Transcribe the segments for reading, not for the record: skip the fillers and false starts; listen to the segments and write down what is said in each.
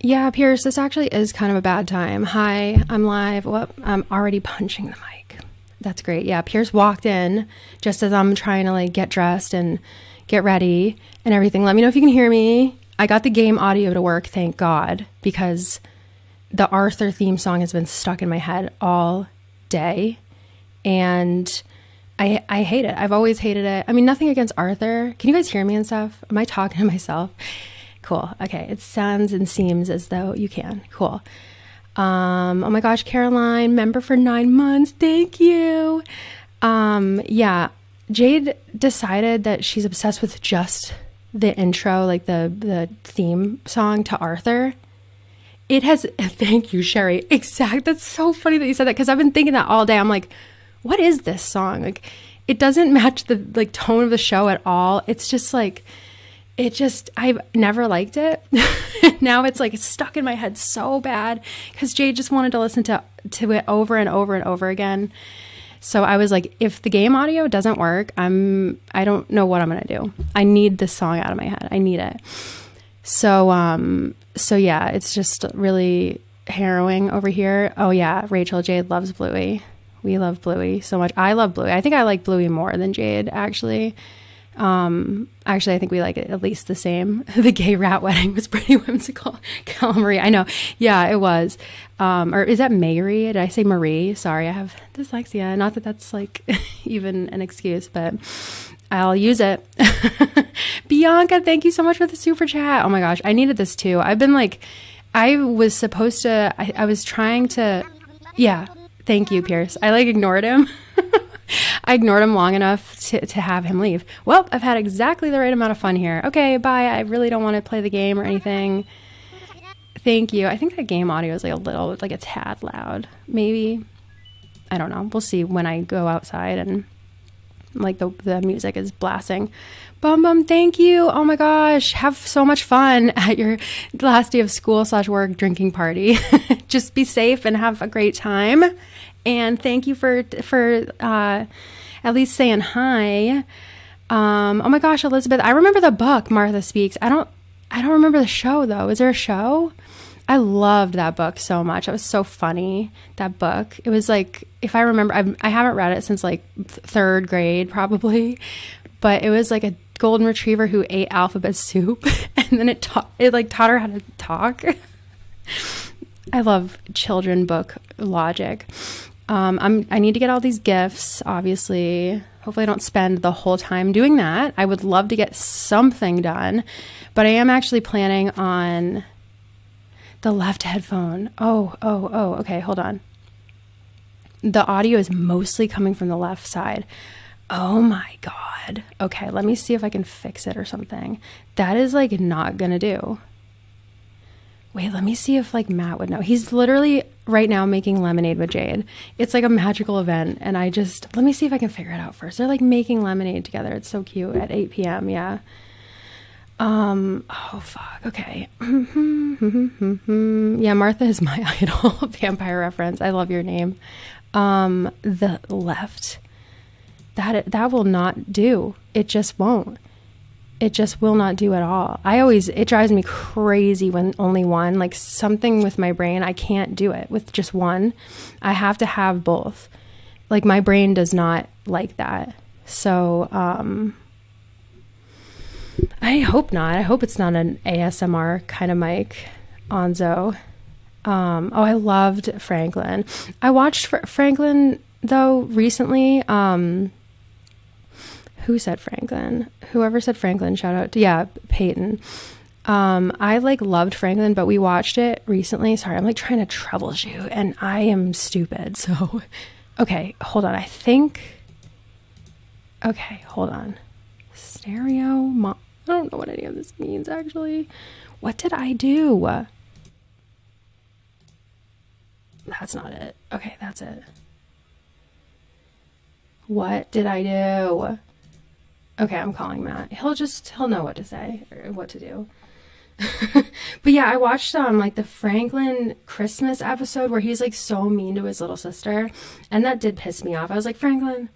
Yeah, Pierce, this actually is kind of a bad time. Hi, I'm live. Well, I'm already punching the mic. That's great. Yeah, Pierce walked in just as I'm trying to like get dressed and get ready and everything. Let me know if you can hear me. I got the game audio to work, thank God, because the Arthur theme song has been stuck in my head all day. And I hate it. I've always hated it. I mean, nothing against Arthur. Can you guys hear me and stuff? Am I talking to myself? Cool. Okay. It sounds and seems as though you can. Cool. Oh my gosh, Caroline, member for 9 months. Thank you. Yeah. Jade decided that she's obsessed with just the intro, like the theme song to Arthur. It has, thank you, Sherry. Exact. That's so funny that you said that because I've been thinking that all day. I'm like, what is this song? Like, it doesn't match the like tone of the show at all. It's just like, I've never liked it. Now it's like it's stuck in my head so bad because Jade just wanted to listen to it over and over and over again. So I was like, if the game audio doesn't work, I don't know what I'm going to do. I need this song out of my head. I need it. So yeah, it's just really harrowing over here. Oh yeah, Rachel, Jade loves Bluey. We love Bluey so much. I love Bluey. I think I like Bluey more than Jade, actually. Actually, I think we like it at least the same. The gay rat wedding was pretty whimsical. Marie, I know. Yeah, it was. Or is that Mary? Did I say Marie? Sorry, I have dyslexia. Not that that's like even an excuse, but I'll use it. Bianca, thank you so much for the super chat. Oh my gosh, I needed this too. I've been like, I was trying to, yeah, thank you, Pierce. I like ignored him. I ignored him long enough to have him leave. Well, I've had exactly the right amount of fun here. Okay, bye. I really don't want to play the game or anything. Thank you. I think the game audio is like a little, like a tad loud. Maybe. I don't know. We'll see when I go outside and like the music is blasting. Bum bum, thank you. Oh my gosh. Have so much fun at your last day of school / work drinking party. Just be safe and have a great time. And thank you for at least saying hi. Oh my gosh, Elizabeth, I remember the book Martha Speaks. I don't remember the show though. Is there a show? I loved that book so much. It was so funny, that book. It was like, if I remember, I haven't read it since like third grade probably, but it was like a golden retriever who ate alphabet soup and then it taught her how to talk. I love children book logic. I need to get all these gifts, obviously. Hopefully I don't spend the whole time doing that. I would love to get something done, but I am actually planning on the left headphone. Oh, okay, hold on. The audio is mostly coming from the left side. Oh my God. Okay, let me see if I can fix it or something. That is like not gonna do. Wait, let me see if like Matt would know. He's literally right now making lemonade with Jade. It's like a magical event. And let me see if I can figure it out first. They're like making lemonade together. It's so cute at 8 p.m. Yeah. Oh fuck. Okay. Yeah. Martha is my idol. Vampire reference. I love your name. The left, that will not do. It just won't. It just will not do at all. It drives me crazy when only one, like something with my brain, I can't do it with just one. I have to have both. Like my brain does not like that. So, I hope not. I hope it's not an ASMR kind of mic, Onzo. I loved Franklin. I watched Franklin though recently. Who said Franklin? Whoever said Franklin, shout out to, yeah, Peyton. I like loved Franklin, but we watched it recently. Sorry, I'm like trying to troubleshoot and I am stupid. So, okay, hold on. Okay, hold on. Stereo, I don't know what any of this means actually. What did I do? That's not it. Okay, that's it. What did I do? Okay, I'm calling Matt. He'll know what to say or what to do. But yeah, I watched like the Franklin Christmas episode where he's like so mean to his little sister, and that did piss me off. I was like, Franklin,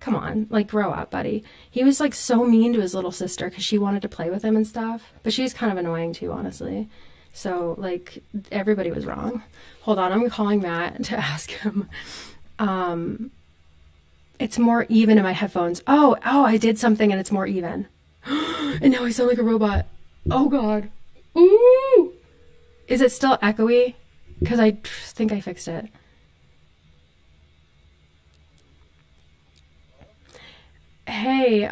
come on, like grow up, buddy. He was like so mean to his little sister because she wanted to play with him and stuff, but she's kind of annoying too, honestly. So, like, everybody was wrong. Hold on, I'm calling Matt to ask him. It's more even in my headphones. Oh, I did something and it's more even. And now I sound like a robot. Oh, God. Ooh! Is it still echoey? Because I think I fixed it. Hey,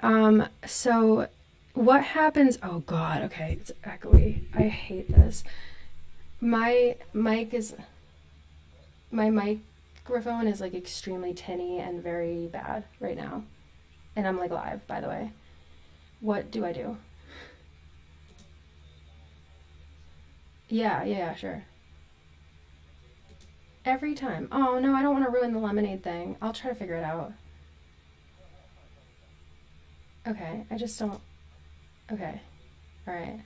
so what happens? Oh, God. Okay, it's echoey. I hate this. My microphone is like extremely tinny and very bad right now. And I'm like live, by the way. What do I do? Yeah, sure. Every time. Oh, no, I don't want to ruin the lemonade thing. I'll try to figure it out. Okay, I just don't. Okay, all right.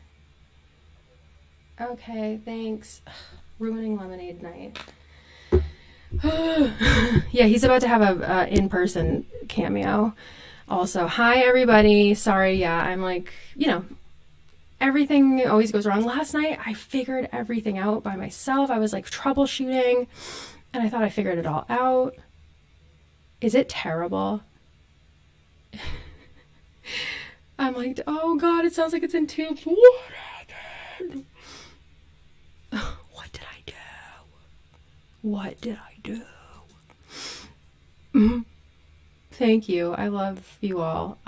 Okay, thanks. Ruining lemonade night. Yeah, he's about to have a in-person cameo. Also, hi everybody. Sorry, yeah, I'm like, everything always goes wrong. Last night, I figured everything out by myself. I was like troubleshooting, and I thought I figured it all out. Is it terrible? I'm like, oh God, it sounds like it's in tubes. What happened? What did I do? What did I do? Thank you. I love you all.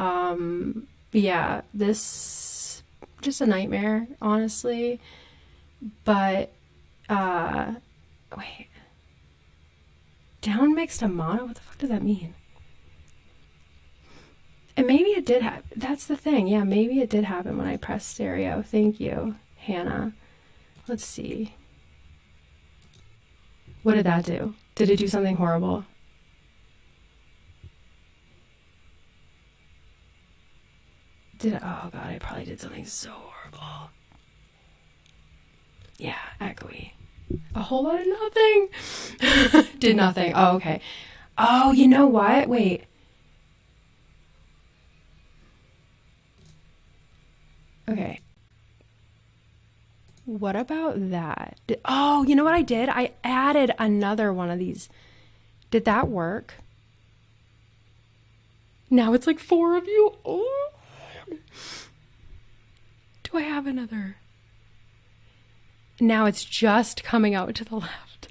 Yeah, this just a nightmare, honestly. But wait. Down mixed to mono? What the fuck does that mean? And maybe it did happen. That's the thing. Yeah, maybe it did happen when I pressed stereo. Thank you, Hannah. Let's see. What did that do? Did it do something horrible? Oh God, I probably did something so horrible. Yeah, echoey. A whole lot of nothing. Did nothing. Oh, okay. Oh, you know what? Wait. Okay. What about that? Oh, you know what I did? I added another one of these. Did that work? Now it's like 4 of you. Oh. Do I have another? Now it's just coming out to the left.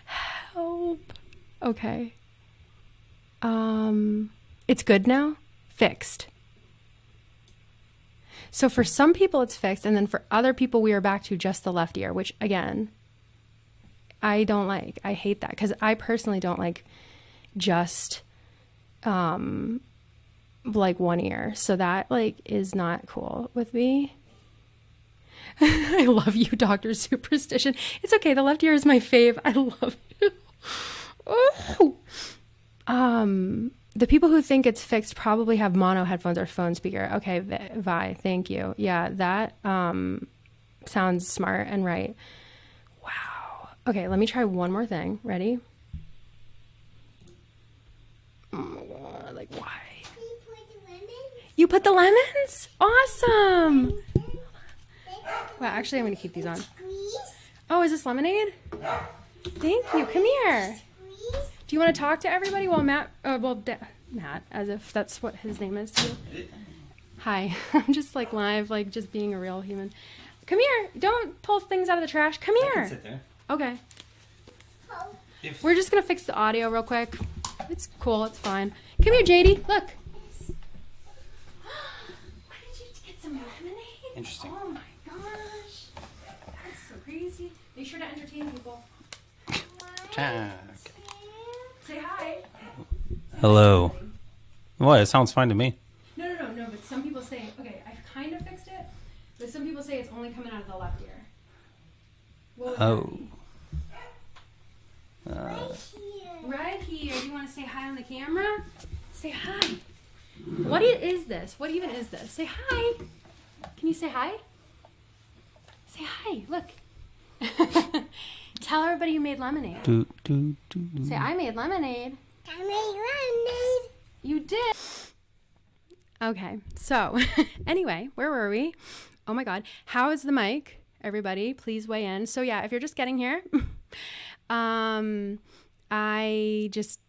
Help. Okay. It's good now? Fixed. So for some people it's fixed, and then for other people we are back to just the left ear, which again, I don't like. I hate that because I personally don't like just like one ear. So that like is not cool with me. I love you, Dr. Superstition. It's okay. The left ear is my fave. I love you. Oh. The people who think it's fixed probably have mono headphones or phone speaker. Okay, Vi, thank you. Yeah, that sounds smart and right. Wow. Okay, let me try one more thing. Ready? Oh my God, like why? You put the lemons? Awesome. Well, actually, I'm going to keep these on. Oh, is this lemonade? Thank you. Come here. Do you want to talk to everybody while Matt, Matt, as if that's what his name is too. Hi. I'm just like live, like just being a real human. Come here. Don't pull things out of the trash. Come here. I can sit there. Okay. We're just going to fix the audio real quick. It's cool. It's fine. Come here, JD. Look. Why did you get some lemonade? Interesting. Oh my gosh. That's so crazy. Be sure to entertain people. Jack. Say hi. Hello. What? It sounds fine to me. No, but some people say, okay, I've kind of fixed it, but some people say it's only coming out of the left ear. Oh. Right here. Do you want to say hi on the camera? Say hi. What is this? What even is this? Say hi. Can you say hi? Say hi. Look. Tell everybody you made lemonade. Say, I made lemonade. I made lemonade. You did. Okay, so anyway, where were we? Oh my God. How is the mic? everybody, please weigh in. So yeah, if you're just getting here, I just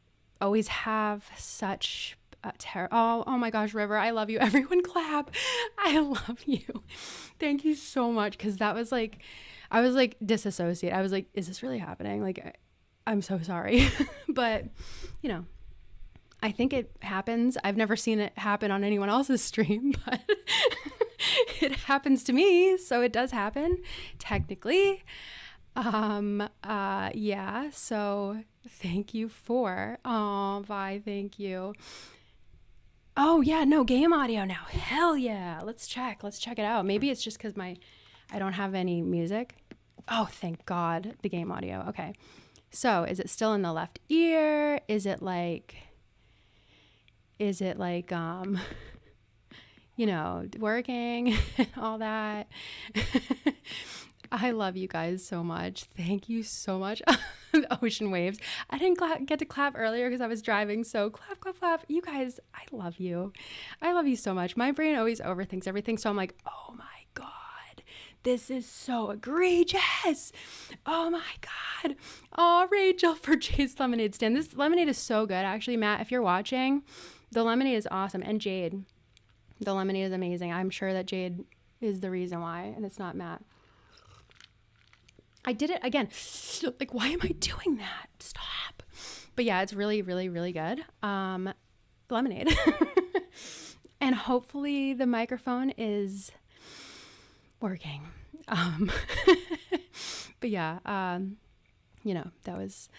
always have such a oh my gosh, River, I love you. Everyone clap. I love you. Thank you so much. Cause that was like, I was like disassociate. I was like, is this really happening? Like, I'm so sorry. But you know, I think it happens. I've never seen it happen on anyone else's stream, but it happens to me. So it does happen technically. Yeah. So thank you for, oh, bye. Thank you. Oh yeah. No game audio now. Hell yeah. Let's check it out. Maybe it's just cause I don't have any music. Oh, thank God. The game audio. Okay. So is it still in the left ear? Is it like, you know, working and all that? I love you guys so much. Thank you so much. The ocean waves. I didn't get to clap earlier because I was driving. So clap, clap, clap. You guys, I love you. I love you so much. My brain always overthinks everything. So I'm like, oh my God, this is so egregious. Oh my God. Oh, Rachel for Jade's lemonade stand. This lemonade is so good. Actually, Matt, if you're watching, the lemonade is awesome. And Jade, the lemonade is amazing. I'm sure that Jade is the reason why, and it's not Matt. I did it again. Like, why am I doing that? Stop. But yeah, it's really, really, really good. Lemonade. And hopefully the microphone is working. But yeah, you know, it's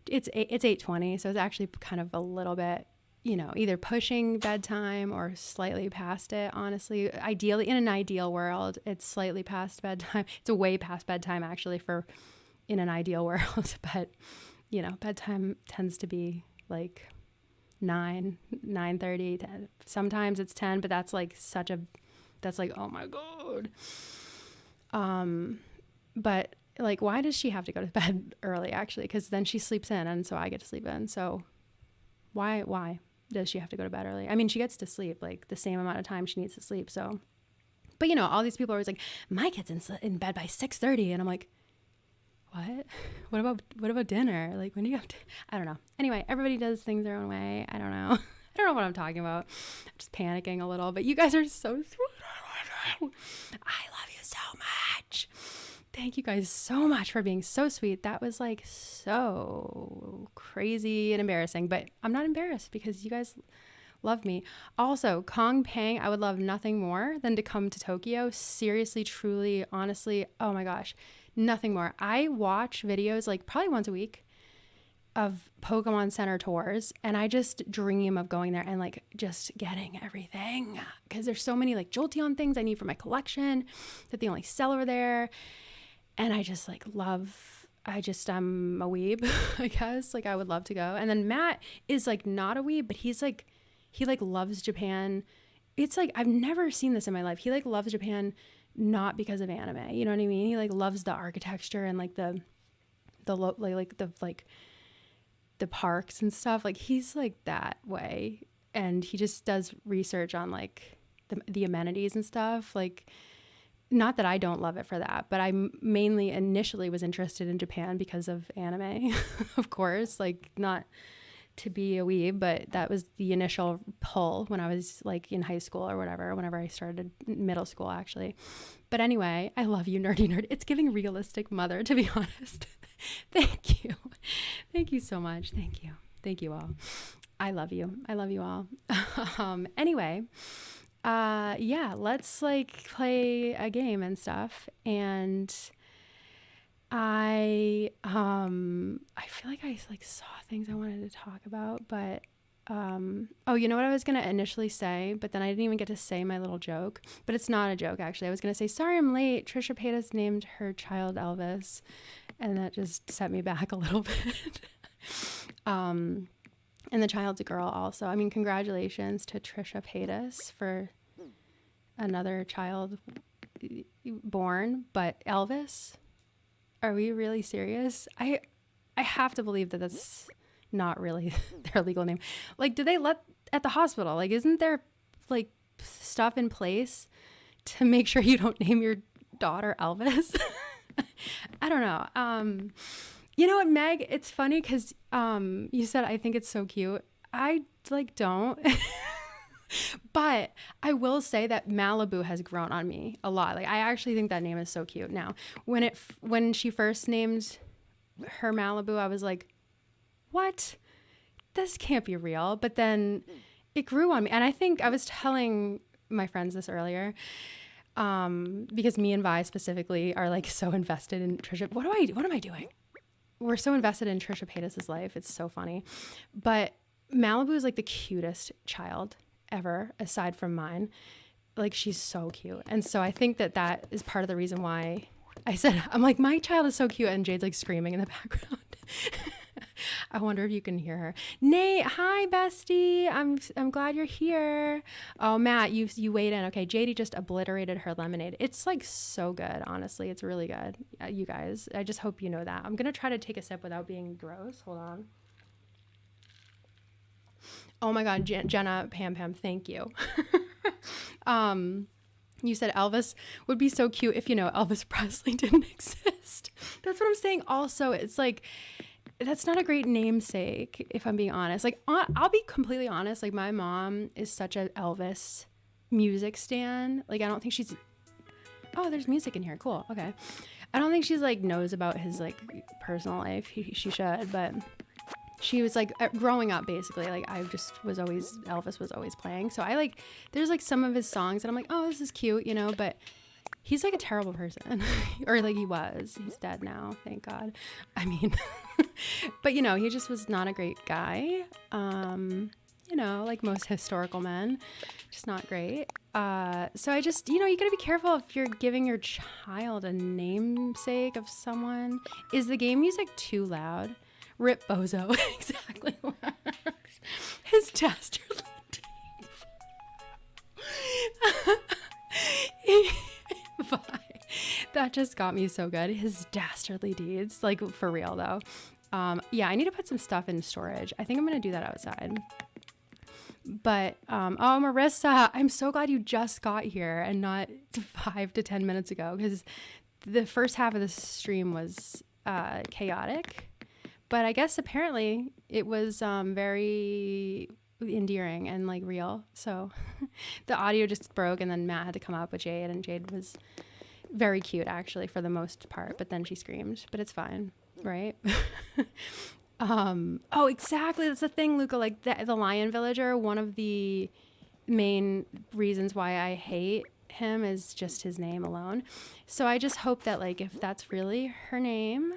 8:20. So it's actually kind of a little bit, you know, either pushing bedtime or slightly past it. Honestly, ideally, in an ideal world, it's slightly past bedtime. It's a way past bedtime actually in an ideal world. But, you know, bedtime tends to be like 9:30, 10. Sometimes it's 10, but that's like oh my God. But like, why does she have to go to bed early actually? Because then she sleeps in and so I get to sleep in. So why does she have to go to bed early? I mean, she gets to sleep like the same amount of time she needs to sleep. So, but you know, all these people are always like, my kid's in bed by 6:30. And I'm like, what about dinner? Like, when do you have to, I don't know. Anyway, everybody does things their own way. I don't know. I don't know what I'm talking about. I'm just panicking a little, but you guys are so sweet. I love you so much. Thank you guys so much for being so sweet. That was like so crazy and embarrassing, but I'm not embarrassed because you guys love me. Also, Kong Pang, I would love nothing more than to come to Tokyo. Seriously, truly, honestly, oh my gosh, nothing more. I watch videos like probably once a week of Pokemon Center tours, and I just dream of going there and like just getting everything because there's so many like Jolteon things I need for my collection that they only sell over there. And I just like I'm a weeb, I guess. Like I would love to go. And then Matt is like not a weeb, but he like loves Japan. It's like, I've never seen this in my life. He like loves Japan, not because of anime. You know what I mean? He like loves the architecture and like the parks and stuff. Like he's like that way. And he just does research on like the amenities and stuff. Like, not that I don't love it for that, but I mainly initially was interested in Japan because of anime, of course, like not to be a weeb, but that was the initial pull when I was like in high school or whatever, whenever I started middle school actually. But anyway, I love you, nerdy nerd. It's giving realistic mother, to be honest. Thank you. Thank you so much. Thank you. Thank you all. I love you. I love you all. Anyway, yeah, let's like play a game and stuff. And I feel like I like saw things I wanted to talk about, but oh, you know what I was going to initially say, but then I didn't even get to say my little joke, but it's not a joke. Actually, I was going to say, sorry, I'm late. Trisha Paytas named her child Elvis, and that just set me back a little bit. And the child's a girl also. I mean, congratulations to Trisha Paytas for another child born, but Elvis, are we really serious? I have to believe that that's not really their legal name. Like, do they let at the hospital? Like, isn't there like stuff in place to make sure you don't name your daughter Elvis. I don't know. You know what, Meg? It's funny because you said I think it's so cute. I like don't. But I will say that Malibu has grown on me a lot. Like I actually think that name is so cute now. When she first named her Malibu, I was like, what? This can't be real. But then it grew on me. And I think I was telling my friends this earlier, because me and Vi specifically are like so invested in Trisha. What am I doing? We're so invested in Trisha Paytas's life. It's so funny. But Malibu is like the cutest child ever, aside from mine. Like she's so cute. And so I think that is part of the reason why I said, I'm like, my child is so cute. And Jade's like screaming in the background. I wonder if you can hear her. Nate, hi bestie. I'm glad you're here. Oh, Matt, you weighed in. Okay, JD just obliterated her lemonade. It's like so good, honestly. It's really good. You guys, I just hope you know that. I'm gonna try to take a sip without being gross. Hold on. Oh my God, Jenna, Pam, thank you. You said Elvis would be so cute if, Elvis Presley didn't exist. That's what I'm saying. Also, it's like, that's not a great namesake, if I'm being honest. Like, I'll be completely honest. Like, my mom is such an Elvis music stan. Like, I don't think she's... Oh, there's music in here. Cool. Okay. I don't think she's, like, knows about his, like, personal life. She should, but... She was like growing up basically, like Elvis was always playing. So there's like some of his songs that I'm like, oh, this is cute, but he's like a terrible person or like he was. He's dead now. Thank God. I mean, but he just was not a great guy. Like most historical men, just not great. So I just, you gotta be careful if you're giving your child a namesake of someone. Is the game music too loud? Rip Bozo. Exactly. His dastardly deeds. That just got me so good. His dastardly deeds. Like, for real, though. Yeah, I need to put some stuff in storage. I think I'm going to do that outside. But, Marissa, I'm so glad you just got here and not 5 to 10 minutes ago, because the first half of the stream was chaotic. But I guess apparently it was very endearing and like real. So the audio just broke and then Matt had to come up with Jade, and Jade was very cute actually for the most part, but then she screamed, but it's fine, right? Oh, exactly. That's the thing, Luca, like the Lion Villager, one of the main reasons why I hate him is just his name alone. So I just hope that like if that's really her name,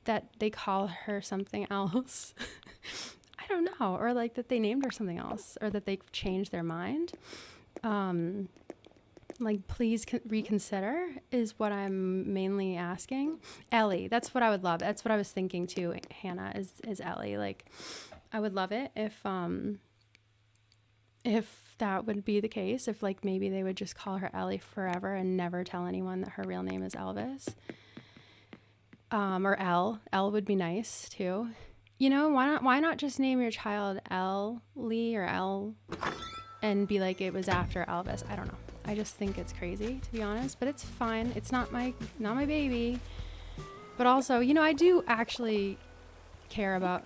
that they call her something else. I don't know. Or like that they named her something else, or that they changed their mind. Like, please reconsider is what I'm mainly asking. Ellie, that's what I would love. That's what I was thinking too, Hannah, is Ellie. Like, I would love it if that would be the case, if like maybe they would just call her Ellie forever and never tell anyone that her real name is Elvis. Or Elle would be nice too. Why not just name your child Ellie or Elle and be like it was after Elvis? I don't know. I just think it's crazy, to be honest, but it's fine. It's not my baby. But also, I do actually care about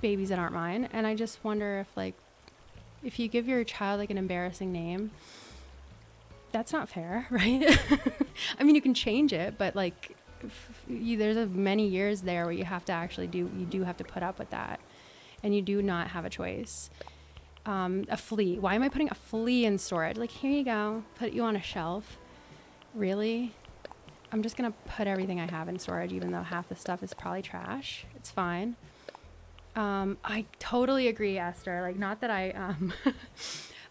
babies that aren't mine, and I just wonder if you give your child like an embarrassing name, that's not fair, right? I mean, you can change it, but like there's many years there where you have to actually you do have to put up with that, and you do not have a choice. A flea. Why am I putting a flea in storage? Like, here you go, put you on a shelf. Really? I'm just gonna put everything I have in storage, even though half the stuff is probably trash. It's fine. I totally agree, Esther. Like, not that I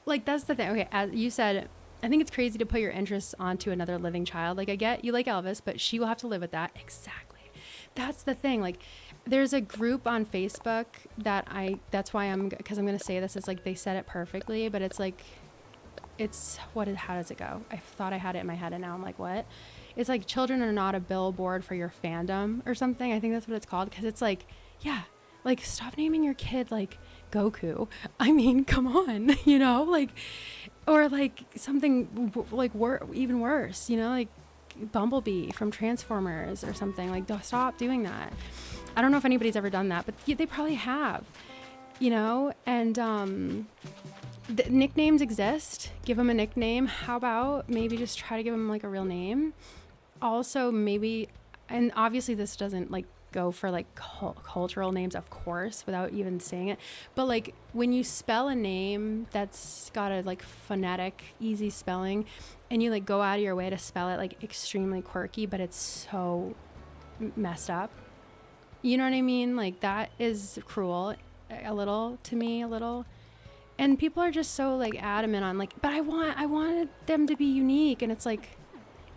like, that's the thing. Okay, as you said, I think it's crazy to put your interests onto another living child. Like, I get you like Elvis, but she will have to live with that. Exactly. That's the thing. Like, there's a group on Facebook that's why because I'm going to say this, it's like they said it perfectly, but it's like, how does it go? I thought I had it in my head and now I'm like, what? It's like, children are not a billboard for your fandom or something. I think that's what it's called. Because it's like, yeah, like, stop naming your kid like Goku. I mean, come on, like, Or like something like even worse, like Bumblebee from Transformers or something. Like, stop doing that. I don't know if anybody's ever done that, but they probably have, and the nicknames exist. Give them a nickname. How about maybe just try to give them like a real name? Also, maybe, and obviously this doesn't like go for like cultural names, of course, without even saying it, but like when you spell a name that's got a like phonetic easy spelling and you like go out of your way to spell it like extremely quirky, but it's so messed up, you know what I mean? Like, that is cruel a little to me, and people are just so like adamant on like, but I wanted them to be unique, and it's like,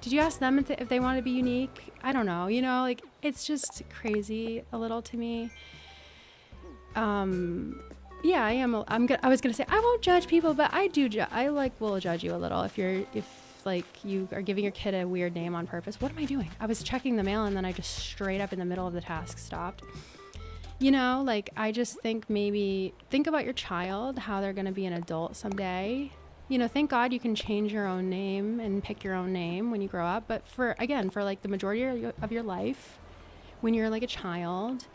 did you ask them if they want to be unique? I don't know, like, it's just crazy a little to me. Yeah, I am. I was gonna say I won't judge people, but I do. Will judge you a little if like you are giving your kid a weird name on purpose. What am I doing? I was checking the mail and then I just straight up in the middle of the task stopped. Like, I just think maybe think about your child, how they're gonna be an adult someday. Thank God you can change your own name and pick your own name when you grow up. But for like the majority of your life, when you're like a child,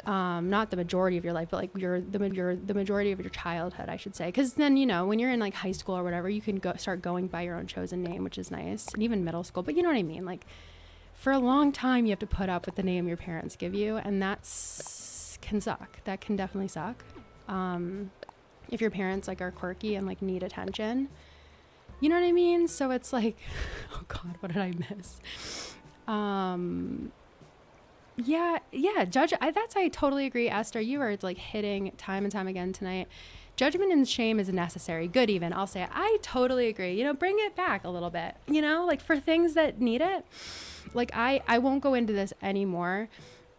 not the majority of your life, but like the majority of your childhood, I should say. Because then, when you're in like high school or whatever, you can start going by your own chosen name, which is nice. And even middle school. But you know what I mean? Like, for a long time, you have to put up with the name your parents give you. And can suck. That can definitely suck. If your parents like are quirky and like need attention, you know what I mean? So it's like, oh God, what did I miss? Judge. I totally agree, Esther. You are like hitting time and time again tonight. Judgment and shame is necessary. Good, even. I'll say it. I totally agree. Bring it back a little bit. Like for things that need it. Like I won't go into this anymore.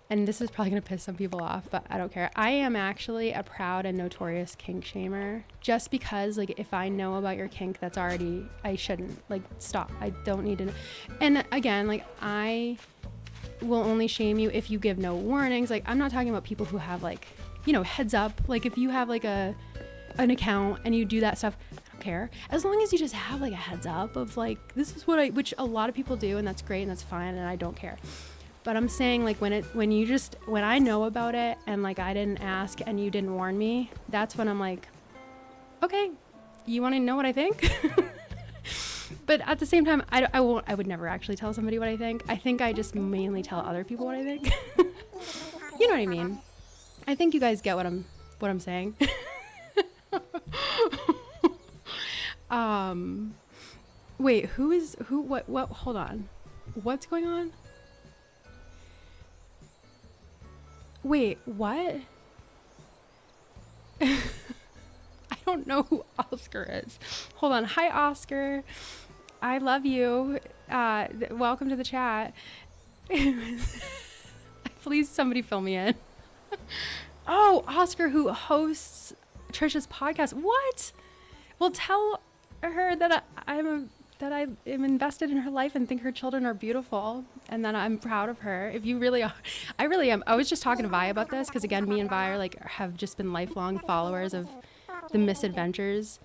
And this is probably going to piss some people off, but I don't care. I am actually a proud and notorious kink shamer, just because like if I know about your kink, I shouldn't, like, stop. I don't need to. And again, like, I will only shame you if you give no warnings. Like, I'm not talking about people who have like, heads up. Like, if you have like an account and you do that stuff, I don't care. As long as you just have like a heads up of like, this is which a lot of people do, and that's great and that's fine, and I don't care. But I'm saying, like, when I know about it and like I didn't ask and you didn't warn me, that's when I'm like, okay, you want to know what I think? But at the same time, I would never actually tell somebody what I think. I think I just mainly tell other people what I think. You know what I mean? I think you guys get what I'm saying. Wait, what, hold on. What's going on? Wait, what? I don't know who Oscar is. Hold on. Hi, Oscar. I love you. Welcome to the chat. Please, somebody fill me in. Oh, Oscar, who hosts Trisha's podcast. What? Well, tell her that I am invested in her life and think her children are beautiful and that I'm proud of her. If you really are, I really am. I was just talking to Vi about this because, again, me and Vi have just been lifelong followers of the misadventures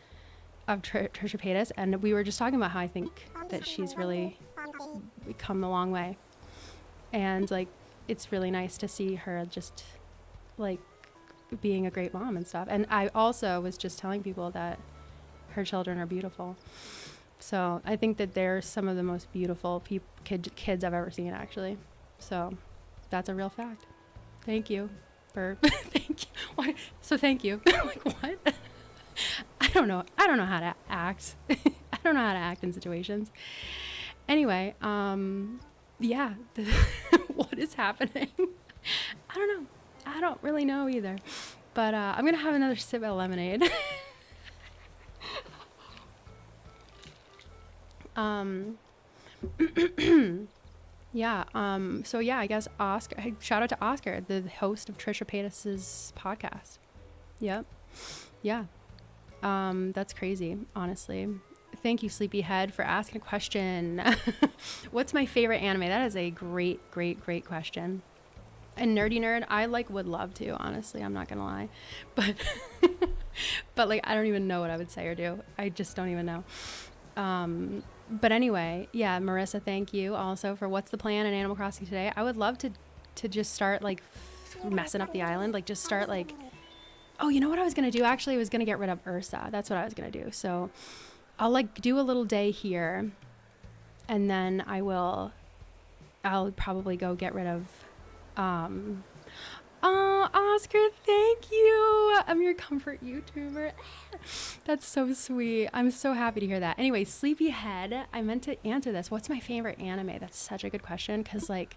of Trisha Paytas, and we were just talking about how I think that she's really come a long way, and like it's really nice to see her just like being a great mom and stuff. And I also was just telling people that her children are beautiful. So I think that they're some of the most beautiful kids I've ever seen, actually. So that's a real fact. Thank you for thank you. Why? So thank you. Like, what? I don't know how to act. I don't know how to act in situations. Anyway, yeah. What is happening? I don't know. I don't really know either. But I'm gonna have another sip of lemonade. Yeah. So yeah, I guess Oscar. Hey, shout out to Oscar, the host of Trisha Paytas's podcast. Yep. Yeah. That's crazy, honestly. Thank you, Sleepyhead, for asking a question. What's my favorite anime? That is a great question. And Nerdy Nerd, I would love to, honestly. I'm not gonna lie, but But like, I don't even know what I would say or do. I just don't even know. But anyway, yeah, Marissa, thank you also for what's the plan in Animal Crossing today. I would love to just start like messing up the island. Like just start like, oh, you know what I was going to do? Actually, I was going to get rid of Ursa. That's what I was going to do. So I'll like do a little day here and then I'll probably go get rid of, oh, Oscar, thank you. I'm your comfort YouTuber. That's so sweet. I'm so happy to hear that. Anyway, Sleepyhead, I meant to answer this. What's my favorite anime? That's such a good question because, like,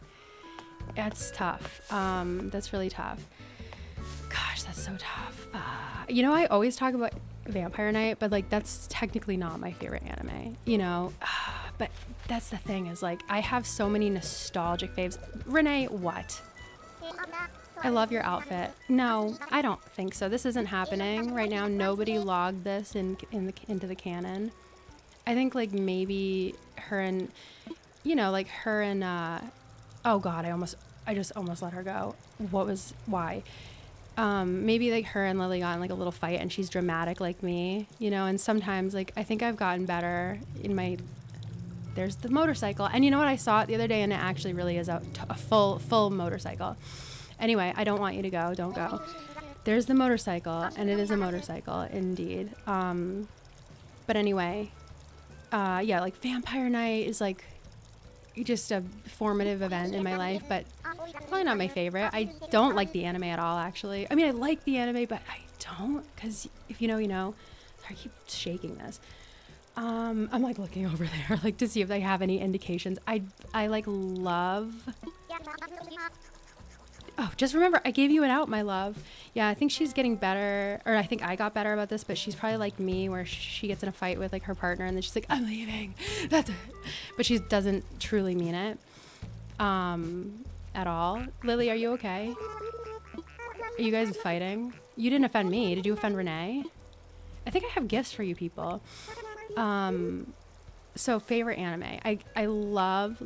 that's tough. That's really tough. Gosh, that's so tough. You know, I always talk about Vampire Night, but, like, that's technically not my favorite anime, you know? But that's the thing is, like, I have so many nostalgic faves. Renee, what? I love your outfit. No, I don't think so. This isn't happening right now. Nobody logged this into the canon. I think like maybe her and, you know, like her and, oh God, I just almost let her go. Why? Maybe like her and Lily got in like a little fight and she's dramatic like me, you know, and sometimes like I think I've gotten better in there's the motorcycle. And you know what? I saw it the other day and it actually really is a full motorcycle. Anyway, I don't want you to go. Don't go. There's the motorcycle, and it is a motorcycle, indeed. But anyway, yeah, like Vampire Night is like just a formative event in my life, but probably not my favorite. I don't like the anime at all, actually. I mean, I like the anime, but I don't, because if you know, you know. Sorry, I keep shaking this. I'm like looking over there, like to see if they have any indications. I like love. Oh, just remember, I gave you an out, my love. Yeah, I think she's getting better, or I think I got better about this, but she's probably like me, where she gets in a fight with like her partner, and then she's like, "I'm leaving." That's it. But she doesn't truly mean it, at all. Lily, are you okay? Are you guys fighting? You didn't offend me. Did you offend Renee? I think I have gifts for you people. So favorite anime. I love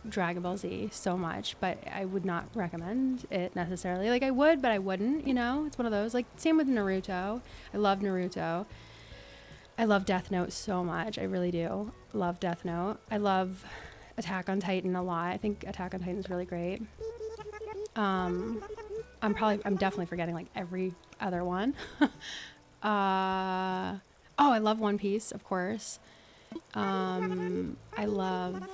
Dragon Ball Z so much, but I would not recommend it necessarily. Like I would, but I wouldn't, you know? It's one of those. Like same with Naruto. I love Naruto. I love Death Note so much. I really do. Love Death Note. I love Attack on Titan a lot. I think Attack on Titan is really great. I'm definitely forgetting like every other one. Oh, I love One Piece, of course. I love, what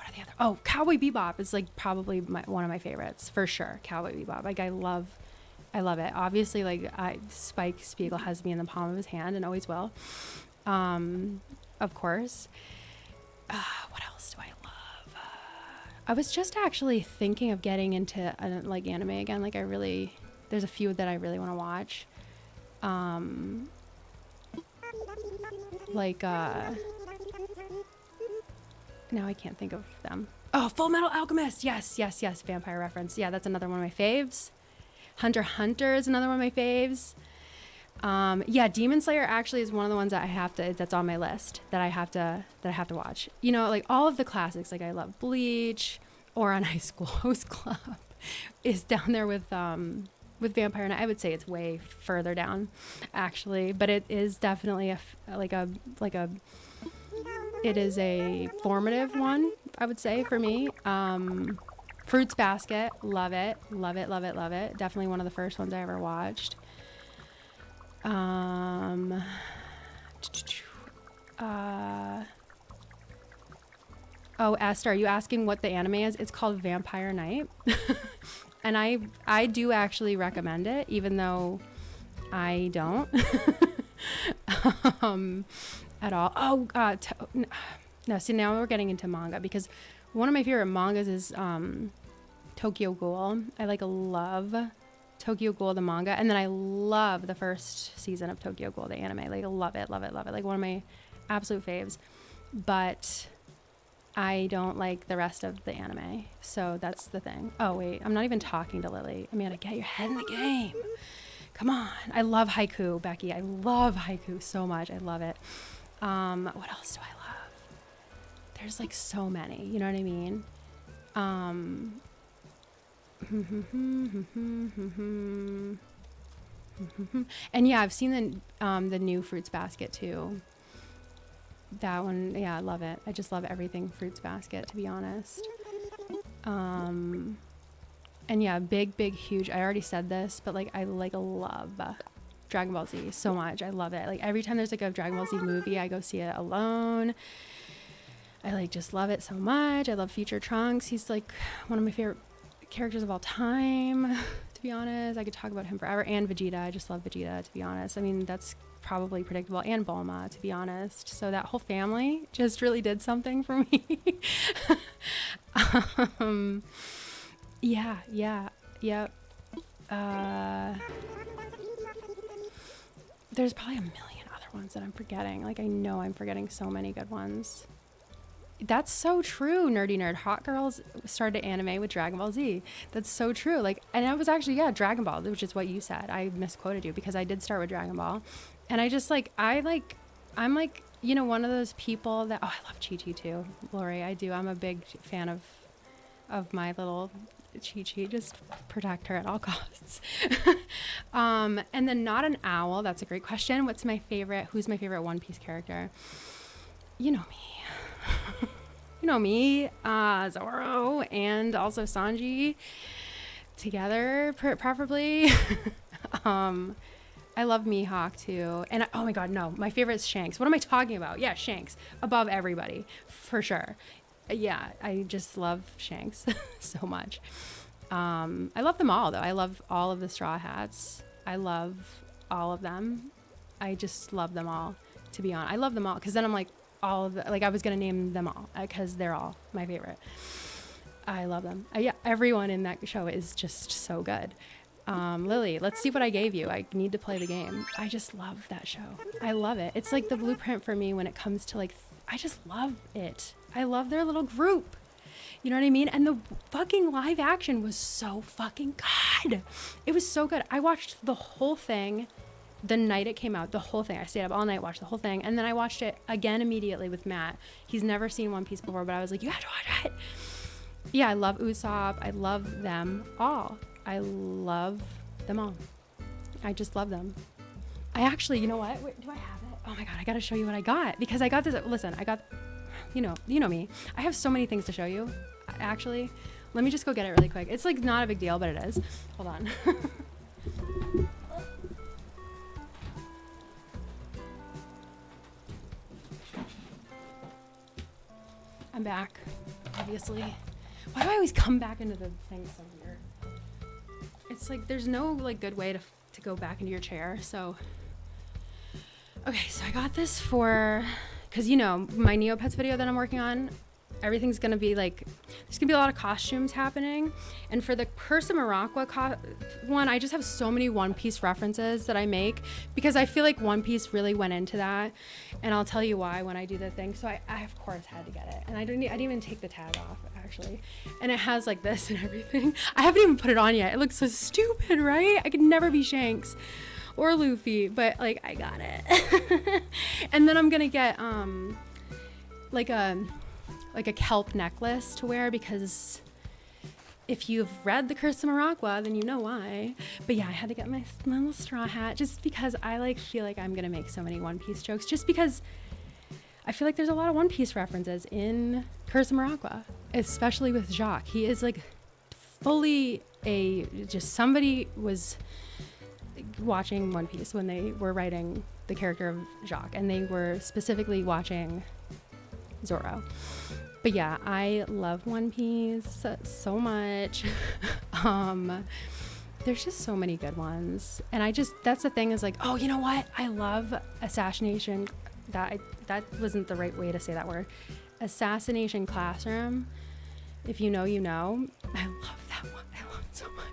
are the other? Oh, Cowboy Bebop is like probably one of my favorites for sure. Cowboy Bebop, like I love it. Obviously, like Spike Spiegel has me in the palm of his hand and always will. Of course. What else do I love? I was just actually thinking of getting into like anime again. Like there's a few that I really want to watch. Like now I can't think of them. Oh, Full Metal Alchemist. Yes. Vampire reference. Yeah, that's another one of my faves. Hunter x Hunter is another one of my faves. Yeah, Demon Slayer actually is one of the ones that that's on my list that I have to watch. You know, like all of the classics. Like I love Bleach or On High School Host Club is down there with Vampire Night. I would say it's way further down, actually, but it is definitely it is a formative one, I would say, for me. Fruits Basket, love it. Definitely one of the first ones I ever watched. Oh, Esther, are you asking what the anime is? It's called Vampire Night. And I do actually recommend it, even though I don't at all. Oh, no. See, now we're getting into manga because one of my favorite mangas is Tokyo Ghoul. I love Tokyo Ghoul the manga, and then I love the first season of Tokyo Ghoul the anime. Like, love it. Like one of my absolute faves. But I don't like the rest of the anime, so that's the thing. Oh wait, I'm not even talking to Lily. Amanda, get your head in the game. Come on. I love haiku, Becky. I love haiku so much. I love it. What else do I love? There's like so many, you know what I mean? And yeah, I've seen the new Fruits Basket too. That one, yeah, I love it. I just love everything Fruits Basket, to be honest. And yeah, big, huge. I already said this, but like I like love Dragon Ball Z so much. I love it. Like every time there's like a Dragon Ball Z movie, I go see it alone. I like just love it so much. I love Future Trunks. He's like one of my favorite characters of all time, to be honest. I could talk about him forever. And Vegeta. I just love Vegeta, to be honest. I mean, that's probably predictable. And Bulma, to be honest. So that whole family just really did something for me. Yep. There's probably a million other ones that I'm forgetting. Like, I know I'm forgetting so many good ones. That's so true, nerdy nerd. Hot girls started anime with Dragon Ball Z. That's so true. Like, and it was actually, yeah, Dragon Ball, which is what you said. I misquoted you because I did start with Dragon Ball. And I just like, I'm like, you know, one of those people that, oh, I love Chi-Chi too. Lori, I do. I'm a big fan of my little Chi-Chi. Just protect her at all costs. And then not an owl. That's a great question. Who's my favorite One Piece character? You know me. You know me, Zoro and also Sanji together, preferably. I love Mihawk too. And oh my god, no, my favorite is Shanks. What am I talking about? Yeah, Shanks. Above everybody, for sure. Yeah, I just love Shanks so much. I love them all though. I love all of the Straw Hats. I love all of them. I just love them all, to be honest. I love them all because then I'm like, all of the, like I was gonna name them all because they're all my favorite. I love them. Yeah, everyone in that show is just so good. Lily, let's see what I gave you. I need to play the game. I just love that show. I love it. It's like the blueprint for me when it comes to like, I just love it. I love their little group. You know what I mean? And the fucking live action was so fucking good. It was so good. I watched the whole thing the night it came out, the whole thing. I stayed up all night, watched the whole thing, and then I watched it again immediately with Matt. He's never seen One Piece before, but I was like, you have to watch it. Yeah, I love Usopp. I love them all. I love them all. I just love them. I actually, you know what? Wait, do I have it? Oh my god, I gotta show you what I got because I got this. Listen, I got, you know me. I have so many things to show you. Actually, let me just go get it really quick. It's like not a big deal, but it is. Hold on. I'm back, obviously. Why do I always come back into the thing so weird? It's like there's no like good way to go back into your chair. So, okay, so I got this because you know my Neopets video that I'm working on. Everything's gonna be like, there's gonna be a lot of costumes happening. And for the Curse of Morocco one, I just have so many One Piece references that I make because I feel like One Piece really went into that. And I'll tell you why when I do the thing. So I of course had to get it. And I didn't even take the tag off actually. And it has like this and everything. I haven't even put it on yet. It looks so stupid, right? I could never be Shanks or Luffy, but like I got it. And then I'm gonna get like a kelp necklace to wear because if you've read The Curse of Morocco, then you know why. But yeah, I had to get my little straw hat just because I like feel like I'm gonna make so many One Piece jokes just because I feel like there's a lot of One Piece references in Curse of Morocco, especially with Jacques. He is like fully just somebody was watching One Piece when they were writing the character of Jacques and they were specifically watching Zoro. But yeah, I love One Piece so much. There's just so many good ones. And that's the thing is like, oh, you know what? I love Assassination. That wasn't the right way to say that word. Assassination Classroom. If you know, you know. I love that one. I love it so much.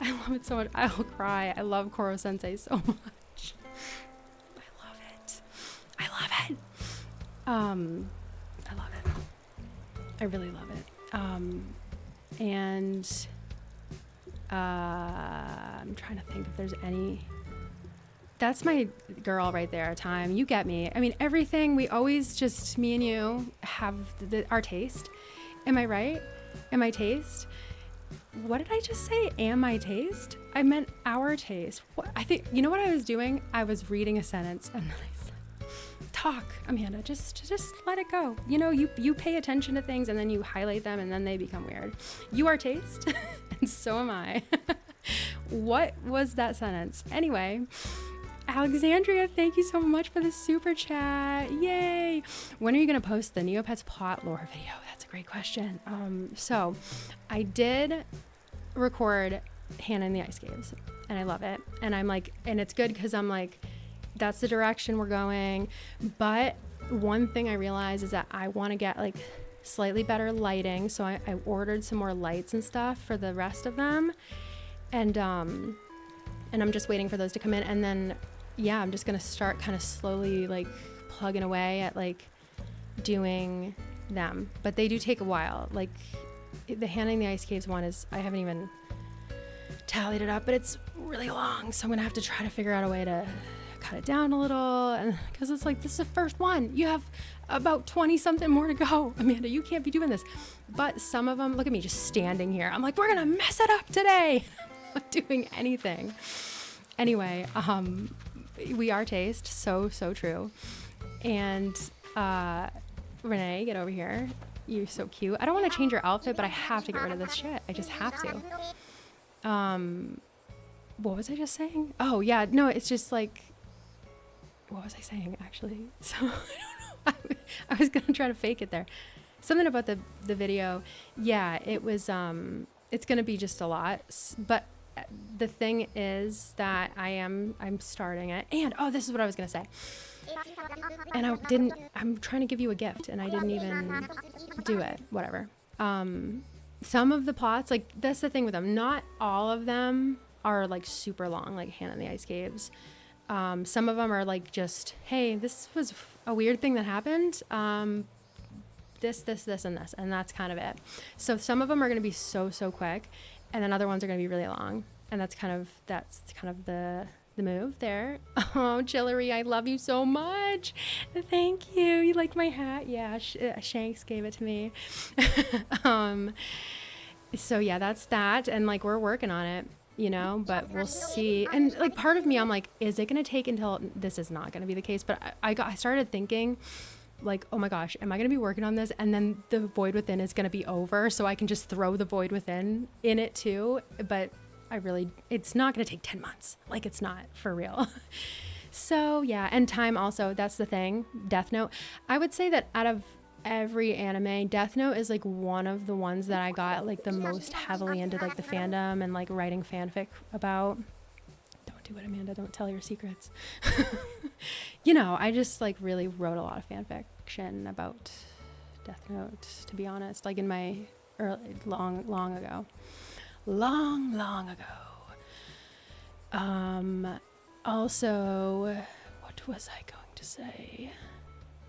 I love it so much. I will cry. I love Koro Sensei so much. I love it. I love it. I love it. I really love it. And I'm trying to think if there's any. That's my girl right there. Time. You get me. I mean, everything. We always just, me and you, have our taste. Am I right? Am I taste? What did I just say? Am I taste? I meant our taste. What? I think, you know what I was doing? I was reading a sentence and then I said, talk, Amanda, just let it go. You know, you pay attention to things and then you highlight them and then they become weird. You are taste and so am I. What was that sentence? Anyway, Alexandria, thank you so much for the super chat. Yay. When are you going to post the Neopets plot lore video? That's a great question. So I did record Hannah and the Ice Caves and I love it. And I'm like, and it's good because I'm like, that's the direction we're going. But one thing I realized is that I want to get like slightly better lighting. So I ordered some more lights and stuff for the rest of them. And I'm just waiting for those to come in. And then, yeah, I'm just going to start kind of slowly like plugging away at like doing them. But they do take a while. Like the Hannah and the Ice Caves one is, I haven't even tallied it up, but it's really long. So I'm going to have to try to figure out a way to cut it down a little. And because it's like, this is the first one. You have about 20 something more to go. Amanda, you can't be doing this. But some of them, look at me just standing here. I'm like, we're going to mess it up today. Not doing anything. Anyway, we are taste. So true. And Renee, get over here. You're so cute. I don't want to change your outfit, but I have to get rid of this shit. I just have to. What was I just saying? Oh, yeah. No, it's just like, what was I saying, actually? So, I don't know. I was going to try to fake it there. Something about the video. Yeah, it was, it's going to be just a lot. But the thing is that I'm starting it. And, oh, this is what I was going to say. And I'm trying to give you a gift and I didn't even do it. Whatever. Some of the plots, like, that's the thing with them. Not all of them are like super long, like Hannah and the Ice Caves. Some of them are like just, hey, this was a weird thing that happened. This, and this, and that's kind of it. So some of them are going to be so quick, and then other ones are going to be really long, and that's kind of the move there. Oh, Chillery, I love you so much. Thank you. You like my hat? Yeah, Shanks gave it to me. So yeah, that's that, and like we're working on it. You know, but we'll see. And like part of me, I'm like, is it going to take until this is not going to be the case? But I started thinking like, oh my gosh, am I going to be working on this? And then the Void Within is going to be over. So I can just throw the Void Within in it too. But it's not going to take 10 months. Like it's not for real. So yeah. And time also, that's the thing. Death Note. I would say that out of every anime, Death Note is like one of the ones that I got like the most heavily into like the fandom and like writing fanfic about. Don't do it, Amanda, don't tell your secrets. You know, I just like really wrote a lot of fan fiction about Death Note, to be honest, like in my long ago. Also, what was I going to say?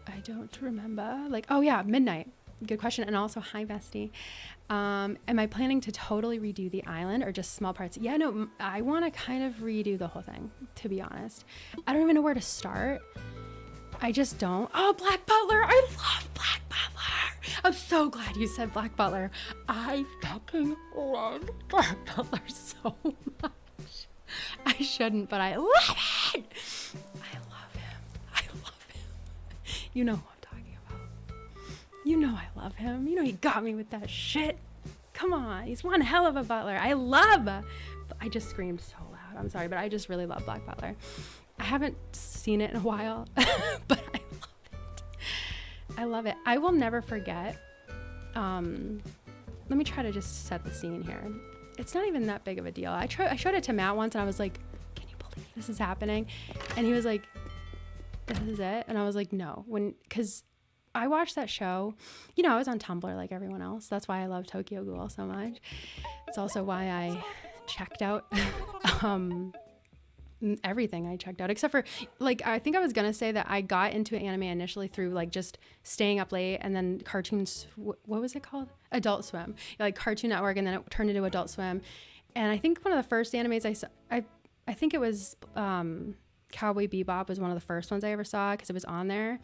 I don't remember. Like, oh yeah, Midnight. Good question. And also, hi, Vesty. Am I planning to totally redo the island or just small parts? Yeah, no, I want to kind of redo the whole thing, to be honest. I don't even know where to start. I just don't. Oh, Black Butler. I love Black Butler. I'm so glad you said Black Butler. I fucking love Black Butler so much. I shouldn't, but I love it. I love him. You know who I'm talking about. You know I love him. You know he got me with that shit. Come on. He's one hell of a butler. I just screamed so loud. I'm sorry, but I just really love Black Butler. I haven't seen it in a while, but I love it. I love it. I will never forget. Let me try to just set the scene here. It's not even that big of a deal. I showed it to Matt once and I was like, can you believe this is happening? And he was like, this is it? And I was like, no. Because I watched that show. You know, I was on Tumblr like everyone else. That's why I love Tokyo Ghoul so much. It's also why I checked out everything I checked out. Except for, like, I think I was going to say that I got into anime initially through, like, just staying up late and then cartoons. What was it called? Adult Swim. Like, Cartoon Network, and then it turned into Adult Swim. And I think one of the first animes I saw, I think it was... Cowboy Bebop was one of the first ones I ever saw because it was on there.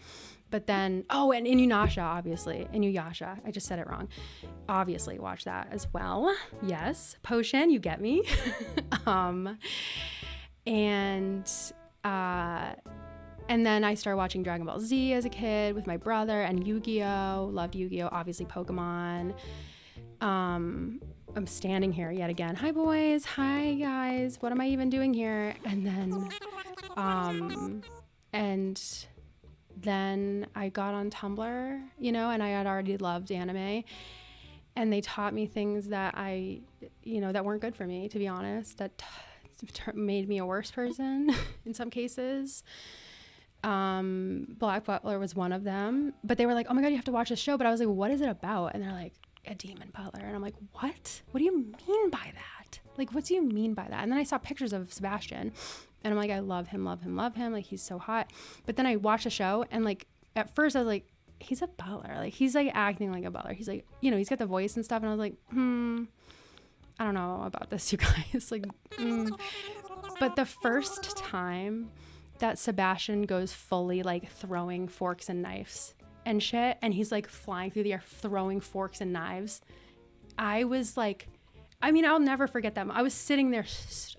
But then, oh, and Inuyasha, obviously. Inuyasha. I just said it wrong. Obviously, watch that as well. Yes. Potion, you get me. And then I started watching Dragon Ball Z as a kid with my brother, and Yu-Gi-Oh! Loved Yu-Gi-Oh! Obviously, Pokemon. I'm standing here yet again. Hi, boys. Hi, guys. What am I even doing here? And then I got on Tumblr, and I had already loved anime. And they taught me things that that weren't good for me, to be honest. That made me a worse person in some cases. Black Butler was one of them. But they were like, oh my God, you have to watch this show. But I was like, what is it about? And they're like, a demon butler. And I'm like, what? What do you mean by that? Like, what do you mean by that? And then I saw pictures of Sebastian. And I'm like, I love him. Like, he's so hot. But then I watched the show. And like, at first I was like, he's a butler. Like, he's like acting like a butler. He's like, he's got the voice and stuff. And I was like, I don't know about this, you guys. Like, But the first time that Sebastian goes fully like throwing forks and knives and shit, and he's like flying through the air throwing forks and knives, I was like, I'll never forget that. I was sitting there,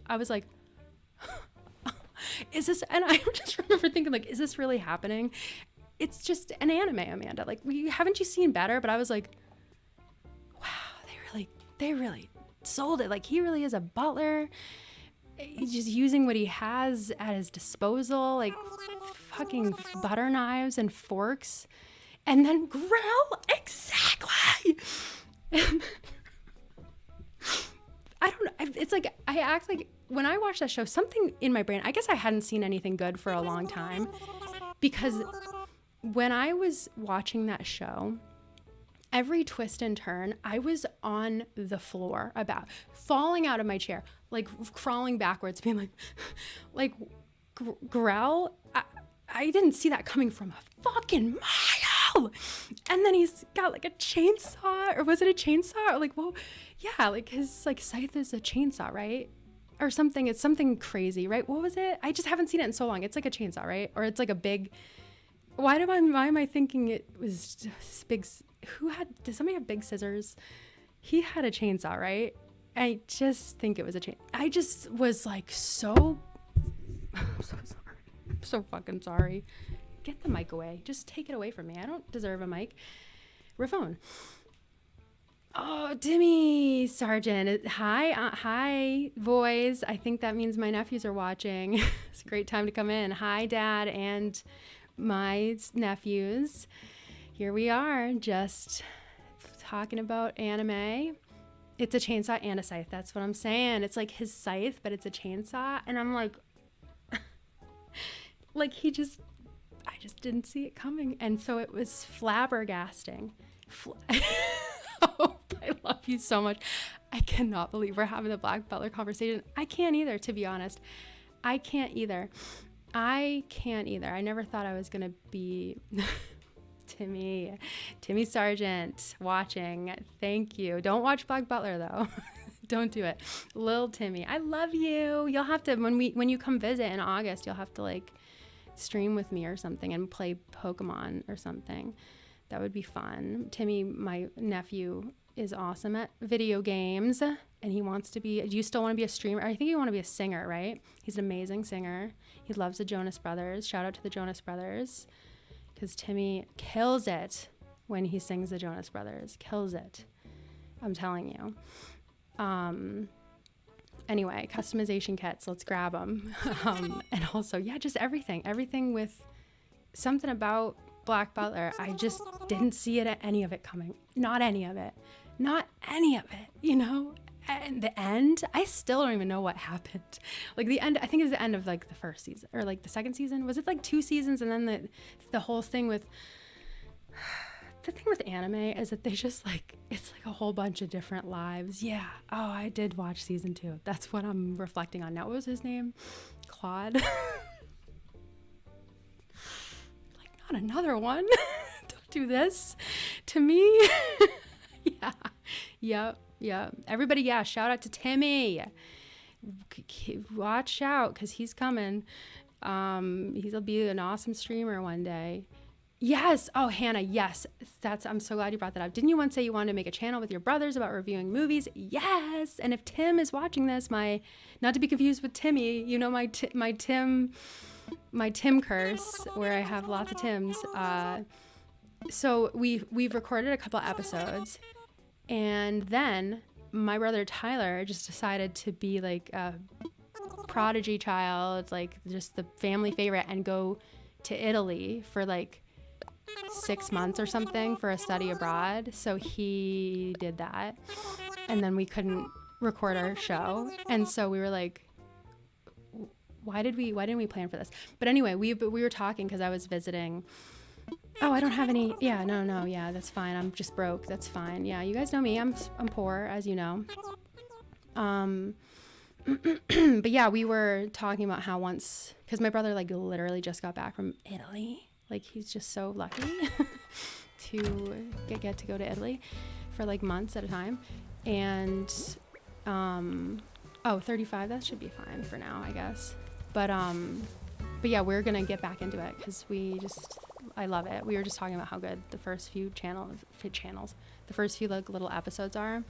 I was like, is this, and I just remember thinking like, is this really happening? It's just an anime, Amanda. Like, haven't you seen better? But I was like, wow, they really sold it. Like, he really is a butler. He's just using what he has at his disposal, like fucking butter knives and forks. And then Grell, exactly. I don't know. It's like, I act like when I watch that show, something in my brain, I guess I hadn't seen anything good for a long time, because when I was watching that show, every twist and turn, I was on the floor, about falling out of my chair, like crawling backwards, being like Grell, I didn't see that coming from a fucking mile. And then he's got like a chainsaw, or was it a chainsaw? Or like, well, yeah, like his like scythe is a chainsaw, right? Or something. It's something crazy, right? What was it? I just haven't seen it in so long. It's like a chainsaw, right? Or it's like a big. Why am I thinking it was just big? Did somebody have big scissors? He had a chainsaw, right? I just think it was a chain. I just was like, I'm so sorry. I'm so fucking sorry. Get the mic away. Just take it away from me. I don't deserve a mic. Rafone. Oh, Timmy Sargent. Hi, boys. I think that means my nephews are watching. It's a great time to come in. Hi, Dad and my nephews. Here we are, just talking about anime. It's a chainsaw and a scythe. That's what I'm saying. It's like his scythe, but it's a chainsaw. And I'm like, I just didn't see it coming. And so it was flabbergasting. Oh, I love you so much. I cannot believe we're having the Black Butler conversation. I can't either, to be honest. I can't either. I never thought I was going to be Timmy Sargent watching. Thank you. Don't watch Black Butler though. Don't do it. Lil Timmy, I love you. You'll have to, when you come visit in August, you'll have to like stream with me or something and play Pokemon or something. That would be fun. Timmy, my nephew, is awesome at video games, and he wants to be. Do you still want to be a streamer? I think you want to be a singer, right? He's an amazing singer. He loves the Jonas Brothers. Shout out to the Jonas Brothers, because Timmy kills it when he sings the Jonas Brothers. Kills it. I'm telling you. Anyway, customization kits. Let's grab them. And also, yeah, just everything with something about Black Butler. I just didn't see any of it coming. Not any of it. You know. And the end, I still don't even know what happened. Like the end, I think it was the end of like the first season or like the second season. Was it like 2 seasons? And then the whole thing with anime is that they just like, it's like a whole bunch of different lives. Yeah. Oh, I did watch season 2. That's what I'm reflecting on now. What was his name? Claude. Like, not another one. Don't do this to me. Yeah. Yeah. Everybody, yeah. Shout out to Timmy. Watch out, because he's coming. He'll be an awesome streamer one day. Yes. Oh, Hannah. Yes. I'm so glad you brought that up. Didn't you once say you wanted to make a channel with your brothers about reviewing movies? Yes. And if Tim is watching this, not to be confused with Timmy, you know, my Tim curse, where I have lots of Tims. So we've recorded a couple episodes, and then my brother Tyler just decided to be like a prodigy child, like just the family favorite, and go to Italy for like 6 months or something for a study abroad. So he did that, and then we couldn't record our show, and so we were like, why didn't we plan for this? But anyway, we were talking because I was visiting. Oh, I don't have any. Yeah, no, yeah, that's fine. I'm just broke. That's fine. Yeah, you guys know me. I'm poor, as you know. But yeah, we were talking about how once, because my brother like literally just got back from Italy. Like he's just so lucky to get to go to Italy for like months at a time. And 35, that should be fine for now, I guess. But yeah, we're gonna get back into it because I love it. We were just talking about how good the first few the first few like little episodes are.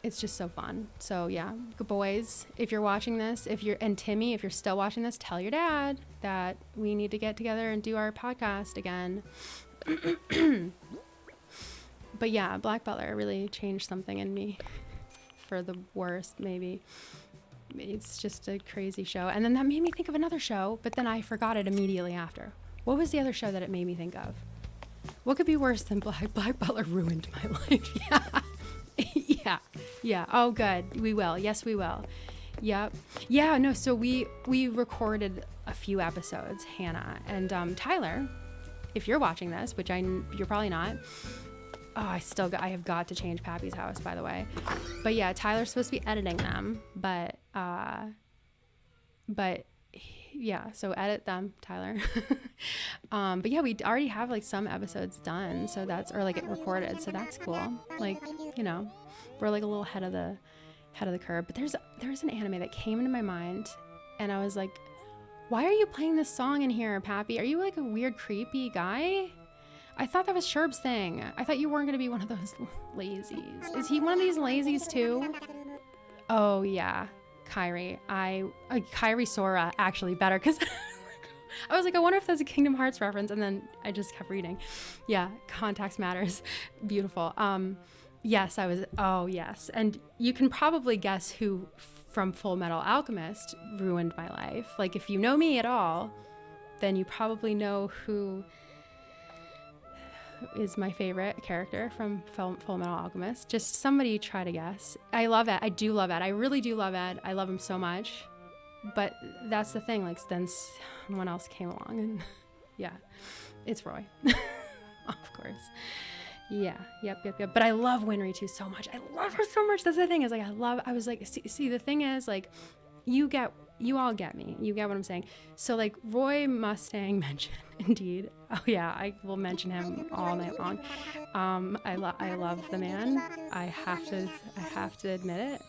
It's just so fun. So yeah, boys, if you're watching this, and Timmy, if you're still watching this, tell your dad that we need to get together and do our podcast again. But yeah, Black Butler really changed something in me for the worst, maybe. It's just a crazy show. And then that made me think of another show, but then I forgot it immediately after. What was the other show that it made me think of? What could be worse than Black Butler ruined my life? Yeah. Yeah. Oh, good. We will. Yes, we will. Yep. Yeah, no, so we recorded a few episodes, Hannah. And Tyler, if you're watching this, which you're probably not. Oh, I have got to change Pappy's house, by the way. But yeah, Tyler's supposed to be editing them, but yeah, so edit them, Tyler. But yeah, we already have like some episodes done, so or like it recorded, so that's cool. Like, you know, we're like a little head of the curve. But there's an anime that came into my mind, and I was like, why are you playing this song in here, Pappy? Are you like a weird, creepy guy? I thought that was Sherb's thing. I thought you weren't going to be one of those lazies. Is he one of these lazies too? Oh yeah, Kairi. Kairi Sora, actually better, because I was like, I wonder if that's a Kingdom Hearts reference, and then I just kept reading. Yeah, context matters. Beautiful. Yes, oh yes. And you can probably guess who from Full Metal Alchemist ruined my life. Like if you know me at all, then you probably know who is my favorite character from Full Metal Alchemist. Just somebody try to guess. I love Ed. I do love Ed. I really do love Ed. I love him so much. But that's the thing. Like then someone else came along, and yeah, it's Roy, of course. Yeah. Yep. But I love Winry too so much. I love her so much. That's the thing is like I was like, see the thing is like you all get me. You get what I'm saying. So like Roy Mustang mentioned, indeed. Oh yeah, I will mention him all night long. I love the man. I have to admit it.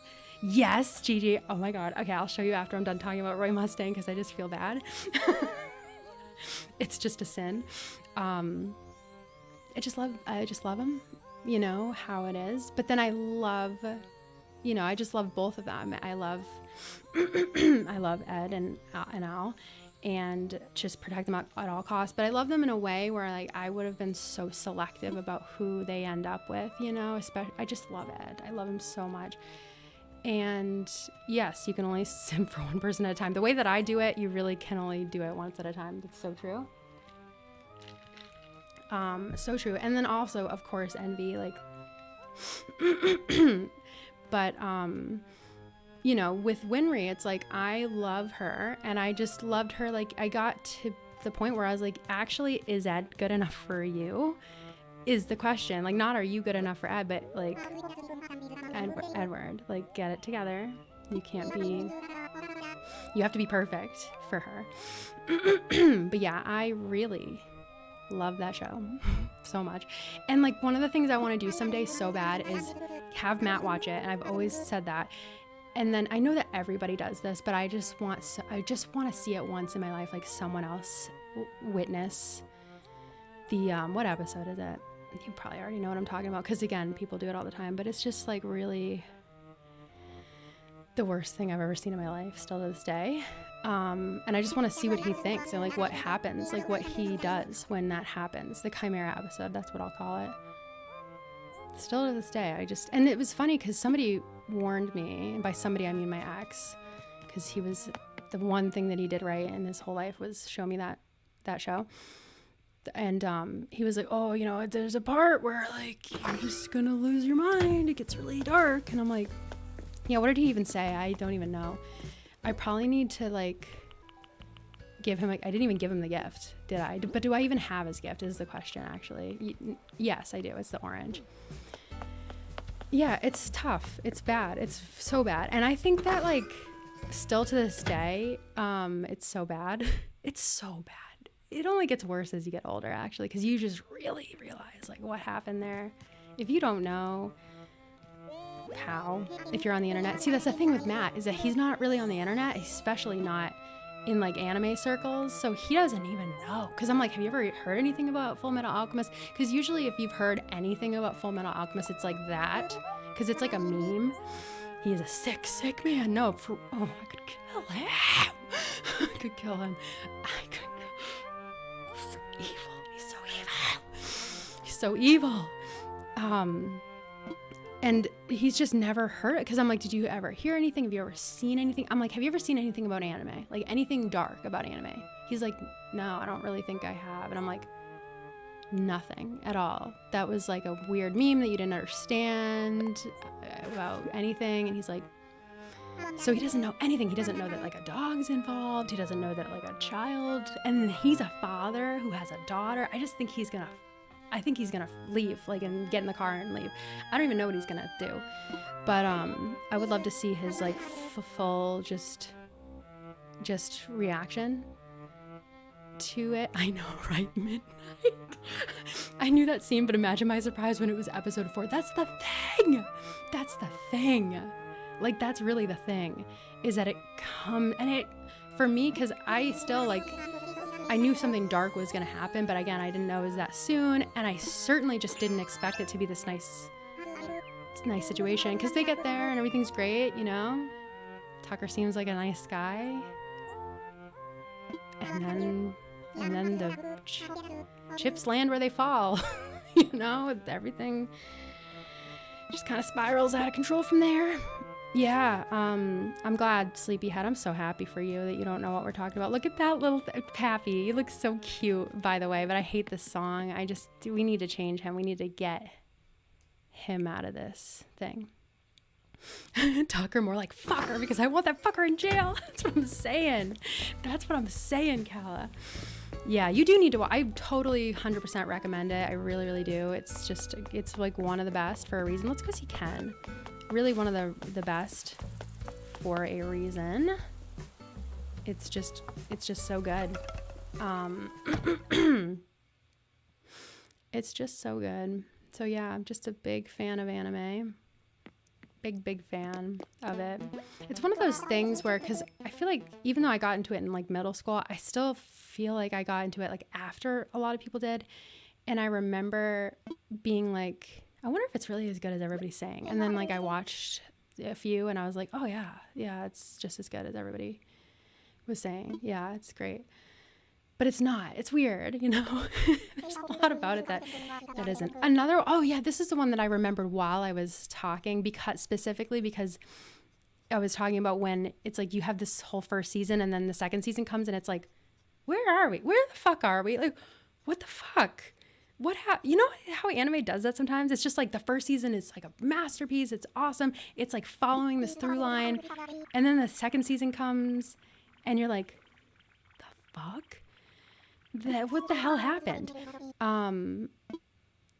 Yes, Gigi. Oh my God. Okay, I'll show you after I'm done talking about Roy Mustang because I just feel bad. It's just a sin. I just love him. You know how it is. But then I just love both of them. I love Ed and Al, and just protect them at all costs. But I love them in a way where like I would have been so selective about who they end up with. You know, especially I just love Ed. I love him so much. And yes, you can only simp for one person at a time. The way that I do it, you really can only do it once at a time. That's so true. So true. And then also, of course, envy, like, but, you know, with Winry, it's like, I love her, and I just loved her. Like, I got to the point where I was like, actually, is Ed good enough for you? Is the question. Like, not are you good enough for Ed, but like, Edward, like, get it together. You have to be perfect for her. But yeah, I really love that show so much. And like one of the things I want to do someday so bad is have Matt watch it, and I've always said that. And then I know that everybody does this, but I just want to see it once in my life, like someone else witness the, what episode is it? You probably already know what I'm talking about, because again, people do it all the time, but it's just like really the worst thing I've ever seen in my life, still to this day. And I just want to see what he thinks and like what happens, like what he does when that happens. The Chimera episode, that's what I'll call it. Still to this day, and it was funny because somebody warned me, and by somebody I mean my ex, because he was, the one thing that he did right in his whole life was show me that show. And he was like, oh, you know, there's a part where like you're just gonna lose your mind, it gets really dark. And I'm like, yeah, what did he even say? I don't even know. I probably need to like give him, like, I didn't even give him the gift, did I? But do I even have his gift is the question, actually. Yes, I do. It's the orange. Yeah, it's tough. It's bad. It's so bad. And I think that like still to this day, it's so bad. It's so bad. It only gets worse as you get older, actually, because you just really realize like what happened there. If you don't know how, if you're on the internet. See, that's the thing with Matt, is that he's not really on the internet, especially not in like anime circles, so he doesn't even know. Because I'm like, have you ever heard anything about Full Metal Alchemist? Because usually if you've heard anything about Full Metal Alchemist, it's like that, because it's like a meme. He is a sick man. No, I could kill him. I could kill him. He's so evil. He's so evil. And he's just never heard it, because I'm like, did you ever hear anything? Have you ever seen anything? I'm like, have you ever seen anything about anime? Like anything dark about anime? He's like, no, I don't really think I have. And I'm like, nothing at all. That was like a weird meme that you didn't understand about anything. And he's like, so he doesn't know anything. He doesn't know that like a dog's involved. He doesn't know that like a child. And he's a father who has a daughter. I think he's gonna leave, like, and get in the car and leave. I don't even know what he's gonna do. But I would love to see his like full just reaction to it. I know, right? Midnight. I knew that scene, but imagine my surprise when it was episode 4. That's the thing. Like, that's really the thing, is that it for me, because I still like, I knew something dark was going to happen, but again, I didn't know it was that soon, and I certainly just didn't expect it to be this nice situation, because they get there and everything's great, you know? Tucker seems like a nice guy, and then the chips land where they fall, you know? Everything just kind of spirals out of control from there. Yeah, I'm glad, Sleepyhead. I'm so happy for you that you don't know what we're talking about. Look at that little Pappy. He looks so cute, by the way, but I hate this song. We need to change him. We need to get him out of this thing. Tucker more like fucker, because I want that fucker in jail. That's what I'm saying, Kala. Yeah, you do need to watch. I totally 100% recommend it. I really, really do. It's like one of the best for a reason. Let's go see Ken. Really one of the best for a reason. It's just so good. It's just so good. So yeah, I'm just a big fan of anime. Big fan of it. It's one of those things where, because I feel like even though I got into it in like middle school, I still feel like I got into it like after a lot of people did. And I remember being like, I wonder if it's really as good as everybody's saying. And then like I watched a few and I was like, oh yeah, it's just as good as everybody was saying. Yeah, it's great. But it's not. It's weird, you know? There's a lot about it that isn't. This is the one that I remembered while I was talking, because I was talking about when it's like you have this whole first season and then the second season comes and it's like, where are we? Where the fuck are we? Like, what the fuck? You know how anime does that sometimes? It's just like the first season is like a masterpiece. It's awesome. It's like following this through line. And then the second season comes and you're like, the fuck? What the hell happened?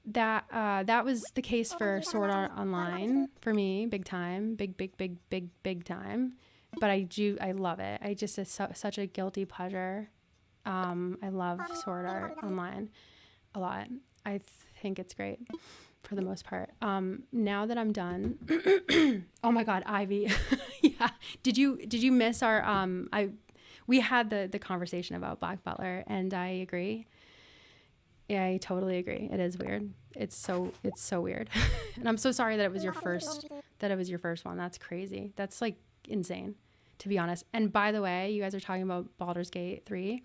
That was the case for Sword Art Online for me, big time, big time. But I love it. It's such a guilty pleasure. I love Sword Art Online a lot. I think it's great. for the most part. Now that I'm done, oh my God, Ivy. Yeah. Did you miss our, we had the conversation about Black Butler, and I agree. Yeah, I totally agree. It is weird. It's so weird. And I'm so sorry that it was your first one. That's crazy. That's like insane, to be honest. And by the way, you guys are talking about Baldur's Gate 3.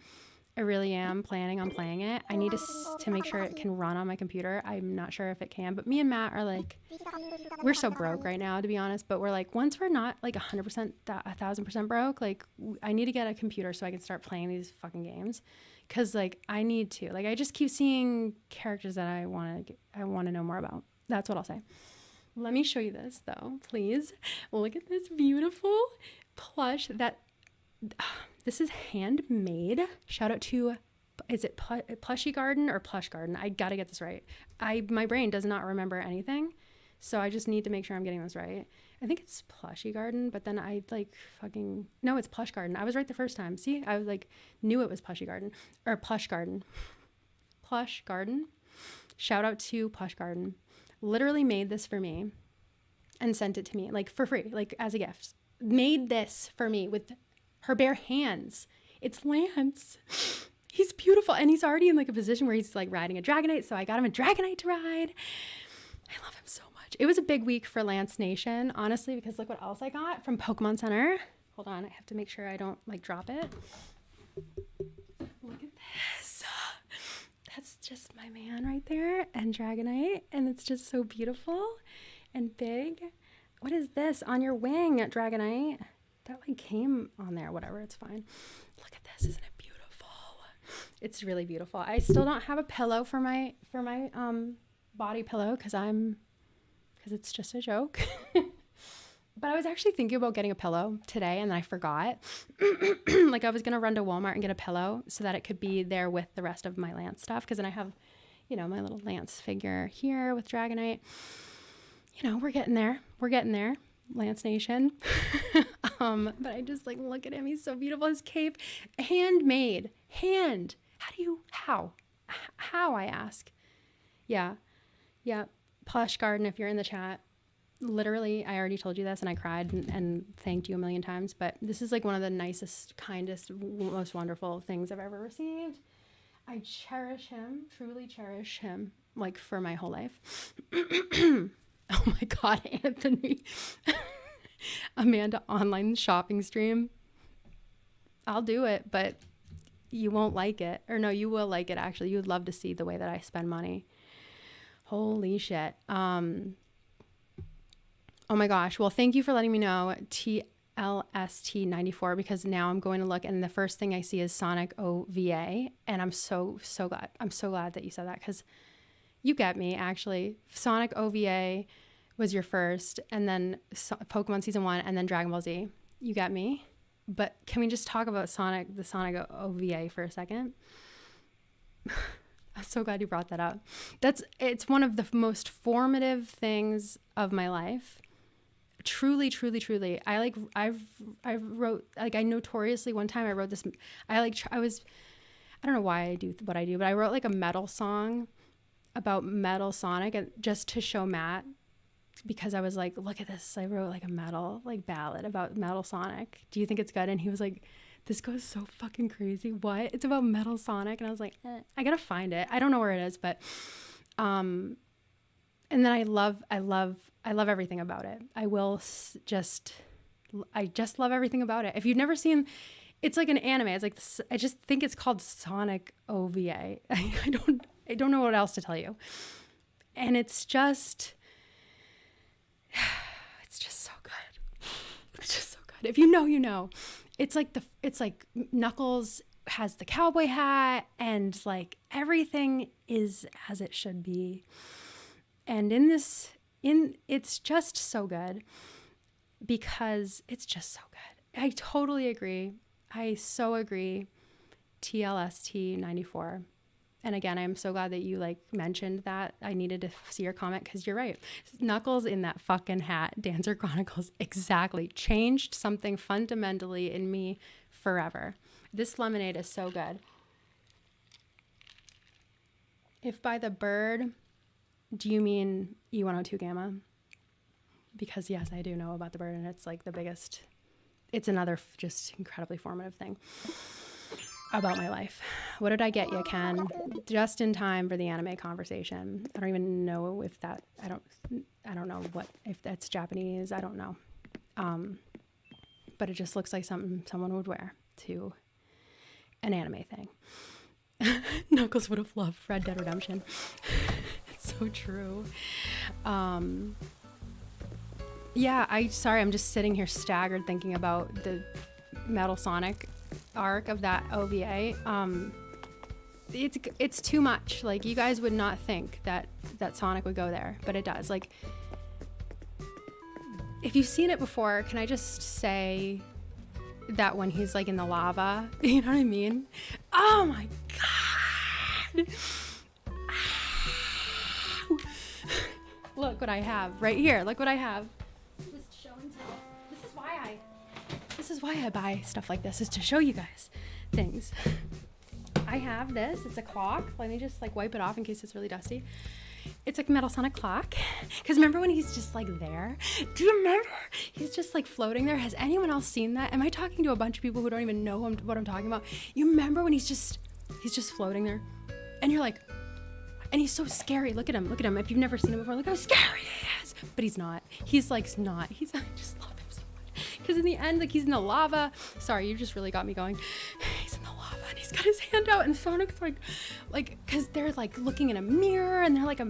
I really am planning on playing it. I need to make sure it can run on my computer. I'm not sure if it can, but me and Matt are like, we're so broke right now, to be honest. But we're like, once we're not like 100%, 1,000% broke, like I need to get a computer so I can start playing these fucking games. Cause like I need to, like I just keep seeing characters that I want to know more about. That's what I'll say. Let me show you this though, please. Look at this beautiful plush this is handmade. Shout out to, is it Plushy Garden or Plush Garden? I gotta get this right. My brain does not remember anything, so I just need to make sure I'm getting this right. I think it's Plushy Garden, but then I like no, it's Plush Garden. I was right the first time. See, I like knew it was Plushy Garden or Plush Garden. Plush Garden. Shout out to Plush Garden. Literally made this for me and sent it to me like for free, like as a gift. Made this for me with her bare hands. It's Lance. He's beautiful. And he's already in like a position where he's like riding a Dragonite. So I got him a Dragonite to ride. I love him so much. It was a big week for Lance Nation, honestly, because look what else I got from Pokemon Center. Hold on. I have to make sure I don't like drop it. Look at this. That's just my man right there and Dragonite. And it's just so beautiful and big. What is this on your wing, Dragonite? That like came on there, whatever, it's fine. Look at this, isn't it beautiful? It's really beautiful. I still don't have a pillow for my body pillow because it's just a joke. But I was actually thinking about getting a pillow today and then I forgot. Like I was gonna run to Walmart and get a pillow so that it could be there with the rest of my Lance stuff, because then I have, my little Lance figure here with Dragonite. We're getting there. Lance Nation. But I just like look at him. He's so beautiful. His cape, handmade. How I ask. Yeah. Plush Garden, if you're in the chat. Literally, I already told you this and I cried and thanked you a million times. But this is like one of the nicest, kindest, most wonderful things I've ever received. I cherish him, truly cherish him, like for my whole life. Oh my God, Anthony. Amanda online shopping stream. I'll do it, but you won't like it. Or no, you will like it actually. You would love to see the way that I spend money. Holy shit. Oh my gosh. Well, thank you for letting me know, TLST94, because now I'm going to look and the first thing I see is Sonic OVA. And I'm so glad. I'm so glad that you said that, because you get me, actually. Sonic OVA was your first, and then Pokemon Season 1, and then Dragon Ball Z. You get me? But can we just talk about the Sonic OVA for a second? I'm so glad you brought that up. It's one of the most formative things of my life. Truly. I wrote, like, I notoriously, one time I wrote this, I don't know why I do what I do, but I wrote like a metal song about Metal Sonic, and just to show Matt, because I was like, look at this. I wrote like a metal like ballad about Metal Sonic. Do you think it's good? And he was like, this goes so fucking crazy. What? It's about Metal Sonic. And I was like, I gotta find it. I don't know where it is, but and then I love everything about it. I just love everything about it. If you've never seen, it's like an anime. It's like I just think it's called Sonic OVA. I don't know what else to tell you. And it's just so good. It's just so good. If you know, you know. It's like Knuckles has the cowboy hat and like everything is as it should be. And it's just so good because it's just so good. I totally agree. I so agree. TLST 94. And again, I'm so glad that you like mentioned that. I needed to see your comment because you're right. Knuckles in that fucking hat, Dancer Chronicles, exactly. Changed something fundamentally in me forever. This lemonade is so good. If by the bird Do you mean E102 gamma? Because yes, I do know about the bird, and it's like the biggest. It's another just incredibly formative thing about my life. What did I get you, Ken? Just in time for the anime conversation. I don't even know if that. I don't know what if that's Japanese. I don't know. But it just looks like something someone would wear to an anime thing. Knuckles would have loved Red Dead Redemption. It's so true. Yeah, I'm just sitting here staggered thinking about the Metal Sonic arc of that OVA. It's too much. Like, you guys would not think that Sonic would go there, but it does. Like, if you've seen it before, can I just say that when he's like in the lava, you know what I mean? Oh my God. Look what I have right here. Look what I have. Just show and tell. This is why I buy stuff like this, is to show you guys things. I have this. It's a clock. Let me just like wipe it off in case it's really dusty. It's like a Metal Sonic clock. Because remember when he's just like there? Do you remember? He's just like floating there. Has anyone else seen that? Am I talking to a bunch of people who don't even know what I'm talking about? You remember when he's just floating there? And you're like, and he's so scary. Look at him. Look at him. If you've never seen him before, look how scary he is. But he's not. He's like not. I just love him so much. Because in the end, like, he's in the lava. Sorry, you just really got me going. He's in the lava and he's got his hand out, and Sonic's like, because they're like looking in a mirror, and they're like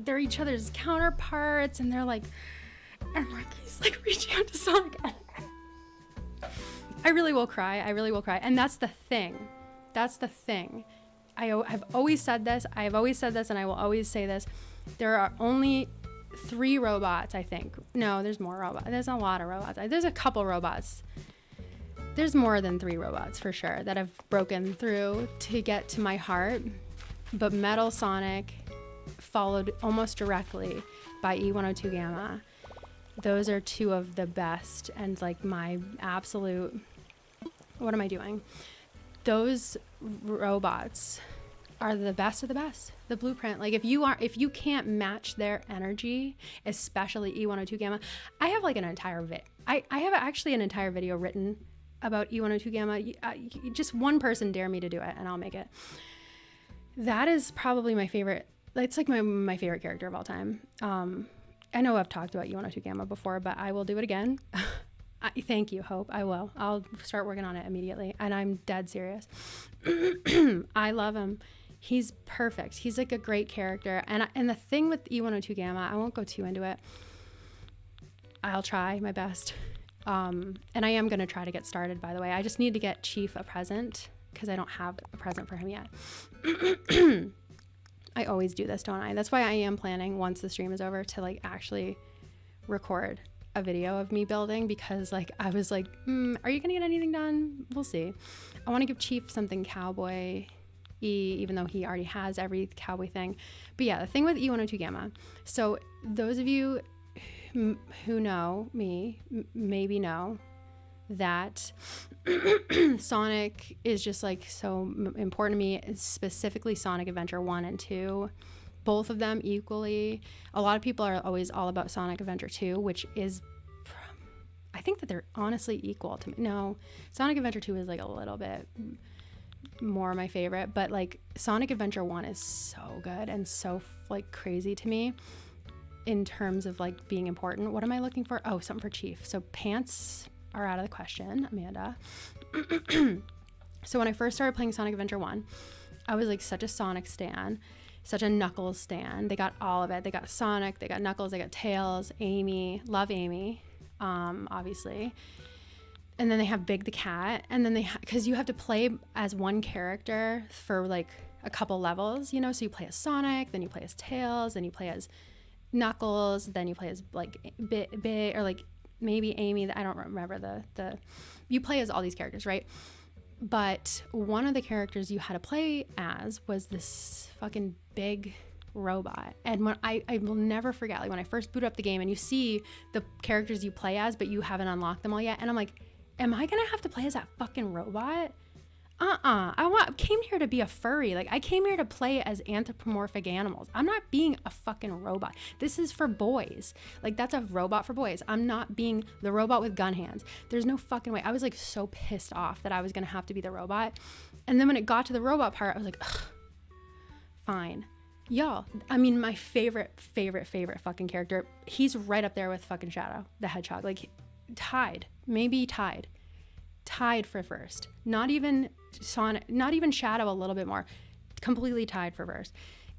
they're each other's counterparts, and they're like, and like he's like reaching out to Sonic. I really will cry. And that's the thing. I've always said this, and I will always say this. There are only 3 robots, I think. No, there's more robots. There's a lot of robots. There's a couple robots. There's more than 3 robots for sure that have broken through to get to my heart. But Metal Sonic, followed almost directly by E102 Gamma. Those are 2 of the best, and like my absolute, what am I doing? Those robots are the best of the best. The blueprint. Like, if you can't match their energy, especially E102 Gamma, I have like an entire I have actually an entire video written about E102 Gamma. Just one person dare me to do it, and I'll make it. That is probably my favorite. It's like my favorite character of all time. I know I've talked about E102 Gamma before, but I will do it again. Thank you, Hope. I will. I'll start working on it immediately, and I'm dead serious. I love him. He's perfect. He's like a great character. And the thing with E102 Gamma, I won't go too into it. I'll try my best. And I am going to try to get started, by the way. I just need to get Chief a present, because I don't have a present for him yet. I always do this, don't I? That's why I am planning, once the stream is over, to like actually record a video of me building, because like I was like, are you gonna get anything done? We'll see. I want to give Chief something cowboy-y, even though he already has every cowboy thing. But yeah, the thing with E102 Gamma, so those of you who know me maybe know that Sonic is just like so important to me, specifically Sonic Adventure 1 and 2. Both of them equally. A lot of people are always all about Sonic Adventure 2, which is, I think that they're honestly equal to me. No, Sonic Adventure 2 is like a little bit more my favorite, but like Sonic Adventure 1 is so good and so like crazy to me in terms of like being important. What am I looking for? Oh, something for Chief. So pants are out of the question, Amanda. So when I first started playing Sonic Adventure 1, I was like such a Sonic stan. Such a Knuckles stan. They got all of it. They got Sonic, they got Knuckles, they got Tails, Amy. Love Amy, obviously. And then they have Big the Cat. And then because you have to play as one character for like a couple levels, you know? So you play as Sonic, then you play as Tails, then you play as Knuckles, then you play as like Big, or like maybe Amy. I don't remember the you play as all these characters, right? But one of the characters you had to play as was this fucking big robot. And when I will never forget, like when I first boot up the game and you see the characters you play as, but you haven't unlocked them all yet. And I'm like, am I going to have to play as that fucking robot? I came here to be a furry. Like, I came here to play as anthropomorphic animals. I'm not being a fucking robot. This is for boys. Like, that's a robot for boys. I'm not being the robot with gun hands. There's no fucking way. I was like so pissed off that I was gonna have to be the robot. And then when it got to the robot part, I was like, ugh, fine. Y'all, I mean, my favorite fucking character, he's right up there with fucking Shadow, the Hedgehog. Like, maybe tied for first. Not even Sonic, not even Shadow, a little bit more. Completely tied for first.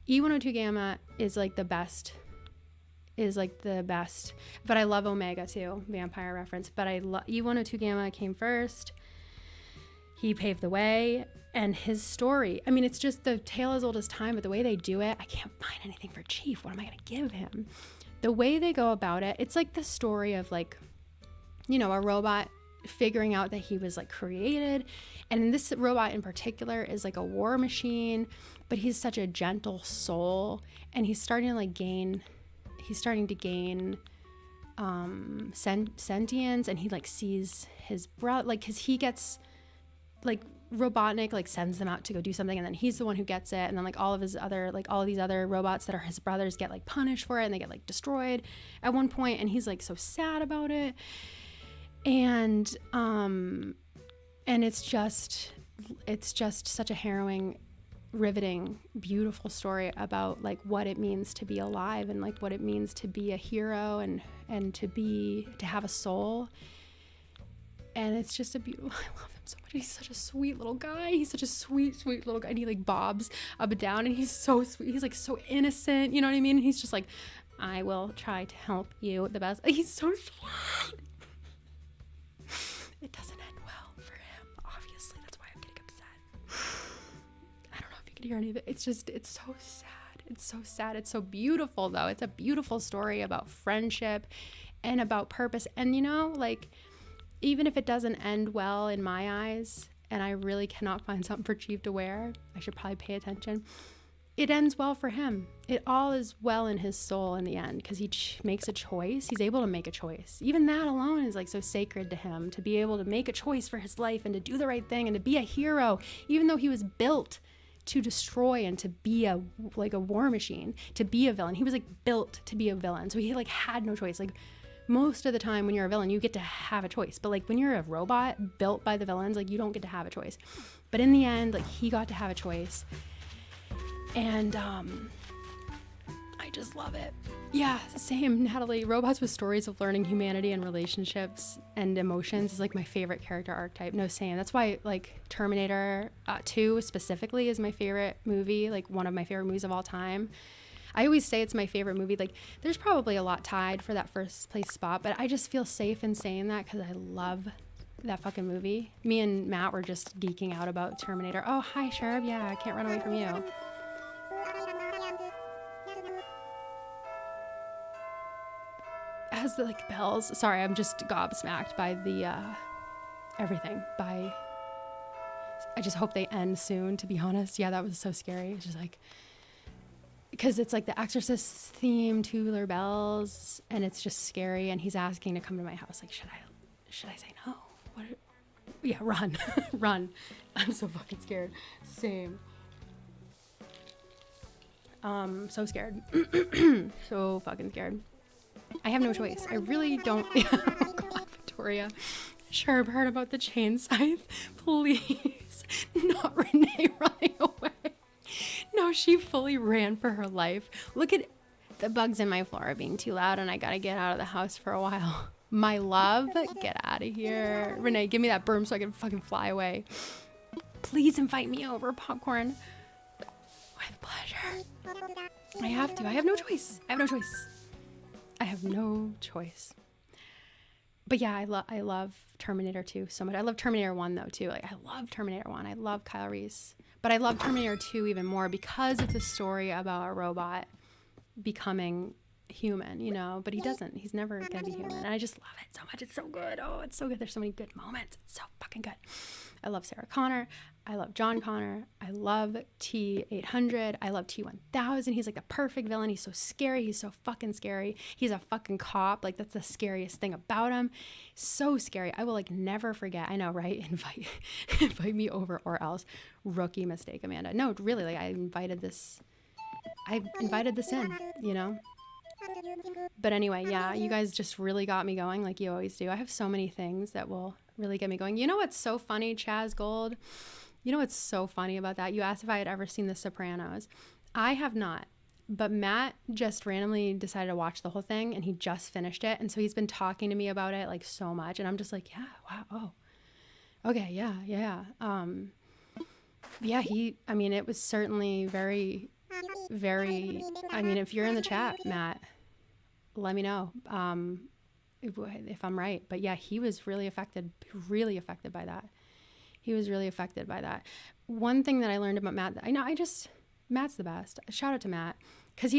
E102 Gamma is like the best. But I love Omega too, vampire reference. But E102 Gamma came first. He paved the way, and his story, I mean, it's just the tale as old as time, but the way they do it, I can't find anything for Chief. What am I going to give him? The way they go about it, it's like the story of like, you know, a robot figuring out that he was like created. And this robot in particular is like a war machine, but he's such a gentle soul, and he's starting to gain sentience, and he like sees his brother, like, cause he gets like Robotnik like sends them out to go do something, and then he's the one who gets it, and then like all of these other robots that are his brothers get like punished for it, and they get like destroyed at one point, and he's like so sad about it. And it's just such a harrowing, riveting, beautiful story about like what it means to be alive, and like what it means to be a hero, and to have a soul. And it's just a beautiful, I love him so much. He's such a sweet little guy. He's such a sweet little guy. And he like bobs up and down, and he's so sweet. He's like so innocent, you know what I mean? And he's just like, I will try to help you the best. He's so sweet. It doesn't end well for him, obviously. That's why I'm getting upset. I don't know if you can hear any of it. It's so sad. It's so sad. It's so beautiful, though. It's a beautiful story about friendship and about purpose. And, you know, like, even if it doesn't end well in my eyes, and I really cannot find something for Chief to wear, I should probably pay attention. It ends well for him. It all is well in his soul in the end, because he makes a choice. He's able to make a choice. Even that alone is like so sacred to him, to be able to make a choice for his life and to do the right thing and to be a hero, even though he was built to destroy and to be a war machine, to be a villain. He was like built to be a villain. So he like had no choice. Like, most of the time when you're a villain, you get to have a choice. But like when you're a robot built by the villains, like you don't get to have a choice. But in the end, like he got to have a choice. And I just love it. Yeah, same, Natalie. Robots with stories of learning humanity and relationships and emotions is like my favorite character archetype. No, same. That's why like Terminator 2 specifically is my favorite movie, like one of my favorite movies of all time. I always say it's my favorite movie. Like, there's probably a lot tied for that first place spot, but I just feel safe in saying that because I love that fucking movie. Me and Matt were just geeking out about Terminator. Oh, hi, Sherb. Yeah, I can't run away from you. It has the like bells. Sorry, I'm just gobsmacked by the everything. I just hope they end soon, to be honest. Yeah, that was so scary. It's just like, because it's like the Exorcist theme, tubular bells, and it's just scary. And he's asking to come to my house. Like, should I say no? What? Yeah, run, run. I'm so fucking scared. Same. So scared. So fucking scared. I have no choice. I really don't. Oh God, Victoria. Sharp heard about the chain scythe. Please, not Renee running away. No, she fully ran for her life. Look at the bugs in my floor are being too loud, and I gotta get out of the house for a while. My love, get out of here. Renee, give me that broom so I can fucking fly away. Please invite me over, popcorn. With pleasure. I have to. I have no choice. I have no choice. But yeah, I love Terminator 2 so much. I love Terminator 1 though too. Like I love Terminator 1. I love Kyle Reese. But I love Terminator 2 even more because it's a story about a robot becoming human, you know, but he doesn't. He's never going to be human. And I just love it so much. It's so good. Oh, it's so good. There's so many good moments. It's so fucking good. I love Sarah Connor. I love John Connor. I love T-800. I love T-1000. He's like the perfect villain. He's so scary. He's so fucking scary. He's a fucking cop. Like, that's the scariest thing about him. So scary. I will like never forget. I know, right? Invite me over or else. Rookie mistake, Amanda. No, really, like I invited this in, you know? But anyway, yeah, you guys just really got me going like you always do. I have so many things that will really get me going. You know what's so funny, Chaz Gold? You know what's so funny about that? You asked if I had ever seen The Sopranos. I have not. But Matt just randomly decided to watch the whole thing and he just finished it. And so he's been talking to me about it like so much. And I'm just like, yeah, wow, oh, okay, yeah. Yeah, I mean, it was certainly very, I mean, if you're in the chat, Matt, let me know if I'm right. But yeah, he was really affected by that. He was really affected by that. One thing that I learned about Matt, Matt's the best. Shout out to Matt. Because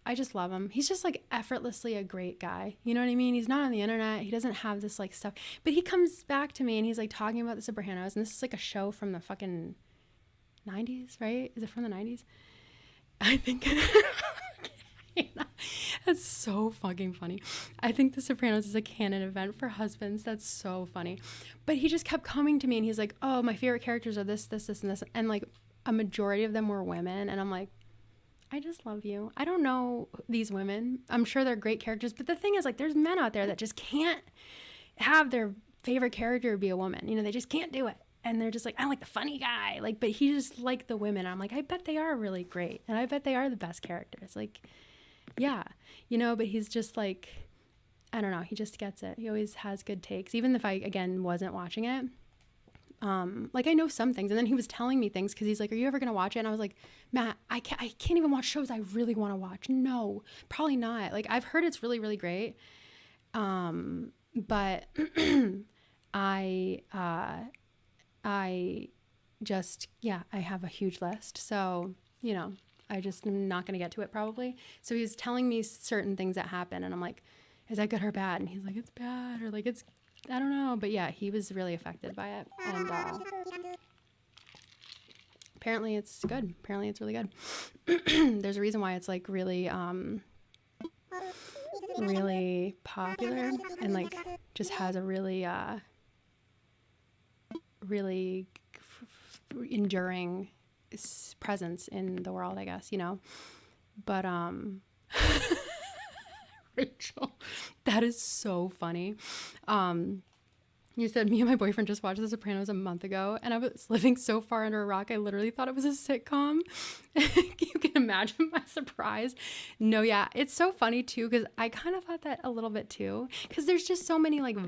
I just love him. He's just like effortlessly a great guy. You know what I mean? He's not on the internet. He doesn't have this like stuff. But he comes back to me and he's like talking about The Sopranos. And this is like a show from the fucking 90s, right? Is it from the 90s? I think. That's so fucking funny. I think The Sopranos is a canon event for husbands. That's so funny. But he just kept coming to me and he's like, oh, my favorite characters are this, and this. And like a majority of them were women. And I'm like, I just love you. I don't know these women. I'm sure they're great characters. But the thing is, like, there's men out there that just can't have their favorite character be a woman. You know, they just can't do it. And they're just like, I like the funny guy. Like, but he just like the women. I'm like, I bet they are really great. And I bet they are the best characters. Like, yeah, you know, but he's just like, I don't know. He just gets it. He always has good takes. Even if I, again, wasn't watching it. Like I know some things. And then he was telling me things because he's like, are you ever going to watch it? And I was like, Matt, I can't even watch shows I really want to watch. No, probably not. Like I've heard it's really, really great. But I just, yeah, I have a huge list. So, you know, I just am not going to get to it probably. So he was telling me certain things that happen and I'm like, is that good or bad? And he's like, it's bad or like, it's, I don't know. But yeah, he was really affected by it. And apparently it's good. Apparently it's really good. There's a reason why it's like really, really popular and like just has a really, really enduring presence in the world, I guess, you know. But Rachel, that is so funny. You said me and my boyfriend just watched The Sopranos a month ago and I was living so far under a rock I literally thought it was a sitcom. You can imagine my surprise. No, yeah, it's so funny too because I kind of thought that a little bit too because there's just so many like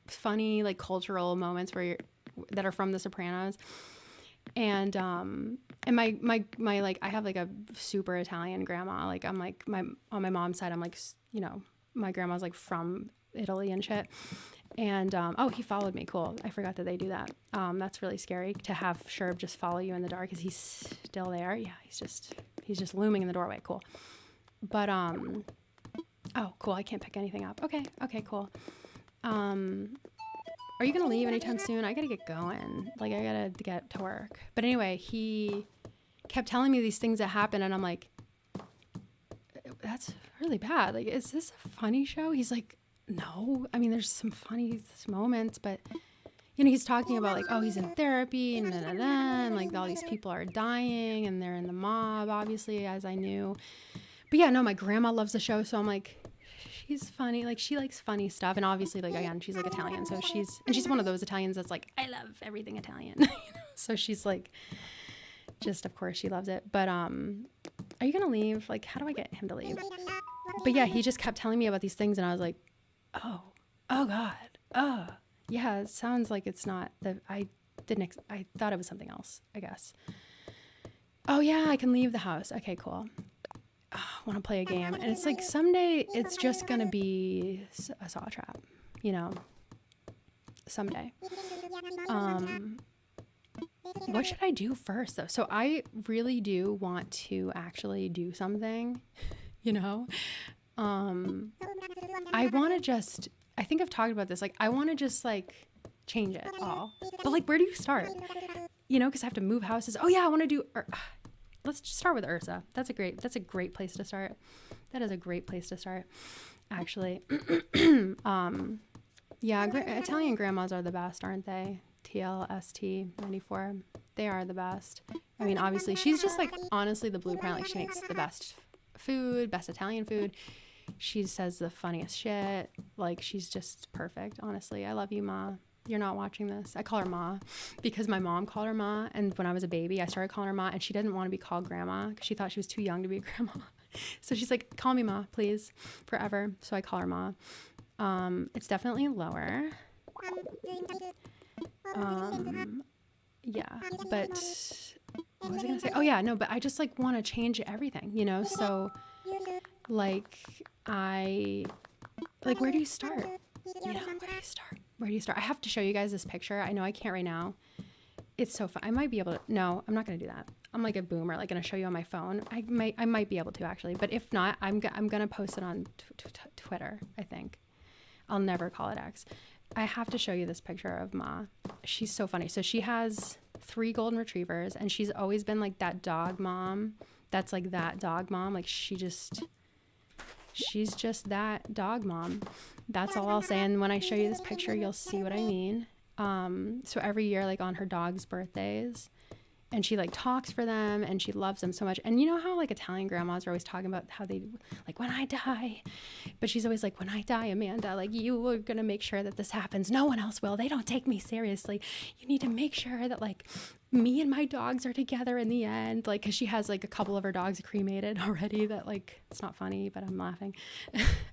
funny like cultural moments that are from The Sopranos. And my like I have like a super Italian grandma. Like I'm like on my mom's side I'm like, you know, my grandma's like from Italy and shit. And oh, he followed me. Cool. I forgot that they do that. That's really scary to have Sherb just follow you in the dark. Is he still there? Yeah, he's just looming in the doorway. Cool. But oh, cool. I can't pick anything up. Okay, cool. Are you going to leave anytime soon? I got to get going. Like, I got to get to work. But anyway, he kept telling me these things that happen. And I'm like, that's really bad. Like, is this a funny show? He's like, no. I mean, there's some funny moments. But, you know, he's talking about, like, oh, he's in therapy and and like all these people are dying. And they're in the mob, obviously, as I knew. But, yeah, no, my grandma loves the show. So I'm like, she's funny. Like she likes funny stuff. And obviously like, again, she's like Italian. So she's one of those Italians that's like, I love everything Italian. You know? So she's like, just, of course she loves it. But, are you going to leave? Like, how do I get him to leave? But yeah, he just kept telling me about these things. And I was like, oh God. Oh yeah. It sounds like it's not I thought it was something else, I guess. Oh yeah, I can leave the house. Okay, cool. I want to play a game. And it's like someday it's just going to be a saw trap, you know, someday. What should I do first though? So I really do want to actually do something, you know? I want to just, I think I've talked about this. Like, I want to just like change it all. But like, where do you start? You know, because I have to move houses. Oh yeah, I want to do, let's just start with Ursa. That's a great place to start. That is a great place to start, actually. Yeah, Italian grandmas are the best, aren't they? TLST 94. They are the best. I mean, obviously, she's just like, honestly, the blueprint. Like, she makes the best food, best Italian food. She says the funniest shit. Like, she's just perfect, honestly. I love you, Ma. You're not watching this. I call her Ma because my mom called her Ma. And when I was a baby, I started calling her Ma. And she didn't want to be called Grandma because she thought she was too young to be a grandma. So she's like, call me Ma, please, forever. So I call her Ma. It's definitely lower. Yeah, but what was I gonna say? Oh yeah, no, but I just like want to change everything, you know? So like where do you start? You know, where do you start? I have to show you guys this picture. I know I can't right now. It's so fun. I might be able to, no, I'm not going to do that. I'm like a boomer, like going to show you on my phone. I might be able to actually, but if not, I'm going to post it on Twitter, I think. I'll never call it X. I have to show you this picture of Ma. She's so funny. So she has 3 golden retrievers and she's always been like that dog mom. That's like that dog mom. Like she's just that dog mom. That's all I'll say. And when I show you this picture, you'll see what I mean. So every year, like on her dog's birthdays, and she like talks for them and she loves them so much. And you know how like Italian grandmas are always talking about how they like, when I die, but she's always like, when I die, Amanda, like you are going to make sure that this happens. No one else will. They don't take me seriously. You need to make sure that like me and my dogs are together in the end. Like, cause she has like a couple of her dogs cremated already that like, it's not funny, but I'm laughing,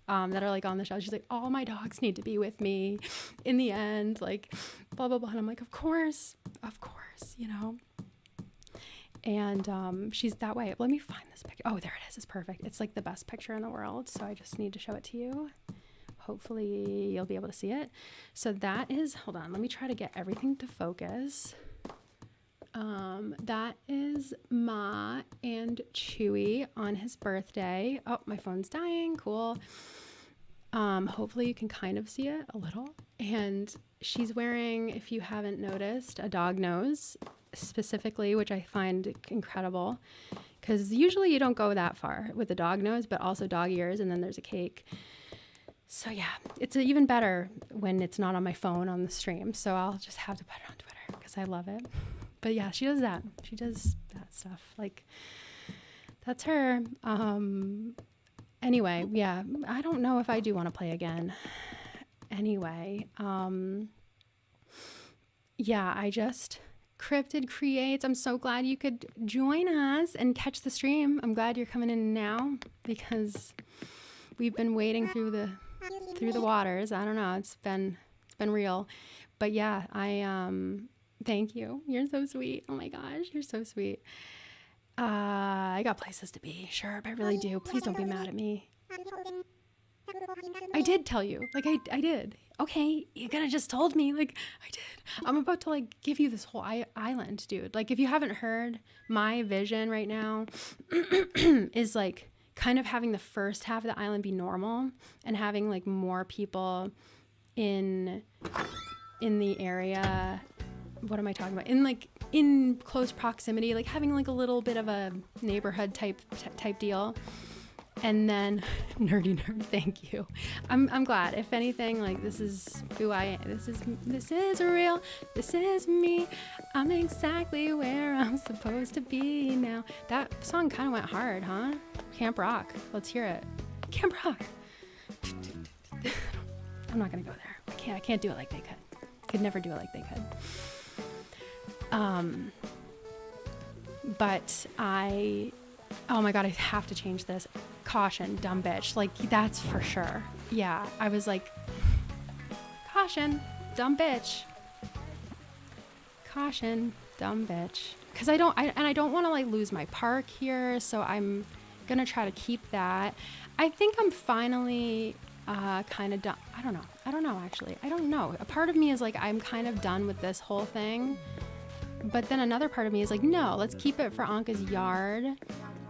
that are like on the show. She's like, all my dogs need to be with me in the end, like blah, blah, blah. And I'm like, of course, you know? And she's that way. Let me find this picture. Oh, there it is. It's perfect. It's like the best picture in the world. So I just need to show it to you. Hopefully you'll be able to see it. So that is, hold on, let me try to get everything to focus. That is Ma and Chewy on his birthday. Oh, my phone's dying. Cool. Hopefully you can kind of see it a little. And she's wearing, if you haven't noticed, a dog nose specifically, which I find incredible because usually you don't go that far with the dog nose, but also dog ears, and then there's a cake. So yeah, it's even better when it's not on my phone on the stream. So I'll just have to put it on Twitter because I love it. But yeah, she does that. She does that stuff. Like, that's her. Anyway, yeah, I don't know if I do want to play again. Anyway, yeah, I just... Cryptid Creates. I'm so glad you could join us and catch the stream. I'm glad you're coming in now because we've been wading through the waters. I don't know. It's been real. But yeah, thank you. You're so sweet. Oh my gosh, you're so sweet. I got places to be. Sure, I really do. Please don't be mad at me. I did tell you. Like, I did. Okay, you could have just told me. Like, I did. I'm about to, like, give you this whole island, dude. Like, if you haven't heard, my vision right now is, like, kind of having the first half of the island be normal and having, like, more people in the area. What am I talking about? In close proximity, like, having, like, a little bit of a neighborhood type deal. And then nerdy nerd, thank you. I'm glad. If anything, like, this is who I am. This is real. This is me. I'm exactly where I'm supposed to be now. That song kind of went hard, huh? Camp Rock. Let's hear it. Camp Rock. I'm not gonna go there. I can't do it like they could. Could never do it like they could. But oh my God, I have to change this. Caution, dumb bitch. Like, that's for sure. Yeah, I was like, caution, dumb bitch. Caution, dumb bitch. Because I don't want to like lose my park here, so I'm gonna try to keep that. I think I'm finally kind of done. I don't know actually. I don't know. A part of me is like, I'm kind of done with this whole thing. But then another part of me is like, no, let's keep it for Anka's yard.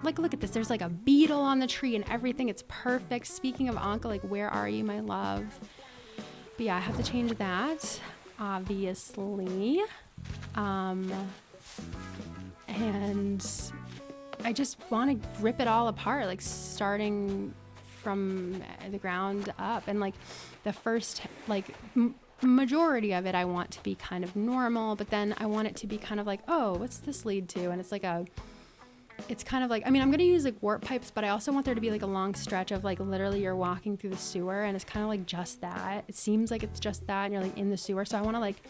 like, look at this. There's like a beetle on the tree and everything. It's perfect. Speaking of Anka, like, where are you, my love? But yeah, I have to change that, obviously. And I just want to rip it all apart, like starting from the ground up. And like the first, like, majority of it, I want to be kind of normal, but then I want it to be kind of like, oh, what's this lead to? And it's like it's kind of like, I mean, I'm going to use like warp pipes, but I also want there to be like a long stretch of like literally you're walking through the sewer and it's kind of like just that. It seems like it's just that and you're like in the sewer. So I want to like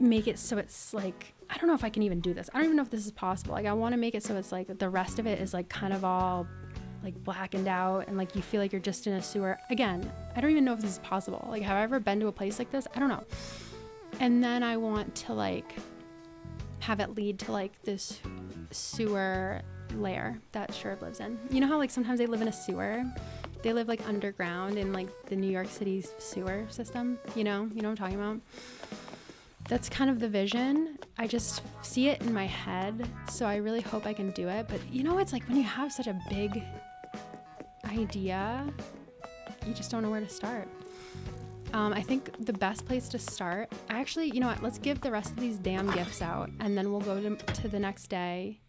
make it so it's like, I don't know if I can even do this. I don't even know if this is possible. Like I want to make it so it's like the rest of it is like kind of all like blackened out and like you feel like you're just in a sewer. Again, I don't even know if this is possible. Like, have I ever been to a place like this? I don't know. And then I want to like have it lead to like this sewer lair that Sherb lives in. You know how like sometimes they live in a sewer? They live like underground in like the New York City sewer system. You know what I'm talking about? That's kind of the vision. I just see it in my head, so I really hope I can do it. But you know, it's like when you have such a big idea, you just don't know where to start. I think the best place to start, actually, you know what, let's give the rest of these damn gifts out, and then we'll go to the next day,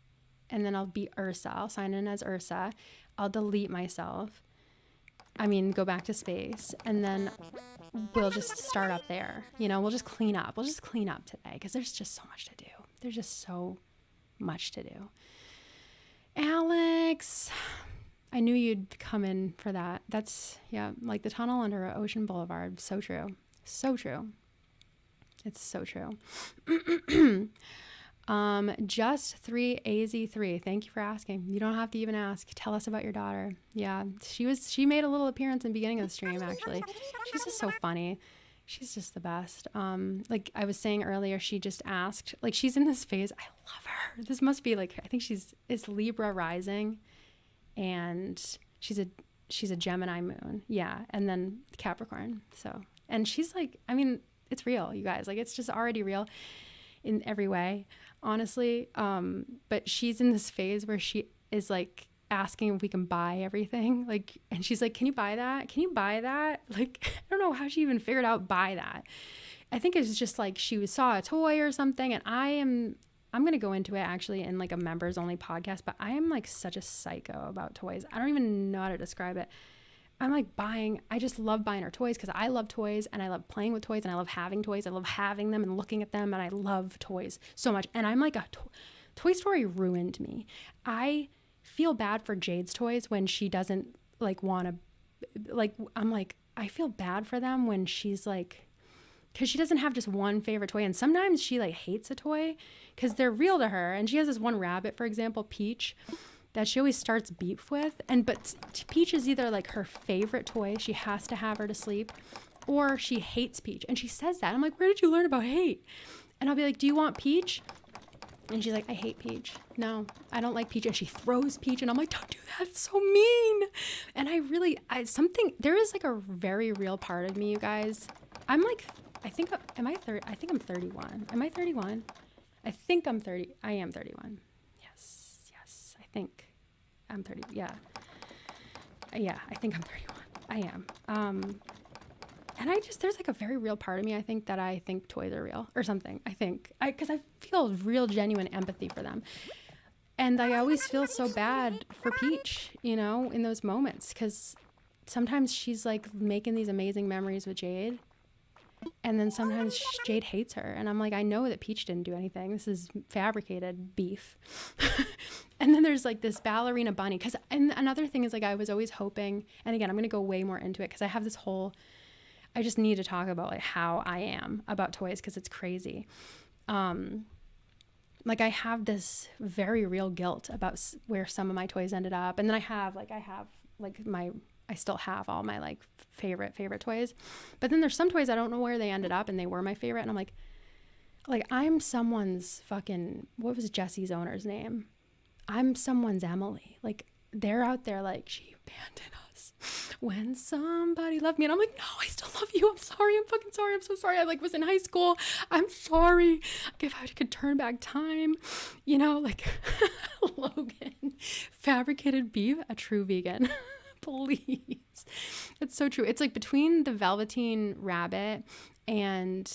and then I'll be Ursa. I'll sign in as Ursa. I'll delete myself. Go back to space, and then we'll just start up there. You know, we'll just clean up. We'll just clean up today because there's just so much to do. There's just so much to do. Alex, I knew you'd come in for that. That's, yeah, like the tunnel under Ocean Boulevard. So true. So true. It's so true. Just 3AZ3. Thank you for asking. You don't have to even ask. Tell us about your daughter. Yeah, she made a little appearance in the beginning of the stream, actually. She's just so funny. She's just the best. Like I was saying earlier, she just asked, like she's in this phase. I love her. This must be like, I think it's Libra rising and she's a Gemini moon. Yeah. And then Capricorn. So, and she's like, it's real, you guys. Like it's just already real in every way, honestly. But she's in this phase where she is like asking if we can buy everything. Like, and she's like, can you buy that? Can you buy that? Like, I don't know how she even figured out buy that. I think it's just like she saw a toy or something. And I'm going to go into it actually in like a members only podcast, but I am like such a psycho about toys. I don't even know how to describe it. I'm like I just love buying her toys because I love toys and I love playing with toys and I love having toys. I love having them and looking at them and I love toys so much. And I'm like Toy Story ruined me. I feel bad for Jade's toys when she doesn't like want to, like, I'm like, I feel bad for them when she's like, because she doesn't have just one favorite toy. And sometimes she like hates a toy because they're real to her. And she has this one rabbit, for example, Peach, that she always starts beef with. But Peach is either like her favorite toy, she has to have her to sleep, or she hates Peach. And she says that. I'm like, where did you learn about hate? And I'll be like, do you want Peach? And she's like, I hate Peach. No, I don't like Peach. And she throws Peach. And I'm like, don't do that. It's so mean. And there is like a very real part of me, you guys. I'm like, I think I'm 31. Am I 31? I think I'm 30. I am 31. Yes. I think I'm 30. Yeah, I think I'm 31. I am. And there's like a very real part of me, I think, that I think toys are real or something. Because I feel real genuine empathy for them. And I always feel so bad for Peach, in those moments. Because sometimes she's like making these amazing memories with Jade. And then sometimes Jade hates her. And I'm like, I know that Peach didn't do anything. This is fabricated beef. And then there's like this ballerina bunny. And another thing is like, I was always hoping, and again, I'm going to go way more into it because I have I just need to talk about like how I am about toys because it's crazy. Like I have this very real guilt about where some of my toys ended up. And then I still have all my like favorite toys, but then there's some toys I don't know where they ended up and they were my favorite. And I'm like I'm someone's fucking, what was Jesse's owner's name? I'm someone's Emily. Like they're out there like, she abandoned us. when somebody loved me. And I'm like, no, I still love you. I'm sorry. I'm fucking sorry. I'm so sorry. I like was in high school. I'm sorry. Like if I could turn back time, like Logan, fabricated beef, a true vegan. Please. It's so true. It's like between the Velveteen Rabbit and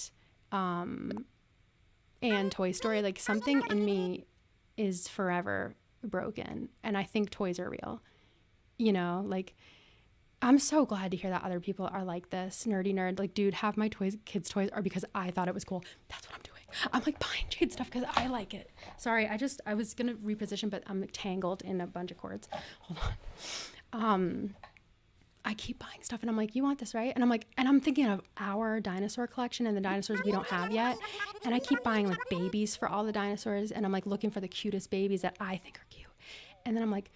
Toy Story, like something in me is forever broken. And I think toys are real. Like I'm so glad to hear that other people are like this. Nerdy nerd. Like, dude, half my kids' toys are because I thought it was cool. That's what I'm doing. I'm like buying Jade stuff because I like it. Sorry, I was going to reposition, but I'm tangled in a bunch of cords. Hold on. I keep buying stuff and I'm like, you want this, right? And I'm like, and I'm thinking of our dinosaur collection and the dinosaurs we don't have yet. And I keep buying like babies for all the dinosaurs. And I'm like looking for the cutest babies that I think are cute. And then I'm like,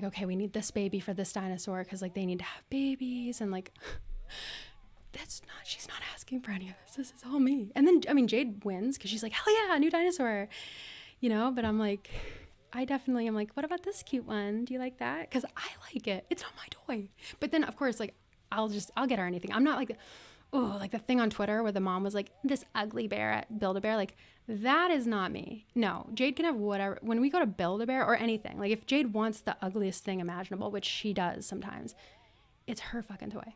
okay, we need this baby for this dinosaur because like they need to have babies. And like, she's not asking for any of this. This is all me. And then, I mean, Jade wins because she's like, hell yeah, a new dinosaur, but I'm like, I definitely am like, what about this cute one? Do you like that? Because I like it. It's not my toy. But then, of course, like, I'll get her anything. I'm not like, like the thing on Twitter where the mom was like, this ugly bear at Build-A-Bear. Like, that is not me. No, Jade can have whatever. When we go to Build-A-Bear or anything, like if Jade wants the ugliest thing imaginable, which she does sometimes, it's her fucking toy.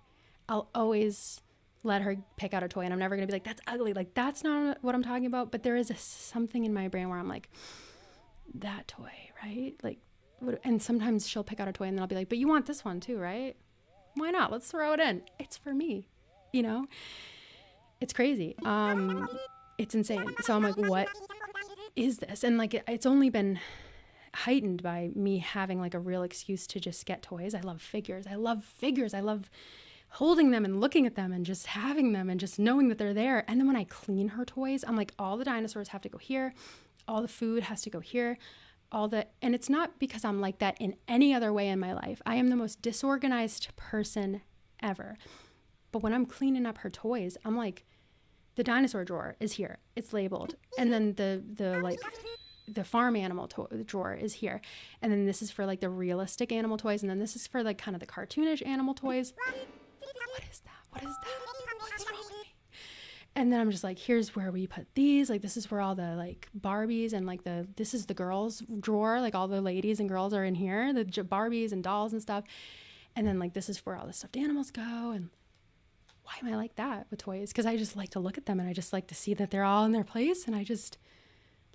I'll always let her pick out a toy and I'm never going to be like, that's ugly. Like, that's not what I'm talking about. But there is something in my brain where I'm like, that toy, right? Like, and sometimes she'll pick out a toy and then I'll be like, but you want this one too, right? Why not? Let's throw it in. It's for me, it's crazy. It's insane. So I'm like, what is this? And like, it's only been heightened by me having like a real excuse to just get toys. I love figures. I love holding them and looking at them and just having them and just knowing that they're there. And then when I clean her toys, I'm like, all the dinosaurs have to go here. All the food has to go here. And it's not because I'm like that in any other way in my life. I am the most disorganized person ever. But when I'm cleaning up her toys, I'm like, the dinosaur drawer is here. It's labeled. And then the farm animal drawer is here. And then this is for like the realistic animal toys. And then this is for like kind of the cartoonish animal toys. What is that? What is wrong with me? And then I'm just like, here's where we put these. Like, this is where all the like Barbies and like this is the girls drawer. Like all the ladies and girls are in here, the Barbies and dolls and stuff. And then like, this is where all the stuffed animals go. And why am I like that with toys? Because I just like to look at them and I just like to see that they're all in their place. And I just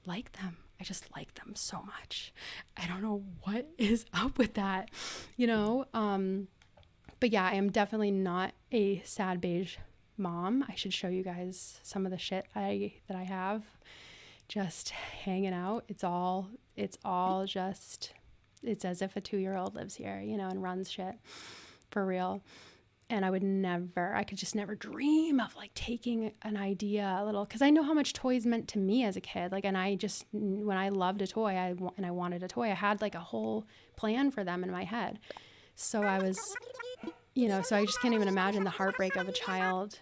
like them. I just like them so much. I don't know what is up with that, But yeah, I am definitely not a sad beige mom. I should show you guys some of the shit that I have just hanging out. It's all just, it's as if a 2-year-old lives here, and runs shit for real. And I could just never dream of like taking an idea a little, because I know how much toys meant to me as a kid. Like, and I just, when I loved a toy, and I wanted a toy, I had like a whole plan for them in my head. So I was, so I just can't even imagine the heartbreak of a child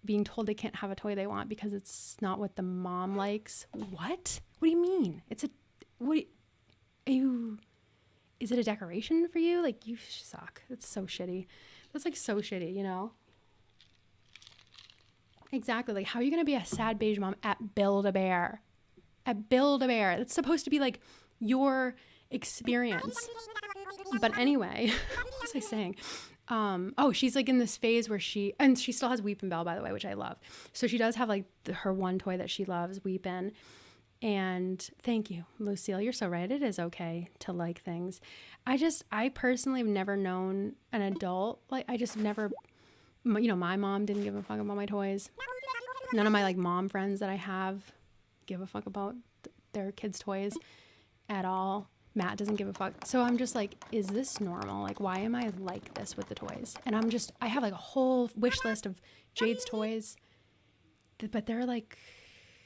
being told they can't have a toy they want because it's not what the mom likes. What? What do you mean? Is it a decoration for you? Like, you suck. That's so shitty. That's like so shitty, Exactly. Like, how are you going to be a sad beige mom at Build-A-Bear? At Build-A-Bear. That's supposed to be like your experience. But anyway, what was I saying? She's like in this phase where she still has Weepin' Bell, by the way, which I love. So she does have like her one toy that she loves, Weepin'. And thank you, Lucille. You're so right. It is okay to like things. I personally have never known an adult. Like, I just never, my mom didn't give a fuck about my toys. None of my like mom friends that I have give a fuck about their kids' toys at all. Matt doesn't give a fuck. So I'm just like, is this normal? Like, why am I like this with the toys? And I have like a whole wish list of Jade's toys, but they're like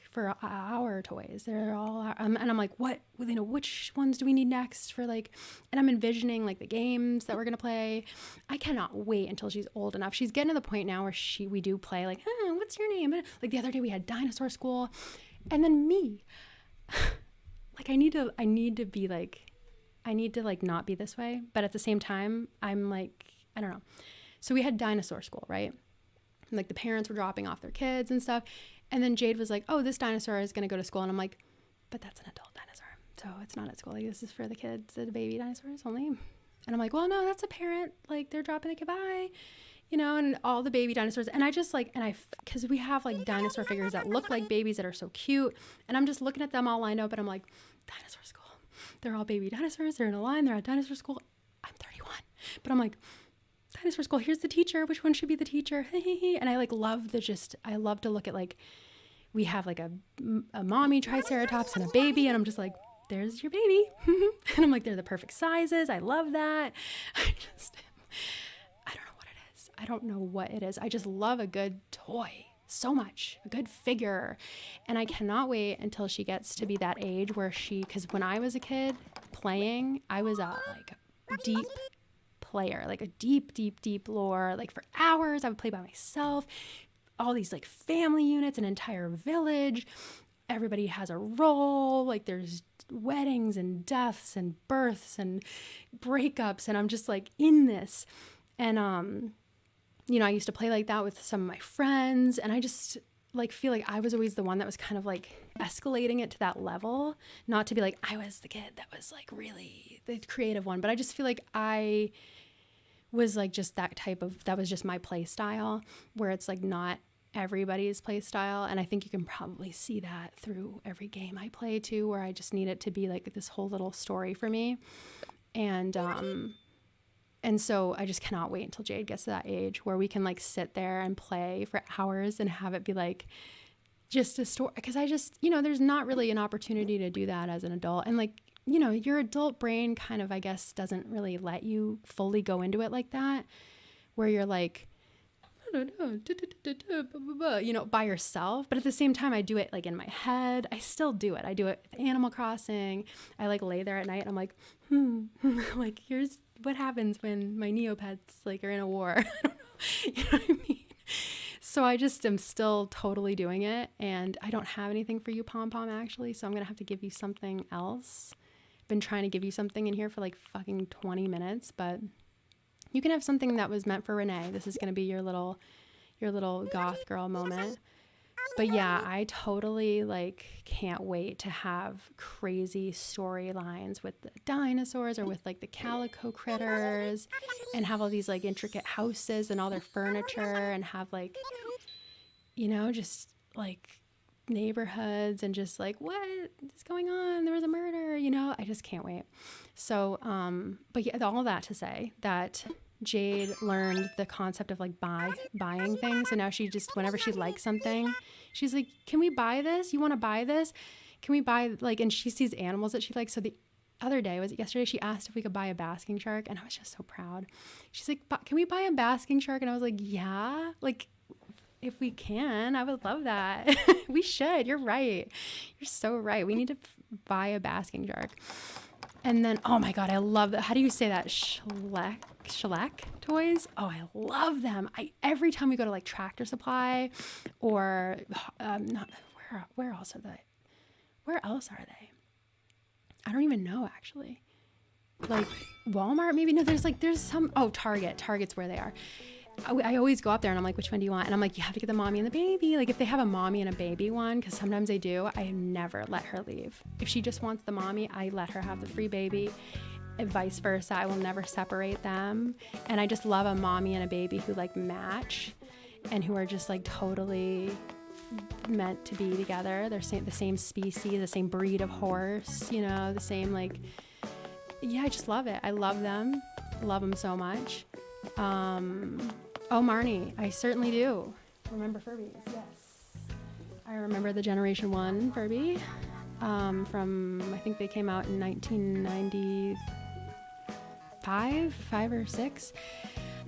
for our toys. They're all, and I'm like, what, which ones do we need next for like, and I'm envisioning like the games that we're going to play. I cannot wait until she's old enough. She's getting to the point now where we do play like, what's your name? Like the other day we had dinosaur school, and then me. Like, I need to be like, I need to like not be this way. But at the same time, I'm like, I don't know. So we had dinosaur school, right? And, like the parents were dropping off their kids and stuff. And then Jade was like, oh, this dinosaur is going to go to school. And I'm like, but that's an adult dinosaur. So it's not at school. Like, this is for the kids, the baby dinosaurs only. And I'm like, well, no, that's a parent. Like, they're dropping the kid by, you know, and all the baby dinosaurs. And I just like, because we have like dinosaur figures that look like babies that are so cute. And I'm just looking at them all lined up and I'm like, dinosaur school. They're all baby dinosaurs. They're in a line. They're at dinosaur school. I'm 31. But I'm like, dinosaur school. Here's the teacher. Which one should be the teacher? And I like love I love to look at like, we have like a mommy triceratops and a baby. And I'm just like, there's your baby. And I'm like, they're the perfect sizes. I love that. I don't know what it is. I don't know what it is. I just love a good toy so much, a good figure. And I cannot wait until she gets to be that age where because when I was a kid playing, I was a like deep player, like a deep lore, like for hours. I would play by myself, all these like family units, an entire village. Everybody has a role. Like there's weddings and deaths and births and breakups. And I'm just like in this. And, you know, I used to play like that with some of my friends. And I just like feel like I was always the one that was kind of like escalating it to that level. Not to be like, I was the kid that was like really the creative one. But I just feel like I was like just that was just my play style where it's like not everybody's play style. And I think you can probably see that through every game I play too, where I just need it to be like this whole little story for me. And so I just cannot wait until Jade gets to that age where we can like sit there and play for hours and have it be like just a story. Because I just, you know, there's not really an opportunity to do that as an adult. And like, you know, your adult brain kind of, I guess, doesn't really let you fully go into it like that, where you're like, you know, by yourself. But at the same time, I do it like in my head. I still do it. I do it with Animal Crossing. I like lay there at night and I'm like, like here's what happens when my Neopets like are in a war. I don't know. You know what I mean? So I just am still totally doing it. And I don't have anything for you, Pom Pom, actually. So I'm going to have to give you something else. Been trying to give you something in here for like fucking 20 minutes, but you can have something that was meant for Renee. This is going to be your little goth girl moment. But yeah, I totally like can't wait to have crazy storylines with the dinosaurs or with like the calico critters and have all these like intricate houses and all their furniture and have like, you know, just like neighborhoods and just like, what is going on? There was a murder, you know? I just can't wait. So, but yeah, all that to say that Jade learned the concept of like buying things. So now she just, whenever she likes something, she's like, can we buy this? You want to buy this? Can we buy like, and she sees animals that she likes. So the other day, was it yesterday? She asked if we could buy a basking shark. And I was just so proud. She's like, can we buy a basking shark? And I was like, yeah, like if we can, I would love that. We should. You're right. You're so right. We need to buy a basking shark. And then, oh my God, I love that. How do you say that? Shellac toys? Oh, I love them. Every time we go to like Tractor Supply or where else are they? Where else are they? I don't even know actually. Like Walmart maybe? No, there's some, Target. Target's where they are. I always go up there and I'm like, which one do you want? And I'm like, you have to get the mommy and the baby. Like if they have a mommy and a baby one, because sometimes they do, I never let her leave. If she just wants the mommy, I let her have the free baby and vice versa. I will never separate them. And I just love a mommy and a baby who like match and who are just like totally meant to be together. They're the same species, the same breed of horse, you know, the same like, yeah, I just love it. I love them. Love them so much. Oh, Marnie, I certainly do. Remember Furbies, yes. I remember the Generation 1 Furby from, I think they came out in 1995, 5 or 6.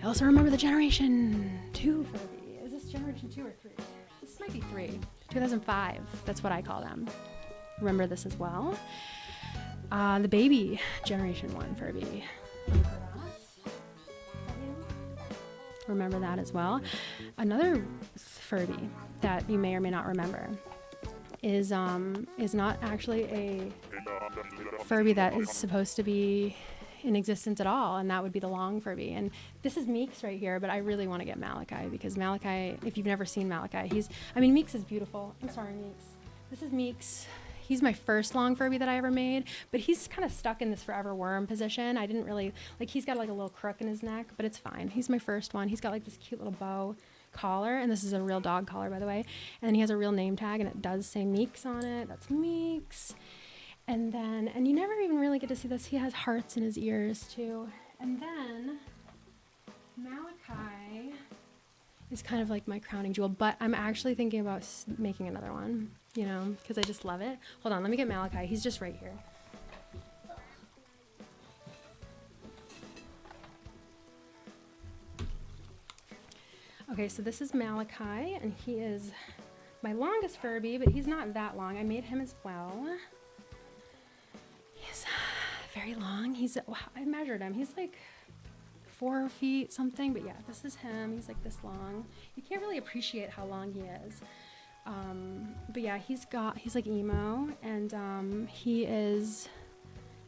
I also remember the Generation 2 Furby. Is this Generation 2 or 3? This might be 3. 2005, that's what I call them. Remember this as well. The baby Generation 1 Furby. Remember that as well. Another Furby that you may or may not remember is not actually a Furby that is supposed to be in existence at all, and that would be the long Furby. And this is Meeks right here, but I really want to get Malachi, because Malachi, if you've never seen Malachi, Meeks is beautiful. I'm sorry, Meeks. This is Meeks. He's my first long Furby that I ever made, but he's kind of stuck in this forever worm position. I didn't really, like, he's got like a little crook in his neck, but it's fine. He's my first one. He's got like this cute little bow collar, and this is a real dog collar, by the way. And then he has a real name tag, and it does say Meeks on it. That's Meeks. And then, and you never even really get to see this, he has hearts in his ears too. And then Malachi is kind of like my crowning jewel, but I'm actually thinking about making another one, you know, because I just love it. Hold on, let me get Malachi. He's just right here. Okay, so this is Malachi, and he is my longest Furby, but he's not that long. I made him as well. He's very long. Wow, I measured him. He's like 4 feet something, but yeah, this is him. He's like this long. You can't really appreciate how long he is. But yeah, he's like emo, and he is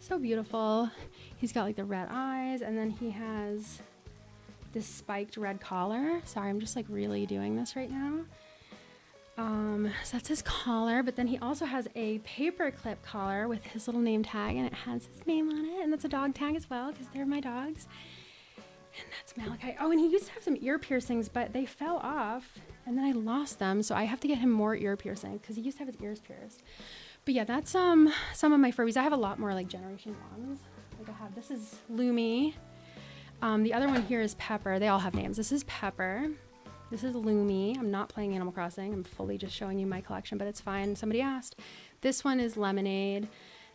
so beautiful. He's got like the red eyes, and then he has this spiked red collar. Sorry, I'm just like really doing this right now. So that's his collar, but then he also has a paper clip collar with his little name tag, and it has his name on it, and that's a dog tag as well, because they're my dogs. And that's Malachi. Oh, and he used to have some ear piercings, but they fell off, and then I lost them, so I have to get him more ear piercing, because he used to have his ears pierced. But yeah, that's some of my Furbies. I have a lot more like generation ones. Like this is Lumi. The other one here is Pepper. They all have names. This is Pepper. This is Lumi. I'm not playing Animal Crossing. I'm fully just showing you my collection, but it's fine. Somebody asked. This one is Lemonade.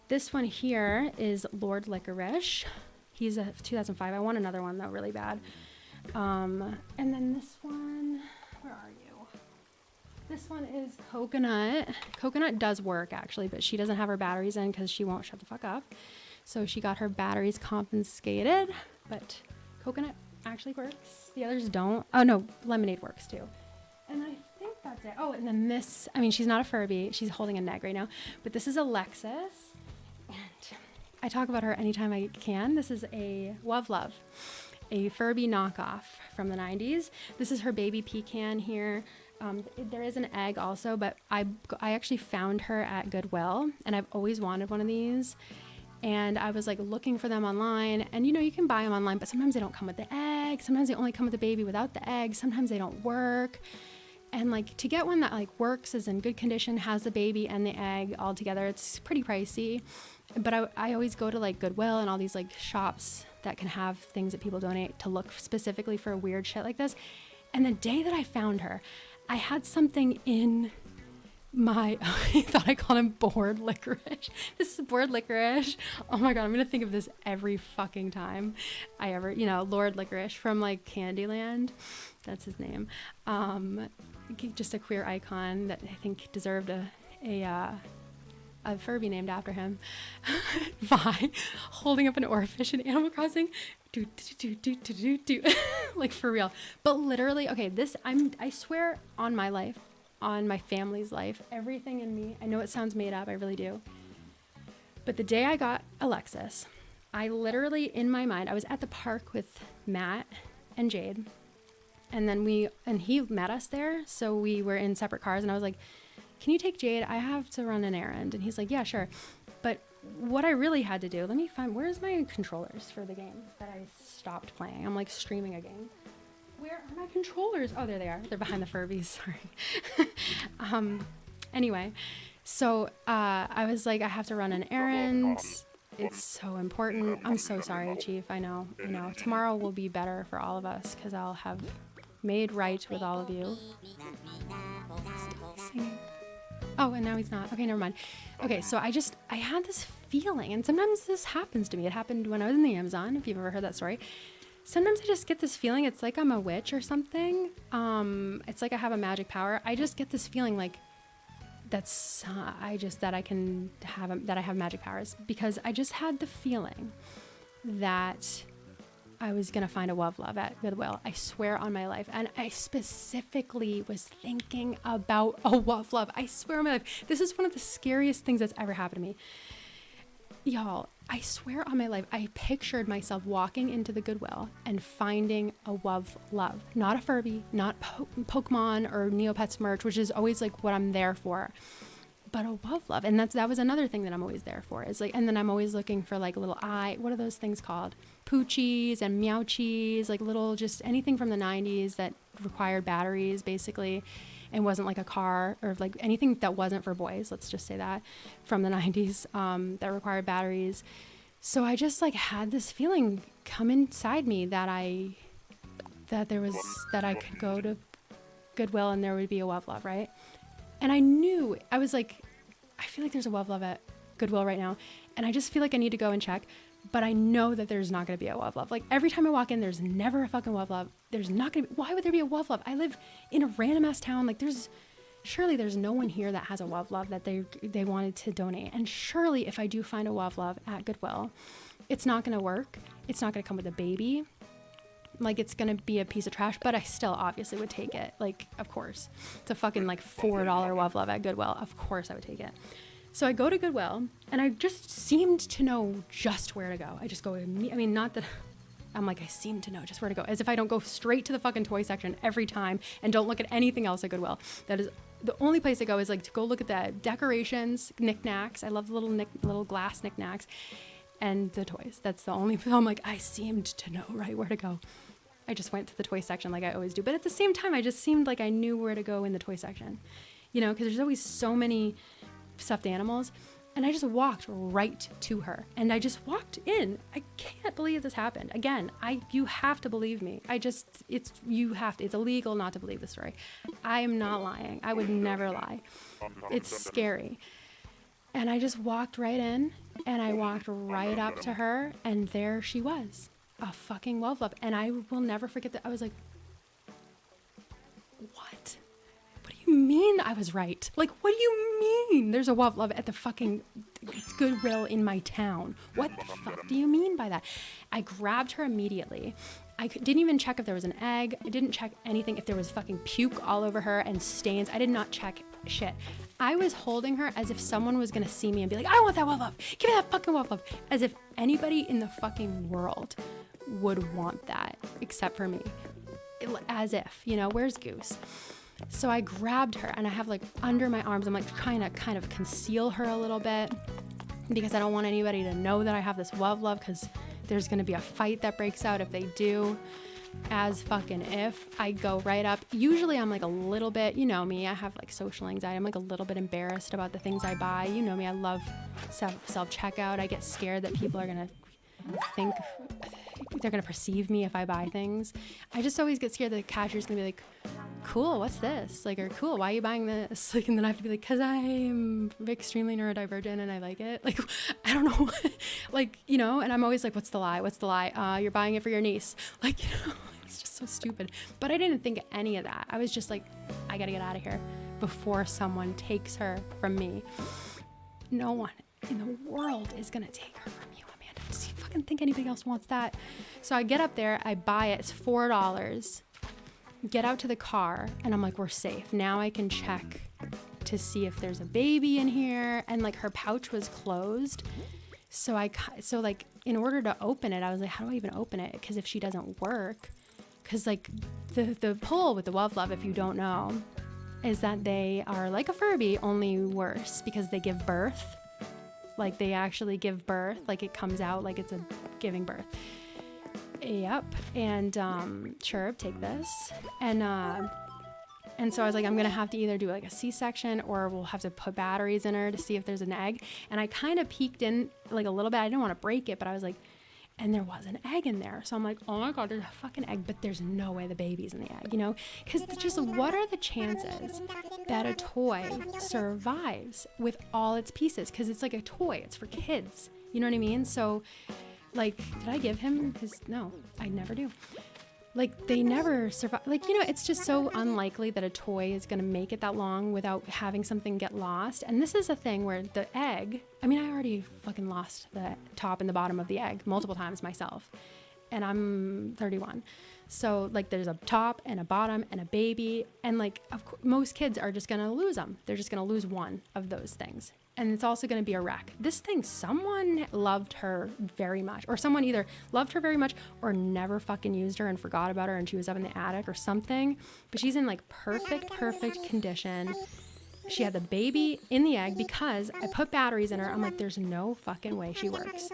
This one here is Lord Licorice. He's a 2005. I want another one though, really bad. And then this one, where are you? This one is Coconut. Coconut does work actually, but she doesn't have her batteries in because she won't shut the fuck up. So she got her batteries confiscated, but Coconut actually works. The others don't. Oh no, Lemonade works too. And I think that's it. Oh, and then this, I mean, she's not a Furby. She's holding a neck right now, but this is Alexis. And I talk about her anytime I can. This is a Love, a Furby knockoff from the 90s. This is her baby pecan here. There is an egg also, but I actually found her at Goodwill, and I've always wanted one of these. And I was like looking for them online, and you know, you can buy them online, but sometimes they don't come with the egg. Sometimes they only come with the baby without the egg. Sometimes they don't work. And like to get one that like works, is in good condition, has the baby and the egg all together, it's pretty pricey. But I always go to like Goodwill and all these like shops that can have things that people donate to look specifically for weird shit like this. And the day that I found her, I had something in my, I thought I called him bored licorice. This is bored licorice. Oh my God, I'm going to think of this every fucking time I ever, you know, Lord Licorice from like Candyland. That's his name. Just a queer icon that I think deserved a Furby named after him. Vi holding up an oarfish in Animal Crossing. Like for real. But literally, okay, I swear on my life, on my family's life, everything in me, I know it sounds made up, I really do. But the day I got Alexis, I literally, in my mind, I was at the park with Matt and Jade. And then he met us there. So we were in separate cars, and I was like, can you take Jade? I have to run an errand. And he's like, yeah, sure. But what I really had to do, let me find, where's my controllers for the game that I stopped playing? I'm like streaming a game. Where are my controllers? Oh, there they are. They're behind the Furbies. Sorry. Anyway, so I was like, I have to run an errand. It's so important. I'm so sorry, Chief. I know. Tomorrow will be better for all of us because I'll have made right with all of you. Oh, and now he's not. Okay, never mind. Okay, so I had this feeling, and sometimes this happens to me. It happened when I was in the Amazon, if you've ever heard that story. Sometimes I just get this feeling, it's like I'm a witch or something. It's like I have a magic power. I just get this feeling like that I have magic powers, because I just had the feeling that I was going to find a love at Goodwill. I swear on my life. And I specifically was thinking about a love. I swear on my life. This is one of the scariest things that's ever happened to me. Y'all, I swear on my life, I pictured myself walking into the Goodwill and finding a Wuv Love. Not a Furby, not Pokemon or Neopets merch, which is always like what I'm there for, but a Wuv Love. And that was another thing that I'm always there for. Is like, and then I'm always looking for like little what are those things called? Poochies and Meowchies, like little, just anything from the 90s that required batteries basically. And wasn't like a car or like anything that wasn't for boys, let's just say that, from the 90s that required batteries. So I just like had this feeling come inside me that I could go to Goodwill and there would be a Wuv Love, right? And I knew, I was like, I feel like there's a Wuv Love at Goodwill right now. And I just feel like I need to go and check. But I know that there's not going to be a Wuv Love. Like every time I walk in, there's never a fucking Wuv Love. There's not going to be, why would there be a Wuv Love? I live in a random ass town. Like surely there's no one here that has a Wuv Love that they wanted to donate. And surely if I do find a Wuv Love at Goodwill, it's not going to work. It's not going to come with a baby. Like it's going to be a piece of trash, but I still obviously would take it. Like, of course. It's a fucking like $4 Wuv Love at Goodwill. Of course I would take it. So I go to Goodwill, and I just seemed to know just where to go. I just go, I mean, not that, I'm like, I seem to know just where to go. As if I don't go straight to the fucking toy section every time and don't look at anything else at Goodwill. That is, the only place I go is like to go look at the decorations, knickknacks. I love the little glass knickknacks and the toys. That's the only, I'm like, I seemed to know right where to go. I just went to the toy section like I always do. But at the same time, I just seemed like I knew where to go in the toy section. You know, because there's always so many stuffed animals, and I just walked right to her, and I just walked in. I can't believe this happened. Again, you have to believe me. It's illegal not to believe the story. I'm not lying. I would never lie. It's scary. And I just walked right in, and I walked right up to her, and there she was, a fucking Wuv Love. And I will never forget that. I was like, what? What do you mean I was right? Like, what do you mean there's a Wuv Love at the fucking Goodwill in my town? What the fuck do you mean by that? I grabbed her immediately. I didn't even check if there was an egg. I didn't check anything, if there was fucking puke all over her and stains. I did not check shit. I was holding her as if someone was going to see me and be like, I want that Wuv Love. Give me that fucking Wuv Love. As if anybody in the fucking world would want that except for me. As if, you know, where's Goose? So I grabbed her, and I have like under my arms, I'm like trying to kind of conceal her a little bit because I don't want anybody to know that I have this Wuv Love, because there's going to be a fight that breaks out if they do. As fucking if I go right up. Usually I'm like a little bit, you know me, I have like social anxiety. I'm like a little bit embarrassed about the things I buy. You know me, I love self-checkout. I get scared that people are going to think they're going to perceive me if I buy things. I just always get scared that the cashier's going to be like, cool, what's this? Like, or cool, why are you buying this? Like, and then I have to be like, because I'm extremely neurodivergent and I like it. Like, I don't know. Like, you know, and I'm always like, what's the lie? What's the lie? You're buying it for your niece. Like, you know, it's just so stupid. But I didn't think any of that. I was just like, I got to get out of here before someone takes her from me. No one in the world is going to take her from you, Amanda. Does you fucking think anybody else wants that? So I get up there, I buy it. It's $4. Get out to the car, and I'm like, we're safe. Now I can check to see if there's a baby in here. And like her pouch was closed. So like in order to open it, I was like, how do I even open it? Because if she doesn't work, because like the pull with the Wuv Love, if you don't know, is that they are like a Furby, only worse, because they give birth. Like they actually give birth, like it comes out like it's a giving birth. Yep. And sure, take this. And so I was like, I'm gonna have to either do like a C-section, or we'll have to put batteries in her to see if there's an egg. And I kind of peeked in like a little bit. I didn't want to break it, but I was like, and there was an egg in there. So I'm like, oh my God, there's a fucking egg, but there's no way the baby's in the egg, you know? Because just what are the chances that a toy survives with all its pieces? Because it's like a toy, it's for kids. You know what I mean? So like, did I give him his? No, I never do. Like, they never survive. Like, you know, it's just so unlikely that a toy is going to make it that long without having something get lost. And this is a thing where the egg, I mean, I already fucking lost the top and the bottom of the egg multiple times myself. And I'm 31. So, like, there's a top and a bottom and a baby. And, like, most kids are just going to lose them. They're just going to lose one of those things. and it's also going to be a wreck. This thing, someone loved her very much, or someone either loved her very much or never fucking used her and forgot about her and she was up in the attic or something. But she's in like perfect condition. She had the baby in the egg because I put batteries in her. I'm like, there's no fucking way she works.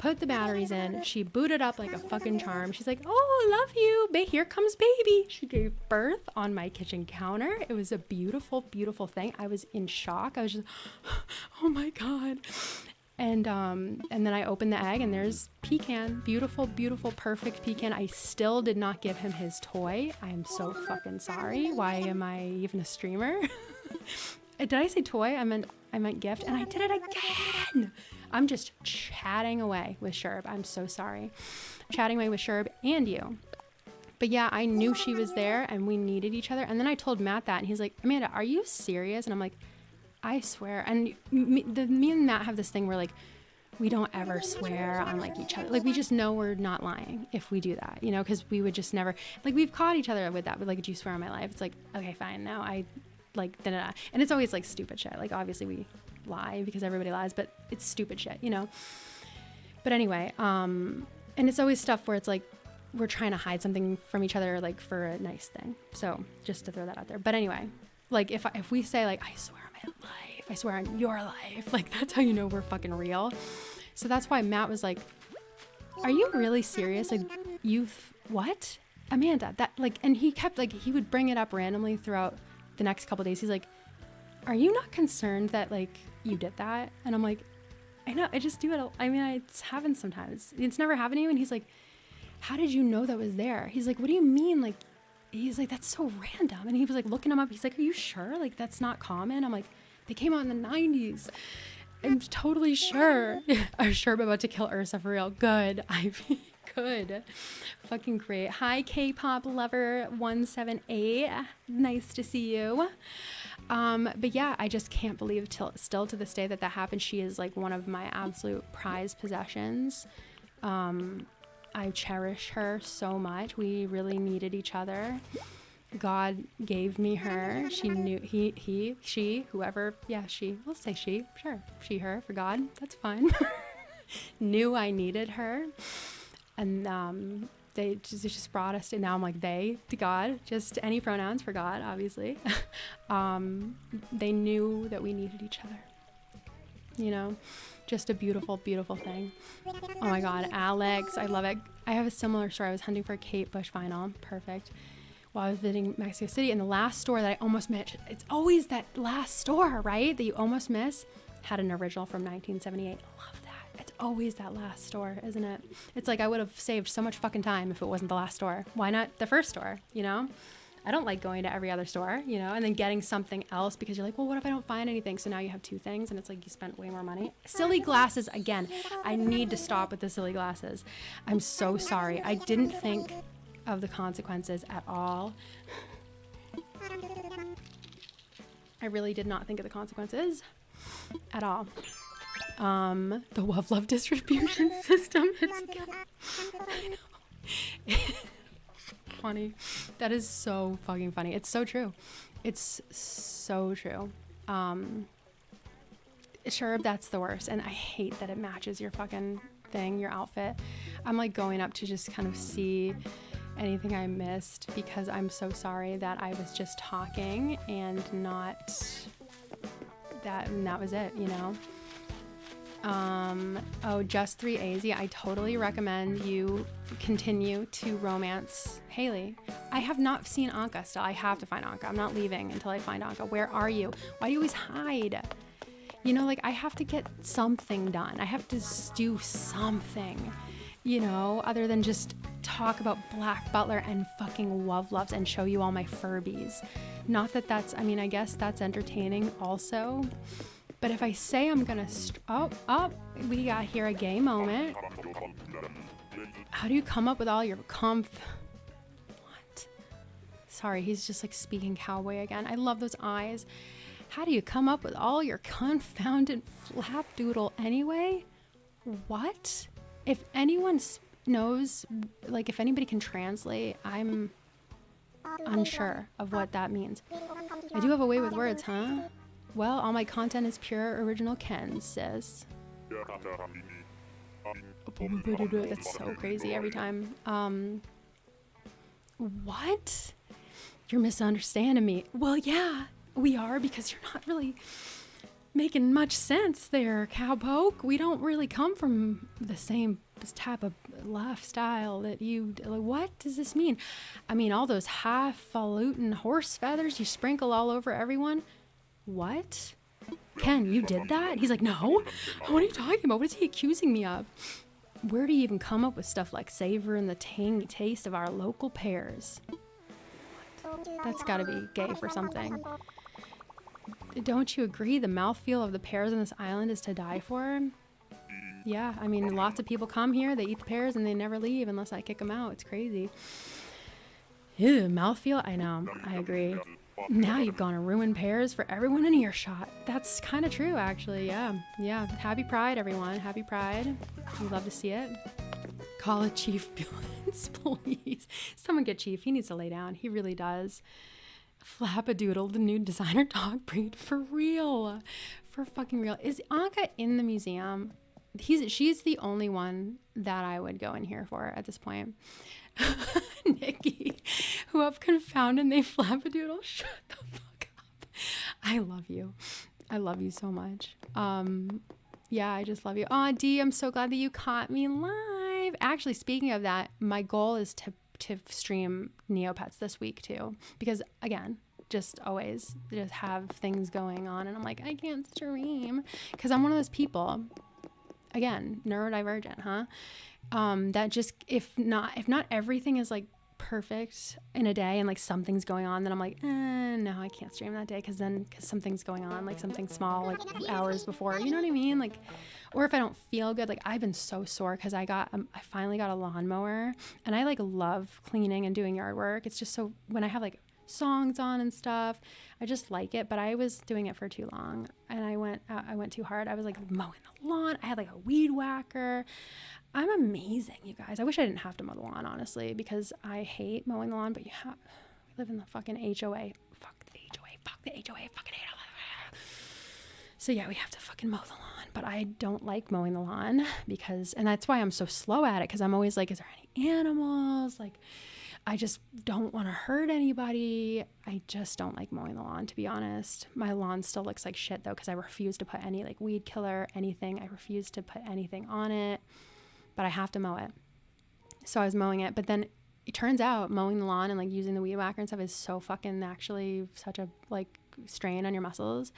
Put the batteries in. She booted up like a fucking charm. She's like, oh, love you. Here comes baby. She gave birth on my kitchen counter. It was a beautiful thing. I was in shock. I was just, oh my God. And then I opened the egg and there's Pecan. Beautiful, perfect Pecan. I still did not give him his toy. I am so fucking sorry. Why am I even a streamer? Did I say toy? I meant gift, and I did it again. I'm just chatting away with Sherb. I'm so sorry. Chatting away with Sherb and you. But yeah, I knew she was there and we needed each other. And then I told Matt that and he's like, Amanda, are you serious? And I'm like, I swear. And me and Matt have this thing where like, we don't ever swear on like each other. Like we just know we're not lying if we do that, you know, because we would just never, like we've caught each other with that. But like, do you swear on my life? It's like, okay, fine. Now I like, da-da-da. And it's always like stupid shit. Like obviously we lie because everybody lies, but it's stupid shit, you know? But anyway, and it's always stuff where it's like, we're trying to hide something from each other, like for a nice thing. So just to throw that out there. But anyway, like if we say like, I swear on my life, I swear on your life, like that's how you know we're fucking real. So that's why Matt was like, are you really serious? Like what? Amanda, that like, and he kept like, he would bring it up randomly throughout the next couple of days. He's like, are you not concerned that like you did that? And I'm like, I know, I just do it. I mean, it's happened sometimes. It's never happened to you. And he's like, how did you know that was there? He's like, what do you mean? Like, he's like, that's so random. And he was like looking him up. He's like, are you sure? Like, that's not common. I'm like, they came out in the 90s. I'm totally sure. I'm sure I'm about to kill Ursa for real. Good. Ivy. Good. Fucking great. Hi, K-pop lover 178. Nice to see you. But yeah, I just can't believe still to this day that happened. She is like one of my absolute prized possessions. I cherish her so much. We really needed each other. God gave me her. She knew she, whoever, yeah, she, we'll say she, sure. She, her, for God, that's fine. Knew I needed her. And they just brought us to, now I'm like they to God, just any pronouns for God, obviously. They knew that we needed each other. You know, just a beautiful thing. Oh my God, Alex, I love it. I have a similar story. I was hunting for a Kate Bush vinyl. Perfect. While I was visiting Mexico City, and the last store that I almost missed, it's always that last store, right? That you almost miss, had an original from 1978. I love that. It's always that last store, isn't it? It's like I would have saved so much fucking time if it wasn't the last store. Why not the first store, you know? I don't like going to every other store, you know, and then getting something else because you're like, well, what if I don't find anything? So now you have two things and it's like you spent way more money. Silly glasses, again. I need to stop with the silly glasses. I'm so sorry. I didn't think of the consequences at all. I really did not think of the consequences at all. The love distribution system. I know. Funny. That is so fucking funny. It's so true. It's so true. Sure, that's the worst. And I hate that it matches your fucking thing, your outfit. I'm like going up to just kind of see anything I missed because I'm so sorry that I was just talking and not that, and that was it, you know? Oh, just 3 A's. Yeah, I totally recommend you continue to romance Haley. I have not seen Anka still. I have to find Anka. I'm not leaving until I find Anka. Where are you? Why do you always hide? You know, like I have to get something done. I have to do something, you know, other than just talk about Black Butler and fucking loves and show you all my Furbies. Not that that's, I mean, I guess that's entertaining also. But if I say I'm gonna, we got here a gay moment. How do you come up with all your what? Sorry, he's just like speaking cowboy again. I love those eyes. How do you come up with all your confounded flapdoodle anyway? What? If anyone knows, like if anybody can translate, I'm unsure of what that means. I do have a way with words, huh? Well, all my content is pure original Ken, sis. That's so crazy every time. What? You're misunderstanding me. Well, yeah, we are, because you're not really making much sense there, cowpoke. We don't really come from the same type of lifestyle that you. Like, what does this mean? I mean, all those highfalutin horse feathers you sprinkle all over everyone. What? Ken, you did that? He's like, no. What are you talking about? What is he accusing me of? Where do you even come up with stuff like savoring the tangy taste of our local pears? That's gotta be gay for something. Don't you agree the mouthfeel of the pears on this island is to die for? Yeah, I mean, lots of people come here, they eat the pears, and they never leave unless I kick them out. It's crazy. Ew, mouthfeel? I know, I agree. Now you've gone to ruin pears for everyone in earshot. That's kind of true, actually. Yeah. Happy Pride, everyone. Happy Pride. We love to see it. Call it Chief Ambulance, please. Someone get Chief. He needs to lay down. He really does. Flappadoodle, the new designer dog breed, for real. For fucking real. Is Anka in the museum? She's the only one that I would go in here for at this point. Nikki, who have confounded they flappadoodle. Shut the fuck up. I love you. I love you so much. Yeah, I just love you. Oh, Dee, I'm so glad that you caught me live. Actually, speaking of that, my goal is to stream Neopets this week too, because again, just always just have things going on, and I'm like, I can't stream because I'm one of those people. Again, neurodivergent, huh? That just if not everything is like perfect in a day and like something's going on, then I'm like, no, I can't stream that day because something's going on, like something small, like hours before, you know what I mean? Like, or if I don't feel good, like I've been so sore because I finally got a lawnmower, and I like love cleaning and doing yard work. It's just so, when I have like songs on and stuff, I just like it, but I was doing it for too long, and I went too hard. I was like mowing the lawn. I had like a weed whacker. I'm amazing, you guys. I wish I didn't have to mow the lawn, honestly, because I hate mowing the lawn, but we live in the fucking HOA. Fuck the HOA, fucking HOA. So yeah, we have to fucking mow the lawn, but I don't like mowing the lawn and that's why I'm so slow at it, because I'm always like, is there any animals? Like, I just don't want to hurt anybody. I just don't like mowing the lawn, to be honest. My lawn still looks like shit though, because I refuse to put any like weed killer, anything. I refuse to put anything on it, but I have to mow it. So I was mowing it, but then it turns out mowing the lawn and like using the weed whacker and stuff is so fucking actually such a like strain on your muscles.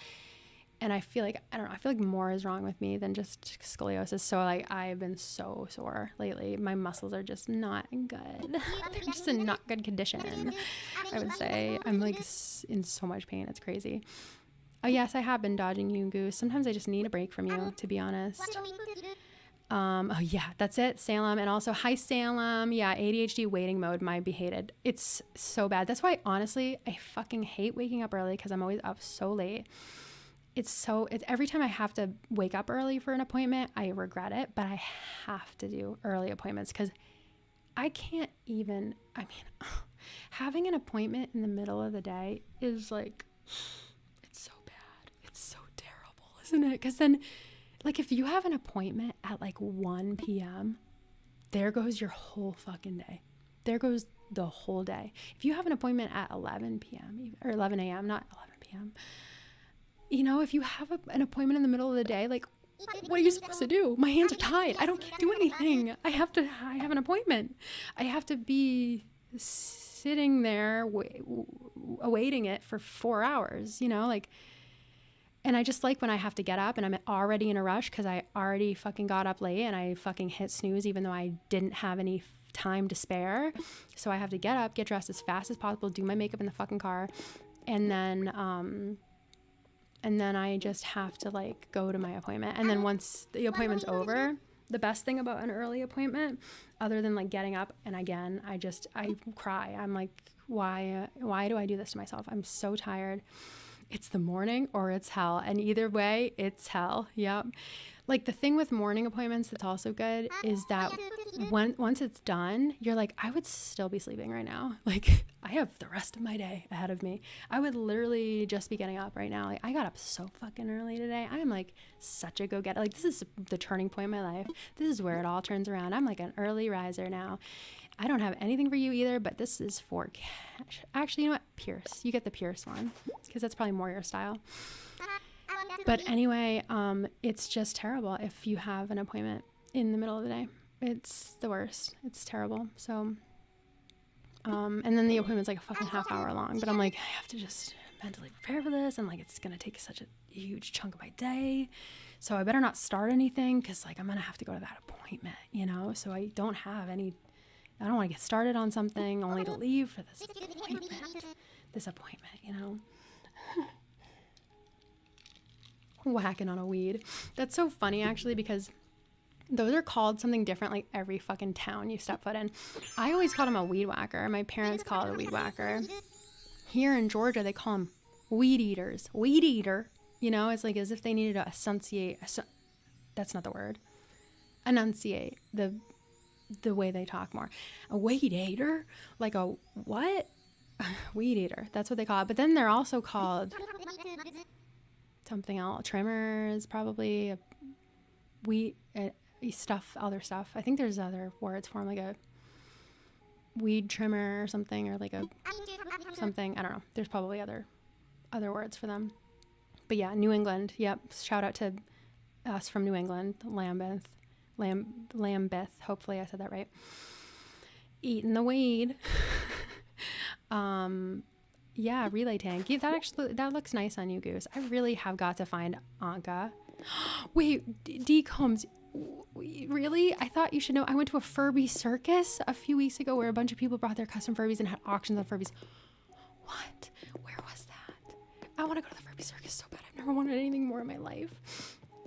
And I feel like, I don't know, I feel like more is wrong with me than just scoliosis. So like I've been so sore lately. My muscles are just not good. They're just in not good condition, I would say. I'm like in so much pain. It's crazy. Oh yes, I have been dodging you, Goose. Sometimes I just need a break from you, to be honest. Oh yeah, that's it, Salem. And also, hi Salem. Yeah, ADHD waiting mode might be hated. It's so bad. That's why, honestly, I fucking hate waking up early, because I'm always up so late. It's every time I have to wake up early for an appointment, I regret it, but I have to do early appointments because I can't even, having an appointment in the middle of the day is like, it's so bad. It's so terrible, isn't it? Because then, like, if you have an appointment at like 1 p.m., there goes your whole fucking day. There goes the whole day. If you have an appointment at 11 p.m. or 11 a.m., not 11 p.m., you know, if you have an appointment in the middle of the day, like, what are you supposed to do? My hands are tied. I can't do anything. I have an appointment. I have to be sitting there awaiting it for 4 hours, you know, like, and I just like when I have to get up and I'm already in a rush because I already fucking got up late and I fucking hit snooze even though I didn't have any time to spare. So I have to get up, get dressed as fast as possible, do my makeup in the fucking car, and then I just have to like go to my appointment. And then once the appointment's over, the best thing about an early appointment, other than like getting up and again, I cry. I'm like, why do I do this to myself? I'm so tired. It's the morning or it's hell. And either way, it's hell. Yep. Like the thing with morning appointments that's also good is that once it's done, you're like, I would still be sleeping right now. Like I have the rest of my day ahead of me. I would literally just be getting up right now. Like I got up so fucking early today. I am like such a go-getter. Like this is the turning point in my life. This is where it all turns around. I'm like an early riser now. I don't have anything for you either, but this is for cash. Actually, you know what? Pierce. You get the Pierce one because that's probably more your style. But anyway, it's just terrible if you have an appointment in the middle of the day. It's the worst. It's terrible. So, and then the appointment's like a fucking half hour long, but I'm like, I have to just mentally prepare for this. And like, it's going to take such a huge chunk of my day. So I better not start anything because like, I'm going to have to go to that appointment, you know? So I don't have any, I don't want to get started on something only to leave for this appointment, you know? Whacking on a weed. That's so funny actually, because those are called something different like every fucking town you step foot in. I always called them a weed whacker. My parents call it a weed whacker. Here in Georgia, they call them weed eaters. Weed eater. You know, it's like as if they needed to that's not the word. Enunciate the way they talk more. A weed eater? Like a what? Weed eater. That's what they call it. But then they're also called something else. Trimmers, probably. Other stuff. I think there's other words for them, like a weed trimmer or something, or like a something. I don't know. There's probably other words for them. But yeah, New England. Yep. Shout out to us from New England, Lambeth. Hopefully I said that right. Eating the weed. Yeah, relay tank. Yeah, that looks nice on you, Goose. I really have got to find Anka. Wait, D-Combs. Really? I thought you should know. I went to a Furby circus a few weeks ago where a bunch of people brought their custom Furbies and had auctions on Furbies. What? Where was that? I want to go to the Furby circus so bad. I've never wanted anything more in my life.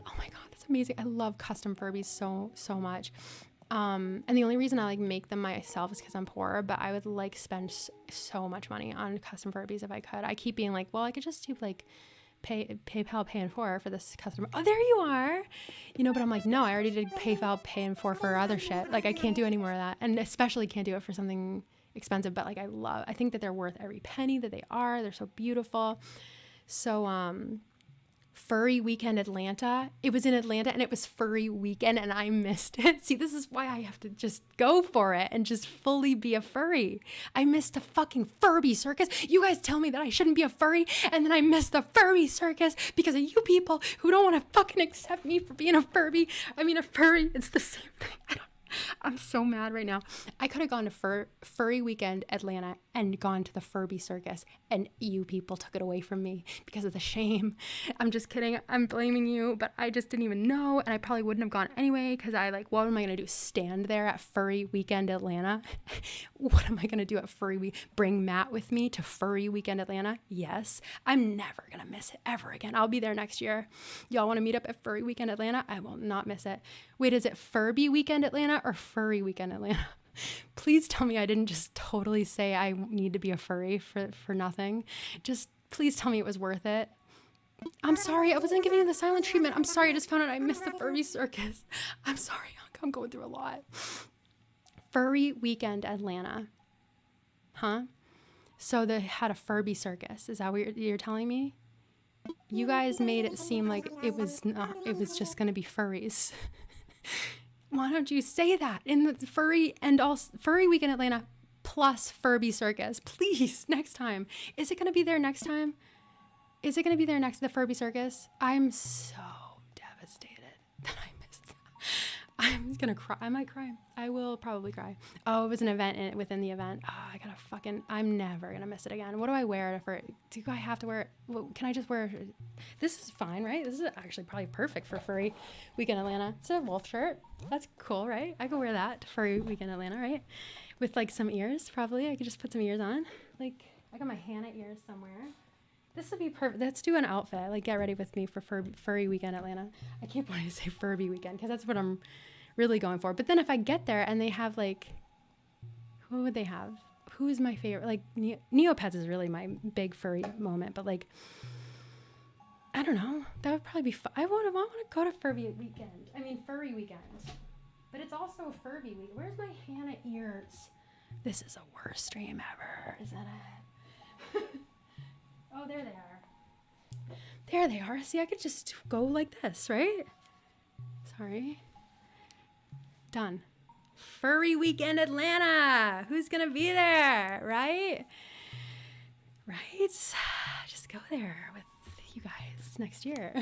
Oh my God, that's amazing. I love custom Furbies so much. And the only reason I like make them myself is because I'm poor, but I would like spend so much money on custom Furbies if I could. I keep being like, well, I could just do like PayPal Pay in 4 for this customer. Oh, there you are. You know, but I'm like, no, I already did PayPal Pay in 4 for other shit. Like I can't do any more of that. And especially can't do it for something expensive, but like I think that they're worth every penny that they are. They're so beautiful. So, Furry Weekend Atlanta. It was in Atlanta and it was Furry Weekend and I missed it. See, this is why I have to just go for it and just fully be a furry. I missed a fucking Furby circus. You guys tell me that I shouldn't be a furry and then I missed the Furby circus because of you people who don't want to fucking accept me for being a Furby. I mean, a furry, it's the same thing. I'm so mad right now. I could have gone to Furry Weekend Atlanta and gone to the Furby circus and you people took it away from me because of the shame. I'm just kidding. I'm blaming you, but I just didn't even know and I probably wouldn't have gone anyway because what am I going to do? Stand there at Furry Weekend Atlanta? What am I going to do at Furry Week? Bring Matt with me to Furry Weekend Atlanta? Yes. I'm never going to miss it ever again. I'll be there next year. Y'all want to meet up at Furry Weekend Atlanta? I will not miss it. Wait, is it Furby Weekend Atlanta or Furry Weekend Atlanta? Please tell me I didn't just totally say I need to be a furry for nothing. Just please tell me it was worth it. I'm sorry. I wasn't giving you the silent treatment. I'm sorry. I just found out I missed the Furby circus. I'm sorry. I'm going through a lot. Furry Weekend Atlanta. Huh? So they had a Furby circus. Is that what you're telling me? You guys made it seem like it was just going to be furries. Why don't you say that in the Furry Weekend Atlanta plus Furby circus, please, next time. Is it going to be there next time? Is it going to be there next to the Furby circus? I'm so devastated that I missed that. I'm going to cry. I might cry. I will probably cry. Oh, it was an event within the event. Oh, I'm never going to miss it again. What do I wear for it? Do I have to wear it? Well, can I just wear it? This is fine, right? This is actually probably perfect for Furry Weekend Atlanta. It's a wolf shirt. That's cool, right? I could wear that to Furry Weekend Atlanta, right? With like some ears, probably. I could just put some ears on. Like, I got my Hannah ears somewhere. This would be perfect. Let's do an outfit. Like, get ready with me for Furry Weekend Atlanta. I keep wanting to say Furby Weekend because that's what I'm really going for. But then if I get there and they have like, who would they have? Who's my favorite? Like Neopets is really my big furry moment. But like, I don't know. That would probably be fun. I want to go to furry weekend. But it's also a furby week. Where's my Hannah ears? This is the worst dream ever, isn't it? Oh, there they are. There they are. See, I could just go like this, right? Sorry. Done. Furry weekend Atlanta. Who's going to be there, right? Right? Just go there with you guys next year.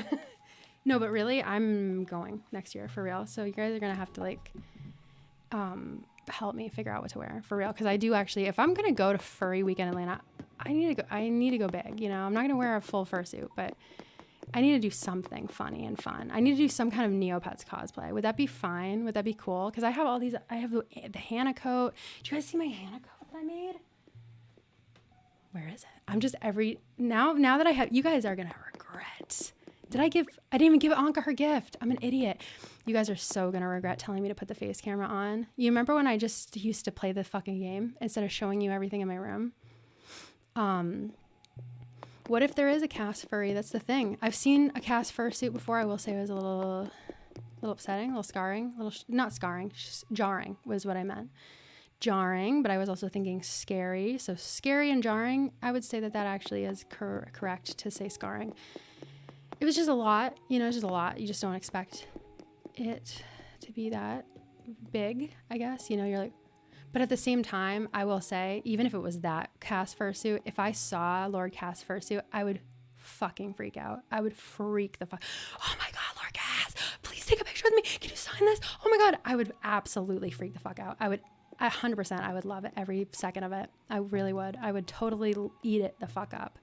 No, but really, I'm going next year for real. So you guys are going to have to like help me figure out what to wear for real. Because I do actually, if I'm going to go to furry weekend Atlanta, I need to go big. You know, I'm not going to wear a full fursuit, but I need to do something funny and fun. I need to do some kind of Neopets cosplay. Would that be fine? Would that be cool? Because I have all these, I have the Hannah coat. Do you guys see my Hannah coat that I made? Where is it? I'm just now that I have, you guys are going to regret. I didn't even give Anka her gift. I'm an idiot. You guys are so going to regret telling me to put the face camera on. You remember when I just used to play the fucking game instead of showing you everything in my room? What if there is a cast furry? That's the thing. I've seen a cast fursuit before. I will say it was a little upsetting, a little scarring, not scarring, jarring was what I meant. Jarring, but I was also thinking scary. So scary and jarring, I would say that actually is correct to say scarring. It was just a lot, it's just a lot. You just don't expect it to be that big, I guess. You're like, but at the same time, I will say, even if it was that Cass fursuit, if I saw Lord Cass fursuit, I would fucking freak out. I would freak the fuck. Oh my God, Lord Cass, please take a picture with me. Can you sign this? Oh my God. I would absolutely freak the fuck out. 100%, I would love it every second of it. I really would. I would totally eat it the fuck up.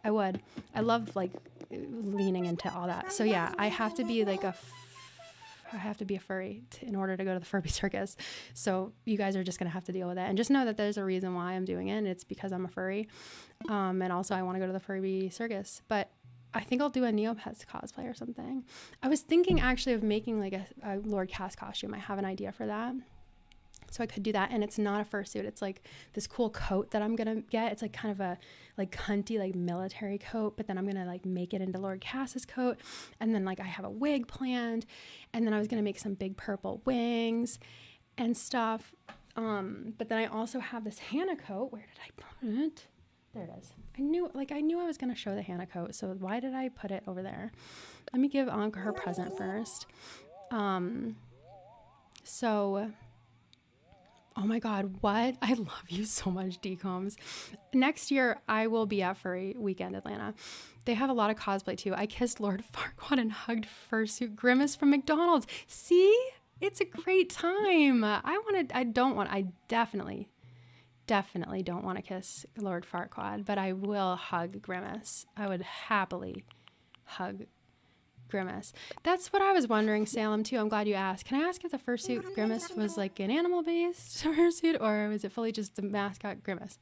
I would. I love like leaning into all that. So yeah, I have to be like a furry in order to go to the Furby circus. So you guys are just going to have to deal with it. And just know that there's a reason why I'm doing it. And it's because I'm a furry. And also I want to go to the Furby circus. But I think I'll do a Neopets cosplay or something. I was thinking actually of making like a Lord Cass costume. I have an idea for that. So I could do that. And it's not a fursuit. It's like this cool coat that I'm going to get. It's like kind of a like cunty, like military coat, but then I'm going to like make it into Lord Cass's coat. And then like I have a wig planned, and then I was going to make some big purple wings and stuff. But then I also have this Hannah coat. Where did I put it? There it is. I knew I was going to show the Hannah coat. So why did I put it over there? Let me give Anka her present first. Oh my God, what? I love you so much, DCombs. Next year, I will be at Furry Weekend Atlanta. They have a lot of cosplay too. I kissed Lord Farquaad and hugged Fursuit Grimace from McDonald's. See? It's a great time. I definitely don't want to kiss Lord Farquaad, but I will hug Grimace. I would happily hug Grimace. That's what I was wondering, Salem, too. I'm glad you asked. Can I ask if the fursuit Grimace was like an animal-based fursuit, or was it fully just the mascot Grimace?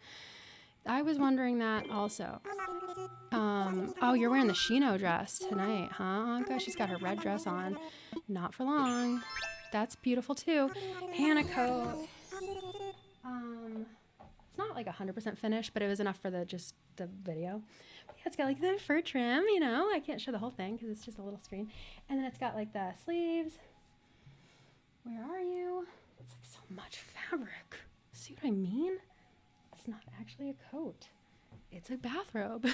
I was wondering that also. Oh, you're wearing the Shino dress tonight, huh, Anka? She's got her red dress on. Not for long. That's beautiful, too. Hannah coat. It's not like 100% finished, but it was enough for the video. But yeah, it's got like the fur trim, I can't show the whole thing because it's just a little screen. And then it's got like the sleeves. Where are you? It's like so much fabric. See what I mean? It's not actually a coat. It's a bathrobe.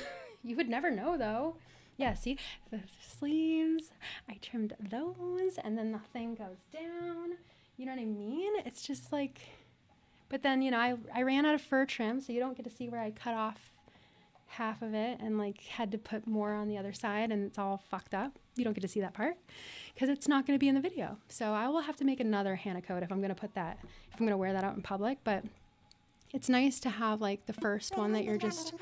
You would never know though. Yeah, see the sleeves, I trimmed those, and then the thing goes down. You know what I mean? It's just like, but then, I ran out of fur trim, so you don't get to see where I cut off half of it and like had to put more on the other side, and it's all fucked up. You don't get to see that part because it's not going to be in the video. So I will have to make another Hannah coat if I'm going to wear that out in public. But it's nice to have like the first one that you're just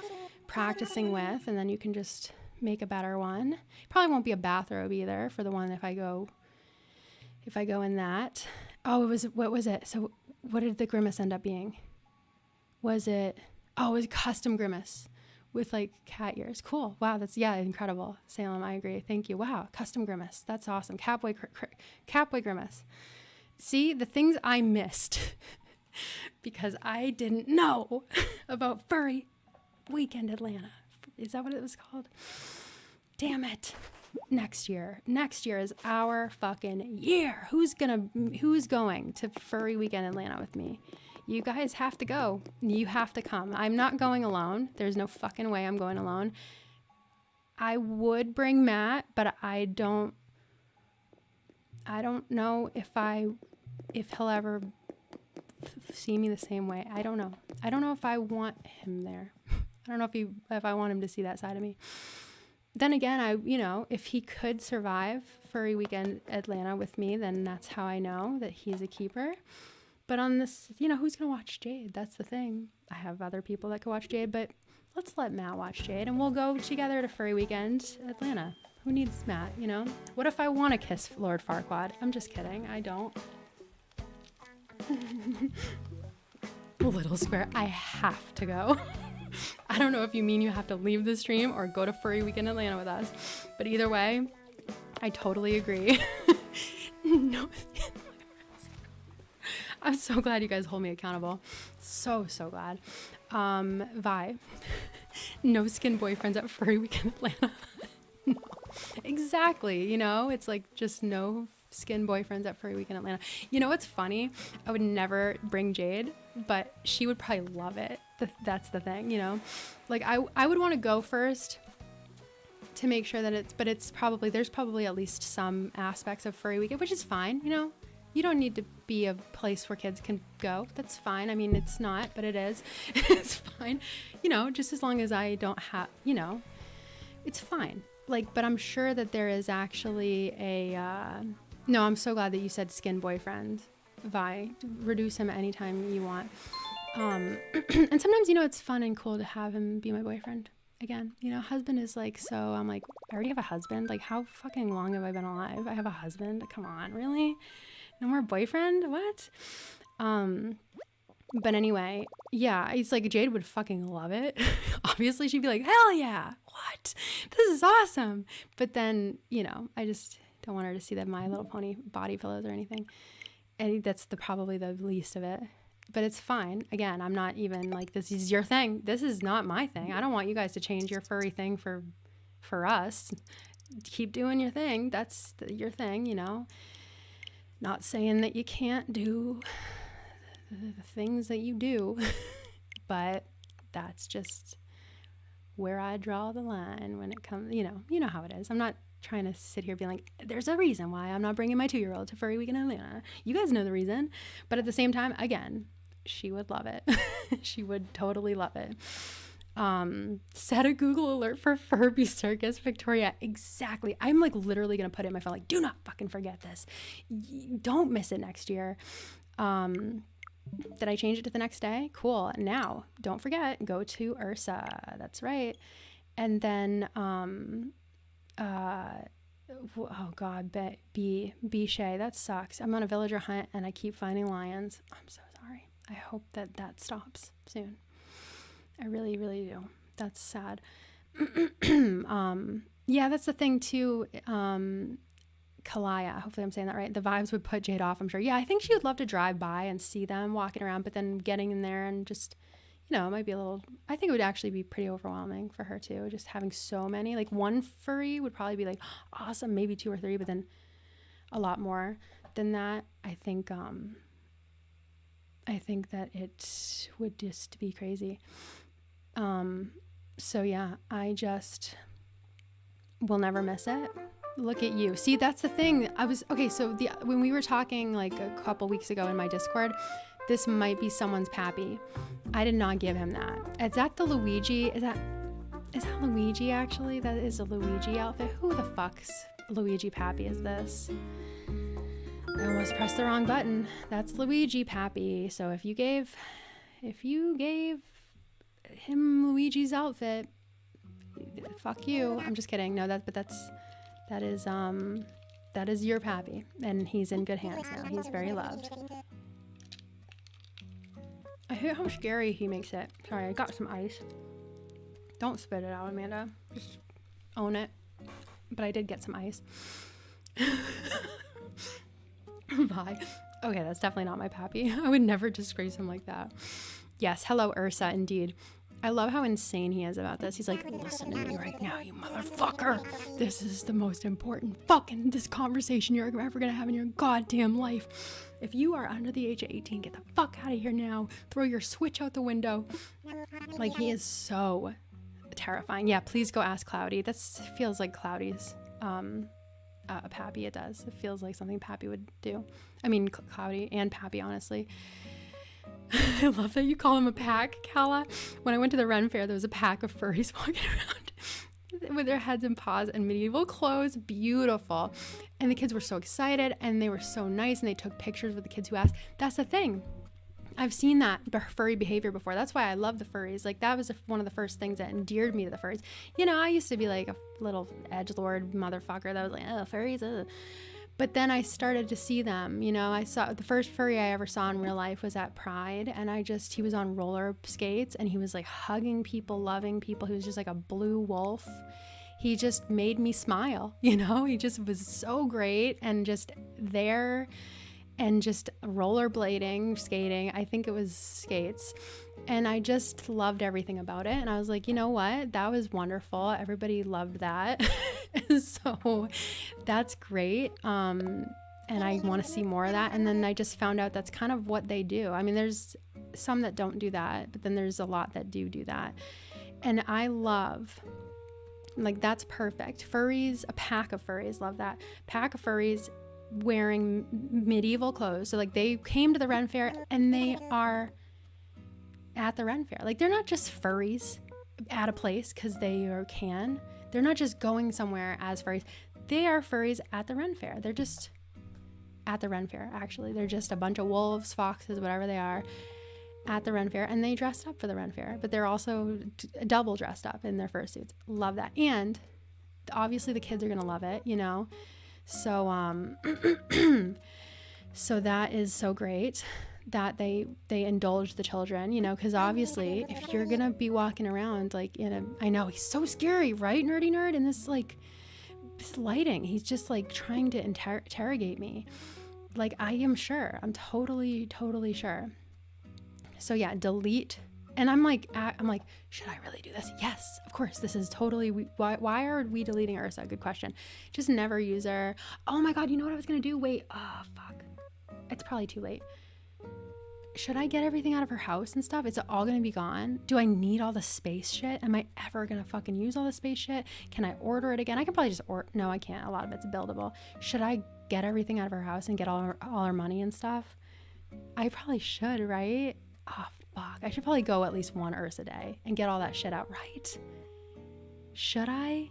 practicing with, and then you can just make a better one. Probably won't be a bathrobe either for the one if I go in that. Oh, what was it? So what did the Grimace end up being? It was custom Grimace with like cat ears. Cool. Wow. That's incredible. Salem, I agree. Thank you. Wow. Custom Grimace. That's awesome. Catboy Grimace. See the things I missed because I didn't know about Furry Weekend Atlanta. Is that what it was called? damn it. Next year is our fucking year. Who's going to Furry Weekend Atlanta with me? You guys have to go. You have to come. I'm not going alone. There's no fucking way I'm going alone. I would bring Matt, but I don't know if he'll ever see me the same way. I don't know. I don't know if I want him there. I don't know if I want him to see that side of me. Then again, if he could survive Furry Weekend Atlanta with me, then that's how I know that he's a keeper. But on this, who's going to watch Jade? That's the thing. I have other people that could watch Jade, but let's let Matt watch Jade and we'll go together to Furry Weekend Atlanta. Who needs Matt, What if I want to kiss Lord Farquaad? I'm just kidding. I don't. Little Square, I have to go. I don't know if you mean you have to leave the stream or go to Furry Weekend Atlanta with us. But either way, I totally agree. No. I'm so glad you guys hold me accountable. So glad. Vi. No skin boyfriends at Furry Weekend Atlanta. No. Exactly. It's like just no skin boyfriends at Furry Weekend Atlanta. What's funny? I would never bring Jade, but she would probably love it. That's the thing, Like I would want to go first to make sure that there's probably at least some aspects of Furry Weekend, which is fine, You don't need to be a place where kids can go. That's fine. I mean, it's not, but it is. It's fine. Just as long as I don't have, it's fine. But I'm sure that there is actually no, I'm so glad that you said skin boyfriend. Vi, reduce him anytime you want. And sometimes, it's fun and cool to have him be my boyfriend. Again, husband is so I'm like, I already have a husband. How fucking long have I been alive? I have a husband. Come on, really? No more boyfriend? What? But anyway, yeah, it's Jade would fucking love it. Obviously, she'd be like, hell yeah, what? This is awesome. But then, I just don't want her to see that My Little Pony body pillows or anything. And that's probably the least of it. But it's fine. Again, I'm not even this is your thing. This is not my thing. I don't want you guys to change your furry thing for us. Keep doing your thing. That's your thing, Not saying that you can't do the things that you do, but that's just where I draw the line when it comes, you know how it is. I'm not trying to sit here being like, there's a reason why I'm not bringing my 2-year-old to Furry Weekend Atlanta. You guys know the reason. But at the same time, again, she would love it. She would totally love it. Set a Google alert for Furby Circus Victoria. Exactly. I'm literally going to put it in my phone. Do not fucking forget this. Don't miss it next year. Did I change it to the next day? Cool. Now, don't forget, go to Ursa. That's right. And then, oh God, B Shay, that sucks. I'm on a villager hunt and I keep finding lions. I'm so sorry. I hope that stops soon. I really, really do. That's sad. Yeah, that's the thing too. Kalaya, hopefully I'm saying that right. The vibes would put Jade off, I'm sure. Yeah, I think she would love to drive by and see them walking around, but then getting in there and just, it might be I think it would actually be pretty overwhelming for her too, just having so many. One furry would probably be awesome, maybe 2 or 3, but then a lot more than that. I think that it would just be crazy. So yeah, I just will never miss it. Look at you. See, that's the thing. So when we were talking a couple weeks ago in my Discord, this might be someone's pappy. I did not give him that. Is that the Luigi? Is that Luigi actually? That is a Luigi outfit. Who the fuck's Luigi pappy is this? I almost pressed the wrong button. That's Luigi pappy. So if you gave him Luigi's outfit, fuck you. I'm just kidding. No, that is your pappy, and he's in good hands now. He's very loved. I hate how scary he makes it. Sorry, I got some ice. Don't spit it out, Amanda. Just own it. But I did get some ice. Bye. Okay, that's definitely not my pappy. I would never disgrace him like that. Yes, hello Ursa, indeed. I love how insane he is about this. He's like, listen to me right now, you motherfucker. This is the most important fucking this conversation you're ever gonna have in your goddamn life. If you are under the age of 18, get the fuck out of here now. Throw your Switch out the window. Like, he is so terrifying. Yeah, please go ask Cloudy. That feels like Cloudy's Pappy. It does. It feels like something Pappy would do. I mean, Cloudy and Pappy, honestly. I love that you call him a pack, Kala. When I went to the Ren Fair, there was a pack of furries walking around with their heads and paws and medieval clothes. Beautiful. And the kids were so excited and they were so nice and they took pictures with the kids who asked. That's the thing. I've seen that furry behavior before. That's why I love the furries. Like, that was one of the first things that endeared me to the furries. You know, I used to be like a little edgelord motherfucker that was like, oh, furries, ugh. But then I started to see them, you know. I saw the first furry I ever saw in real life was at Pride, and he was on roller skates and he was like hugging people, loving people. He was just like a blue wolf. He just made me smile, you know. He just was so great and just there and just rollerblading, skating. I think it was skates. And I just loved everything about it. And I was like, you know what? That was wonderful. Everybody loved that. So that's great. And I want to see more of that. And then I just found out that's kind of what they do. I mean, there's some that don't do that, but then there's a lot that do that. And I love, like, that's perfect. Furries, a pack of furries, love that. Pack of furries wearing medieval clothes. So like, they came to the Ren Fair and they are at the Ren Fair. Like, they're not just furries at a place because they can. They're not just going somewhere as furries. They are furries at the Ren Fair. They're just at the Ren Fair, actually. They're just a bunch of wolves, foxes, whatever they are, at the Ren Fair, and they dressed up for the Ren Fair, but they're also double dressed up in their fursuits. Love that. And obviously the kids are going to love it, you know? So, so that is so great that they indulge the children, you know, because obviously if you're going to be walking around like I know he's so scary, right? Nerdy nerd. And this lighting, he's just like trying to interrogate me. Like, I am sure, I'm totally sure. So yeah, delete. And I'm like, should I really do this? Yes, of course. This is totally, why are we deleting Ursa? Good question. Just never use her. Oh my God, you know what I was going to do? Wait, oh, fuck. It's probably too late. Should I get everything out of her house and stuff? It's all going to be gone. Do I need all the space shit? Am I ever going to fucking use all the space shit? Can I order it again? I can probably just no, I can't. A lot of it's buildable. Should I get everything out of her house and get all her money and stuff? I probably should, right? Oh, fuck. I should probably go at least one Ursa a day and get all that shit out, right? Should I?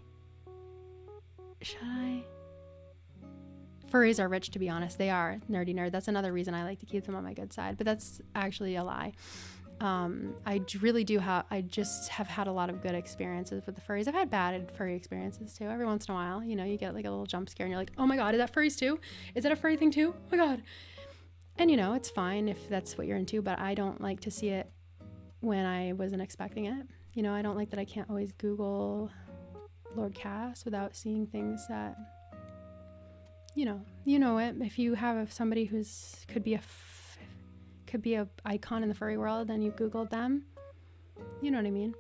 Furries are rich, to be honest. They are. Nerdy nerd. That's another reason I like to keep them on my good side, but that's actually a lie. I really do I just have had a lot of good experiences with the furries. I've had bad furry experiences too. Every once in a while, you know, you get like a little jump scare and you're like, oh my God, is that furries too? Is that a furry thing too? Oh my God. And you know, it's fine if that's what you're into, but I don't like to see it when I wasn't expecting it. You know, I don't like that I can't always Google Lord Cass without seeing things that, you know it. If you have somebody who's could be a icon in the furry world and you Googled them, you know what I mean?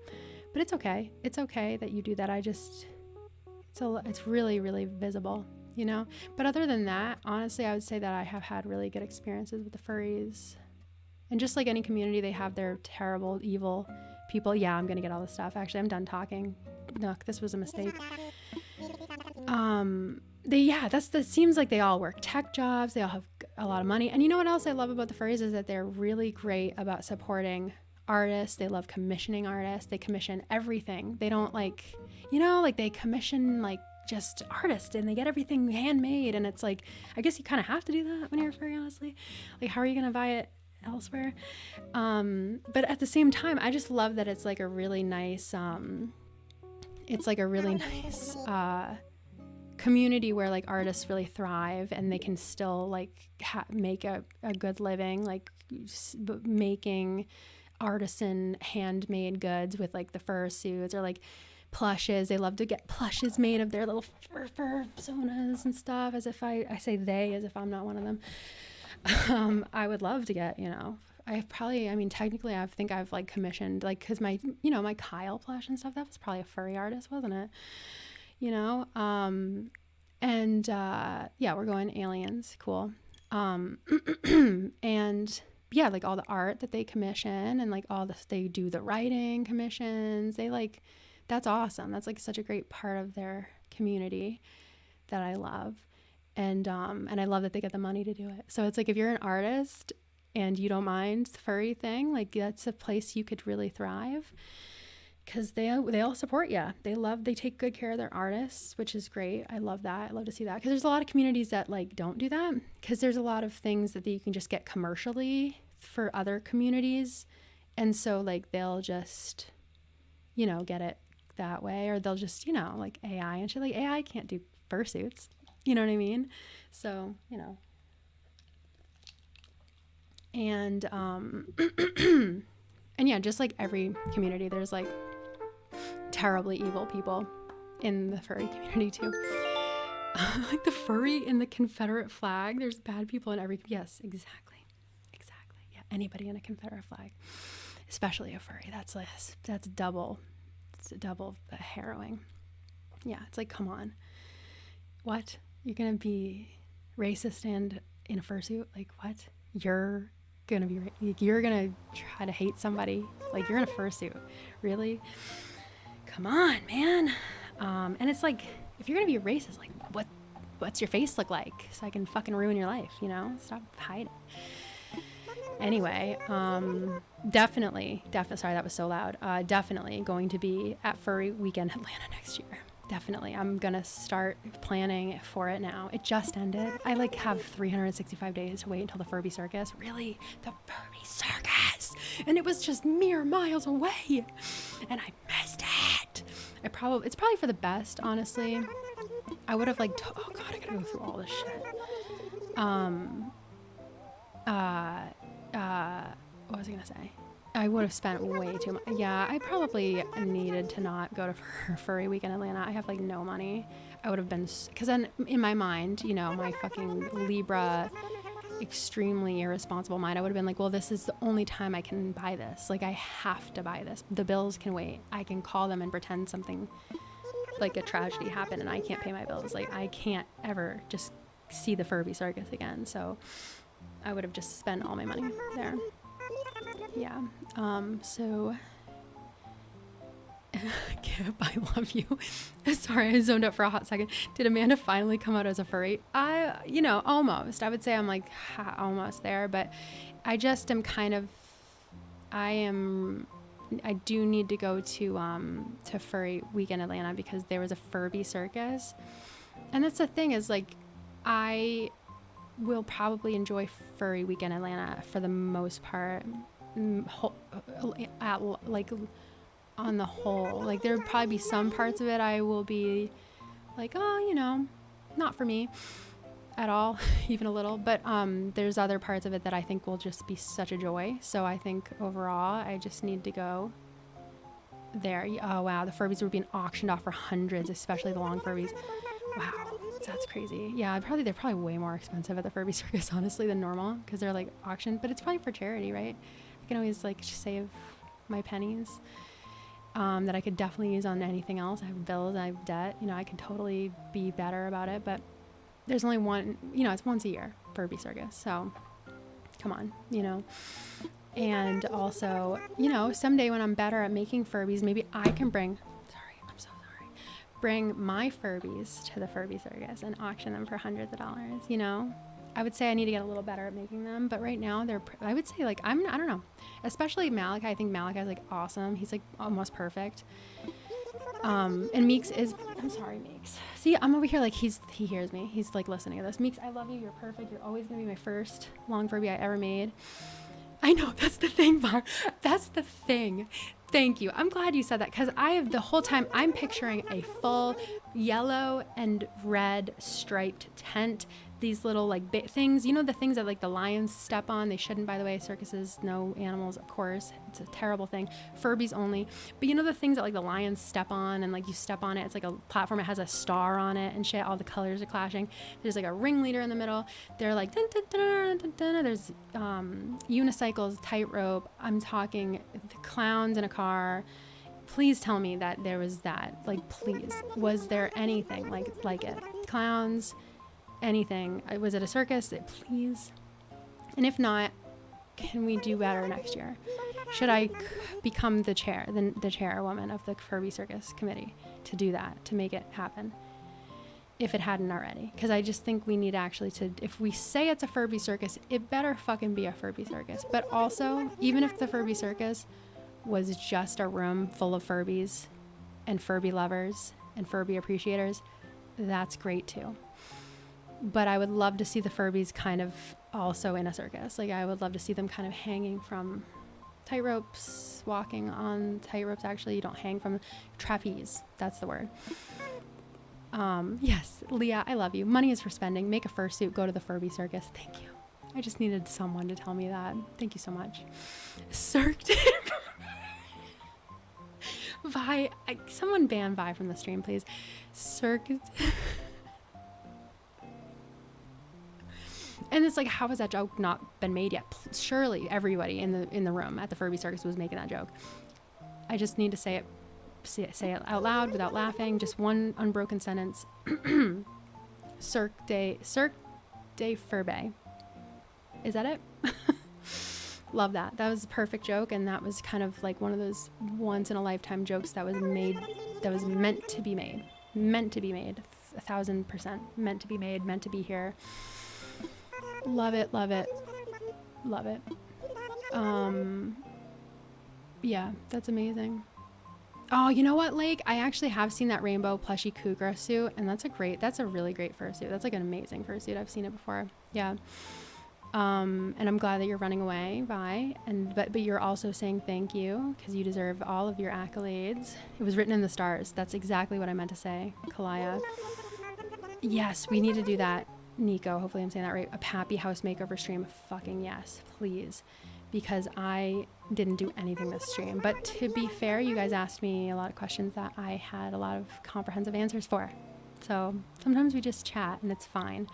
But it's okay. It's okay that you do that. It's really, really visible, you know? But other than that, honestly, I would say that I have had really good experiences with the furries. And just like any community, they have their terrible, evil people. Yeah, I'm going to get all this stuff. Actually, I'm done talking. Look, this was a mistake. Seems like they all work tech jobs. They all have a lot of money. And you know what else I love about the furries is that they're really great about supporting artists. They love commissioning artists. They commission everything. They don't they commission like just artists and they get everything handmade. And it's like, I guess you kind of have to do that when you're a furry, honestly. Like, how are you going to buy it elsewhere? But at the same time, I just love that it's like a really nice, community where like artists really thrive and they can still like make a good living, like making artisan handmade goods with like the fur suits or like plushes. They love to get plushes made of their little fur personas and stuff. As if I say they as if I'm not one of them. I would love to get, technically I think I've like commissioned, like, cause my Kyle plush and stuff, that was probably a furry artist, wasn't it? Yeah, we're going aliens. Cool. And yeah, like all the art that they commission and like they do the writing commissions. That's awesome. That's like such a great part of their community that I love. And I love that they get the money to do it. So it's like, if you're an artist and you don't mind the furry thing, like that's a place you could really thrive, because they all support you. They take good care of their artists, which is great. I love that. I love to see that, because there's a lot of communities that like don't do that, because there's a lot of things that you can just get commercially for other communities. And so like they'll just, get it that way, or they'll just, like AI and shit. Like AI can't do fursuits. You know what I mean? So, and and yeah, just like every community, there's like terribly evil people in the furry community too. Like the furry in the Confederate flag, there's bad people in every, yes, exactly. Yeah, anybody in a Confederate flag, especially a furry, that's double, it's a double harrowing. Yeah, it's like, come on, what? You're gonna be racist and in a fursuit? Like, what? You're gonna try to hate somebody? Like, you're in a fursuit? Really? Come on, man. And it's like, if you're gonna be racist, like, what's your face look like, so I can fucking ruin your life? Stop hiding. Anyway, definitely. Sorry, that was so loud. Definitely going to be at Furry Weekend Atlanta next year. Definitely. I'm going to start planning for it now. It just ended. I have 365 days to wait until the Furby Circus. Really? The Furby Circus! And it was just mere miles away. And I missed it. It's probably for the best, honestly. I would have oh God, I gotta go through all this shit. What was I going to say? I would have spent way too much. Yeah, I probably needed to not go to Furry Weekend Atlanta. I have no money. I would have been, because then in my mind, my fucking Libra, extremely irresponsible mind, I would have been like, well, this is the only time I can buy this. Like, I have to buy this. The bills can wait. I can call them and pretend something like a tragedy happened and I can't pay my bills. Like, I can't ever just see the Furby Circus again. So I would have just spent all my money there. Yeah. So Kip, I love you. Sorry, I zoned out for a hot second. Did Amanda finally come out as a furry? Almost. I would say I'm almost there, but I just am I do need to go to Furry Weekend Atlanta, because there was a Furby Circus. And that's the thing, is I will probably enjoy Furry Weekend Atlanta for the most part. On the whole, there'll probably be some parts of it I will be not for me at all, even a little, but there's other parts of it that I think will just be such a joy. So I think overall I just need to go there. Oh wow, the Furbies were being auctioned off for hundreds, especially the long Furbies. Wow, that's crazy. Yeah, they're probably way more expensive at the Furby Circus, honestly, than normal, because they're auctioned, but it's probably for charity, right? I can always save my pennies that I could definitely use on anything else. I have bills, I have debt, I could totally be better about it, but there's only one, it's once a year, Furby Circus, so come on, and also, someday when I'm better at making Furbies, maybe I can bring my Furbies to the Furby Circus and auction them for hundreds of dollars. I would say I need to get a little better at making them, but right now I would say I don't know, especially Malachi. I think Malachi's awesome. He's almost perfect. And Meeks I'm sorry, Meeks. See, I'm over here he hears me. He's listening to this. Meeks, I love you. You're perfect. You're always going to be my first long Furby I ever made. I know, that's the thing, Bar. That's the thing. Thank you. I'm glad you said that, because the whole time I'm picturing a full yellow and red striped tent these little like things, you know, the things that like the lions step on. They shouldn't, by the way. Circuses, no animals, of course. It's a terrible thing. Furbies only. But you know the things that like the lions step on, and like you step on it, it's like a platform. It has a star on it and shit. All the colors are clashing. There's like a ringleader in the middle. They're like dun, dun, dun, dun, dun. There's unicycles, tightrope. I'm talking the clowns in a car. Please tell me that there was that. Like, please, was there anything like it? Clowns. Anything. Was it a circus? Please. And if not, can we do better next year? Should I become the chairwoman of the Furby Circus Committee to do that, to make it happen? If it hadn't already. Because I just think we need actually to, if we say it's a Furby circus, it better fucking be a Furby circus. But also, even if the Furby circus was just a room full of Furbies and Furby lovers and Furby appreciators, that's great too. But I would love to see the Furbies kind of also in a circus. Like, I would love to see them kind of hanging from tight ropes, walking on tight ropes. Actually, you don't hang from trapeze. That's the word. Yes, Leah, I love you. Money is for spending. Make a fursuit. Go to the Furby circus. Thank you. I just needed someone to tell me that. Thank you so much. Cirque. Vi, someone ban Vi from the stream, please. Cirque. And it's like, how has that joke not been made yet? Surely everybody in the room at the Furby circus was making that joke. I just need to say it out loud without laughing. Just one unbroken sentence. Cirque de Furby. Is that it? Love that. That was a perfect joke, and that was kind of like one of those once in a lifetime jokes that was made, that was meant to be made. Meant to be made. 1,000% meant to be made, meant to be here. Love it, love it, love it. Yeah, that's amazing. Oh, you know what, Lake? I actually have seen that rainbow plushy Kukra suit, and that's a really great fursuit. That's like an amazing fursuit. I've seen it before. Yeah. And I'm glad that you're running away, Vi. But you're also saying thank you, because you deserve all of your accolades. It was written in the stars. That's exactly what I meant to say, Kalaya. Yes, we need to do that. Nico, hopefully I'm saying that right. A Pappy House makeover stream. Fucking yes, please. Because I didn't do anything this stream. But to be fair, you guys asked me a lot of questions that I had a lot of comprehensive answers for. So sometimes we just chat and it's fine.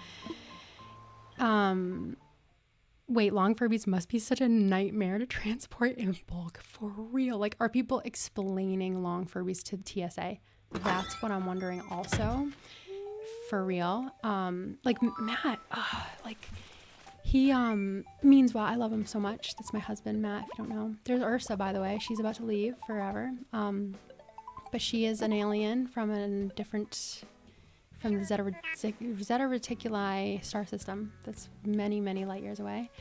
Wait, long Furbies must be such a nightmare to transport in bulk. For real. Like, are people explaining long Furbies to the TSA? That's what I'm wondering also. For real. Like Matt, like he means well. I love him so much. That's my husband, Matt, if you don't know. There's Ursa, by the way. She's about to leave forever. But she is an alien from the Zeta Reticuli star system. That's many, many light years away.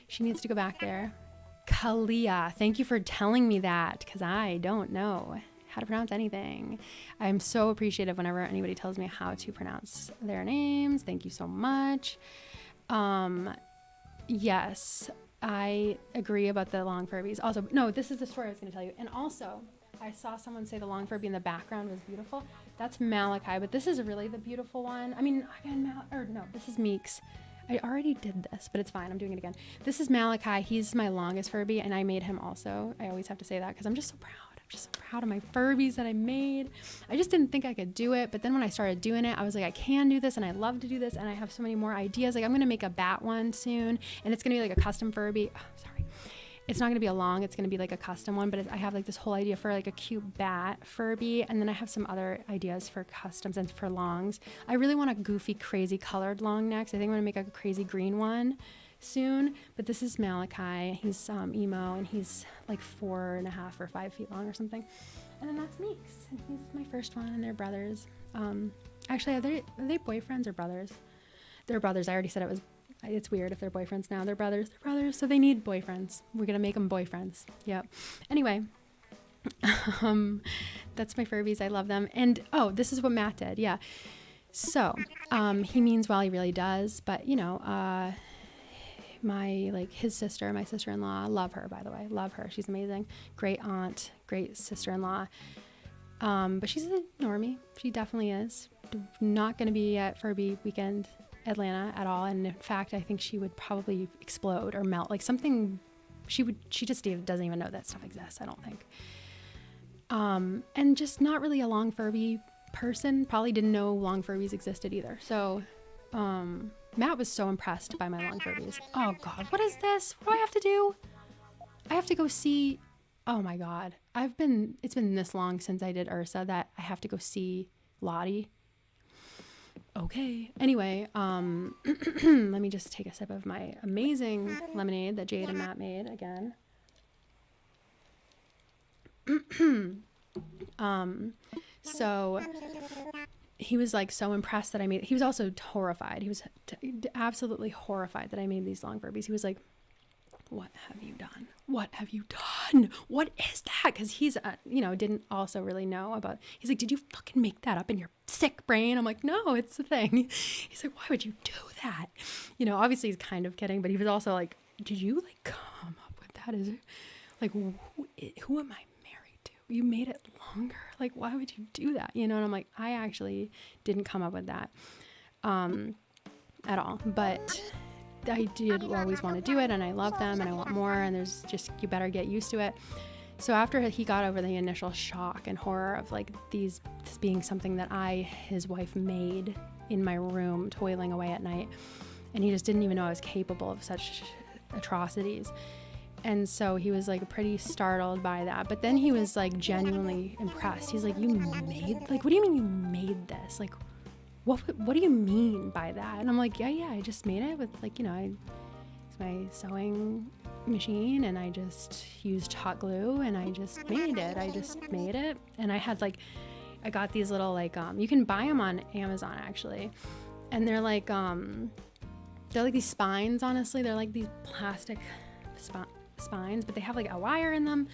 She needs to go back there. Kalia, thank you for telling me that, because I don't know how to pronounce anything. I'm so appreciative whenever anybody tells me how to pronounce their names. Thank you so much. Yes, I agree about the long Furbies. Also, no, this is the story I was going to tell you. And also, I saw someone say the long Furby in the background was beautiful. That's Malachi, but this is really the beautiful one. I mean, this is Meeks. I already did this, but it's fine. I'm doing it again. This is Malachi. He's my longest Furby, and I made him also. I always have to say that because I'm just so proud. I'm just so proud of my Furbies that I made. I just didn't think I could do it, but then when I started doing it, I was like, I can do this, and I love to do this, and I have so many more ideas. Like, I'm going to make a bat one soon, and it's going to be like a custom Furby. Oh, sorry. It's not going to be a long, it's going to be like a custom one, but I have like this whole idea for like a cute bat Furby, and then I have some other ideas for customs and for longs. I really want a goofy, crazy colored long next. I think I'm going to make a crazy green one soon, but this is Malachi. He's emo, and he's like 4.5 or 5 feet long or something. And then that's Meeks, and he's my first one, and they're brothers. Actually, are they boyfriends or brothers? They're brothers. I already said it's weird if they're boyfriends now. They're brothers, so they need boyfriends. We're gonna make them boyfriends. Yep. Anyway, that's my Furbies. I love them. And this is what Matt did. Yeah. So he means well, he really does. But his sister, my sister-in-law, love her, by the way. Love her. She's amazing. Great aunt, great sister-in-law. But she's a normie. She definitely is. Not gonna be at Furby weekend Atlanta at all. And in fact, I think she would probably explode or melt. Like something, she just doesn't even know that stuff exists, I don't think. And just not really a long Furby person. Probably didn't know long Furbies existed either. So Matt was so impressed by my long Furbies. Oh God, what is this? What do I have to do? I have to go see, oh my God. It's been this long since I did Ursa that I have to go see Lottie. Okay. Anyway, let me just take a sip of my amazing lemonade that Jade and Matt made again. So he was like so impressed that I made, he was also horrified. He was absolutely horrified that I made these long Furbies. He was like, what have you done? What have you done? What is that? Because he's, didn't also really know about, he's like, did you fucking make that up in your sick brain? I'm like, no, it's the thing. He's like, why would you do that? Obviously he's kind of kidding, but he was also like, did you like come up with that? Is it like, who am I married to? You made it longer. Like, why would you do that? And I'm like, I actually didn't come up with that at all. But I did always want to do it, and I love them, and I want more, and there's just, you better get used to it. So after he got over the initial shock and horror of like this being something that his wife made in my room, toiling away at night, and he just didn't even know I was capable of such atrocities. And so he was like pretty startled by that. But then he was like genuinely impressed. He's like, what do you mean you made this? Like, what do you mean by that? And I'm like, yeah, I just made it with like, it's my sewing machine, and I just used hot glue, and I just made it. And I got these little like, you can buy them on Amazon actually. And they're like these spines, honestly. They're like these plastic spines, but they have like a wire in them.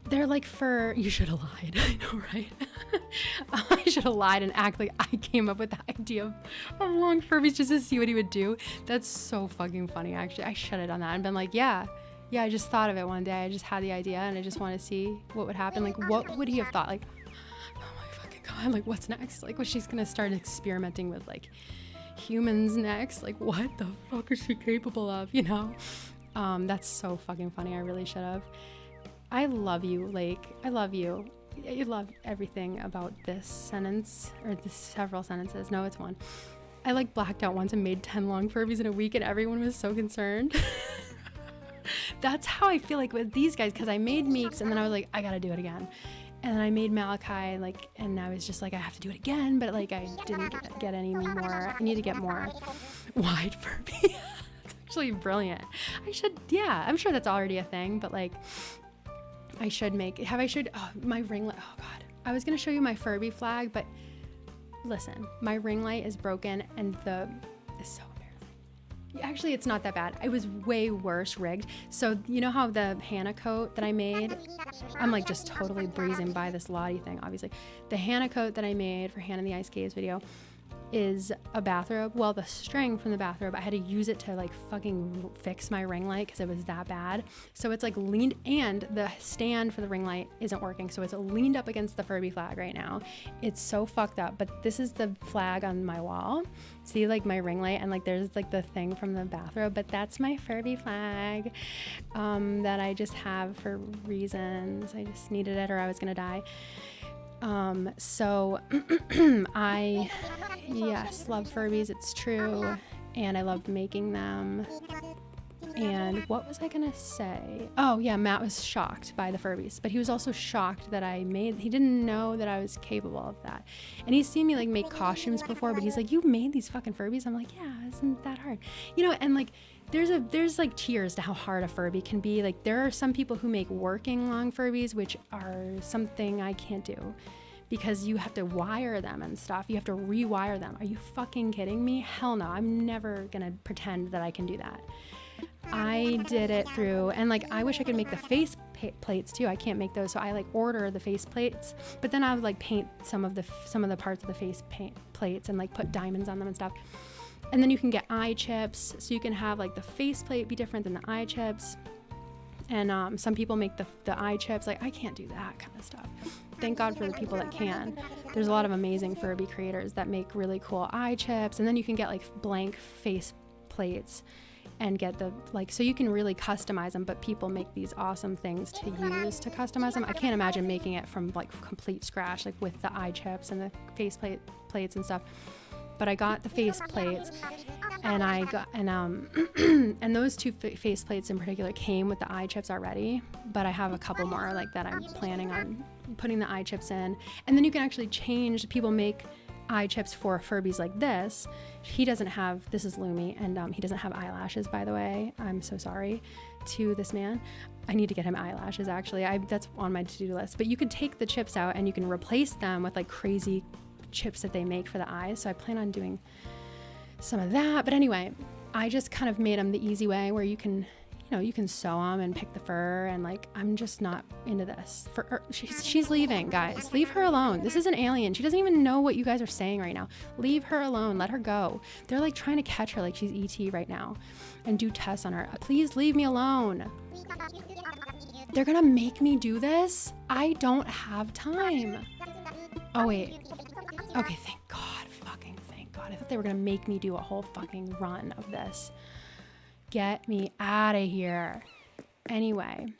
They're like you should have lied. I know, right? I should have lied and act like I came up with the idea of long Furbies just to see what he would do. That's so fucking funny, actually. I should have done that and been like, yeah, I just thought of it one day. I just had the idea and I just want to see what would happen. Like, what would he have thought? Like, oh my fucking God, like, what's next? Like, she's gonna start experimenting with like humans next? Like, what the fuck is she capable of? That's so fucking funny. I really should have. I love you, Lake. I love you. I love everything about this sentence, or the several sentences. No, it's one. I like blacked out once and made 10 long Furbies in a week, and everyone was so concerned. That's how I feel like with these guys, because I made Meeks and then I was like, I gotta do it again. And then I made Malachi, like, and I was just like, I have to do it again, but like I didn't get any more. I need to get more wide Furby. It's actually brilliant. I'm sure that's already a thing, but like, I should make, my ring light, oh God. I was going to show you my Furby flag, but listen, my ring light is broken and it's so embarrassing. Actually, it's not that bad. It was way worse rigged. So you know how the Hannah coat that I made, I'm like just totally breezing by this Lottie thing, obviously. The Hannah coat that I made for Hannah in the Ice Caves video is a bathrobe. Well, the string from the bathrobe, I had to use it to like fucking fix my ring light because it was that bad. So it's like leaned, and the stand for the ring light isn't working. So it's leaned up against the Furby flag right now. It's so fucked up, but this is the flag on my wall. See like my ring light, and like there's like the thing from the bathrobe, but that's my Furby flag that I just have for reasons. I just needed it or I was gonna die. So I, yes, love Furbies, it's true, and I love making them. And what was I gonna say? Oh yeah, Matt was shocked by the Furbies, but he was also shocked that he didn't know that I was capable of that. And he's seen me like make costumes before, but he's like, you made these fucking Furbies? I'm like, yeah, isn't that hard? And like, there's like tiers to how hard a Furby can be. Like there are some people who make working long Furbies, which are something I can't do because you have to wire them and stuff. You have to rewire them. Are you fucking kidding me? Hell no, I'm never gonna pretend that I can do that. I did it through, and like I wish I could make the face plates too. I can't make those, so I like order the face plates, but then I would like paint some of the parts of the face plates and like put diamonds on them and stuff. And then you can get eye chips, so you can have like the face plate be different than the eye chips. And some people make the eye chips. Like, I can't do that kind of stuff. Thank God for the people that can. There's a lot of amazing Furby creators that make really cool eye chips. And then you can get like blank face plates and get so you can really customize them, but people make these awesome things to use to customize them. I can't imagine making it from like complete scratch, like with the eye chips and the face plates and stuff. But I got the face plates, and and those two face plates in particular came with the eye chips already, but I have a couple more like that I'm planning on putting the eye chips in. And then you can actually change, people make eye chips for Furbies like this. He doesn't have, this is Lumi, and he doesn't have eyelashes, by the way. I'm so sorry to this man. I need to get him eyelashes, actually. That's on my to-do list. But you could take the chips out and you can replace them with like crazy chips that they make for the eyes. So I plan on doing some of that. But anyway, I just kind of made them the easy way where you can sew them and pick the fur, and like, I'm just not into this. She's leaving, guys. Leave her alone. This is an alien. She doesn't even know what you guys are saying right now. Leave her alone. Let her go. They're like trying to catch her like she's ET right now and do tests on her. Please leave me alone. They're gonna make me do this? I don't have time. Oh wait. Okay, thank God. Fucking thank God. I thought they were gonna make me do a whole fucking run of this. Get me out of here. Anyway,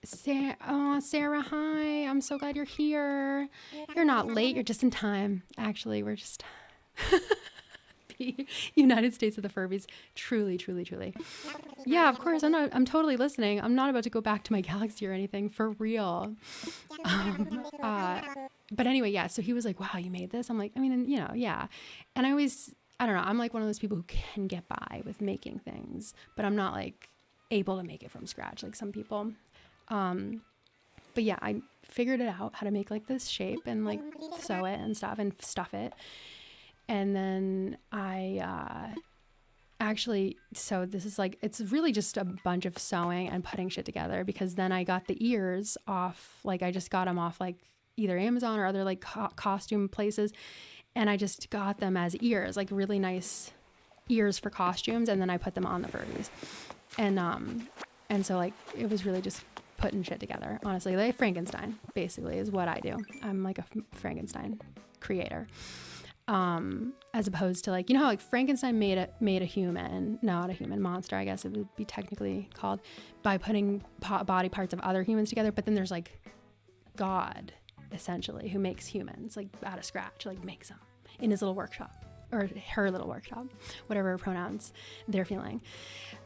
Sarah, hi. I'm so glad you're here. You're not late. You're just in time. Actually, we're just United States of the Furbies. Truly, truly, truly. Yeah, of course. I'm totally listening. I'm not about to go back to my galaxy or anything, for real. But anyway, yeah. So he was like, "Wow, you made this?" I'm like, I mean, yeah. And I don't know. I'm like one of those people who can get by with making things, but I'm not like able to make it from scratch like some people. But yeah, I figured it out how to make like this shape and like sew it and stuff and stuff it. And then I so this is like, it's really just a bunch of sewing and putting shit together, because then I got the ears off. Like I just got them off like either Amazon or other like costume places. And I just got them as ears, like really nice ears for costumes. And then I put them on the Furbies. And so like, it was really just putting shit together. Honestly, like Frankenstein basically is what I do. I'm like a Frankenstein creator. As opposed to like, how like Frankenstein made a human, not a human monster, I guess it would be technically called, by putting body parts of other humans together. But then there's like God, essentially, who makes humans like out of scratch, like makes them in his little workshop, or her little workshop, whatever pronouns they're feeling.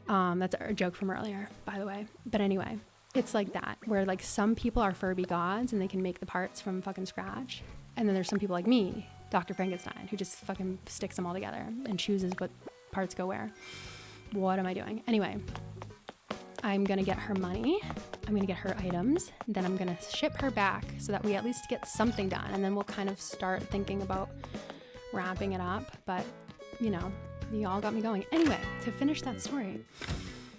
That's a joke from earlier, by the way. But anyway, it's like that, where like some people are Furby gods and they can make the parts from fucking scratch. And then there's some people like me, Dr. Frankenstein, who just fucking sticks them all together and chooses what parts go where. What am I doing? Anyway, I'm going to get her money. I'm going to get her items. Then I'm going to ship her back so that we at least get something done. And then we'll kind of start thinking about wrapping it up. But, you all got me going. Anyway, to finish that story,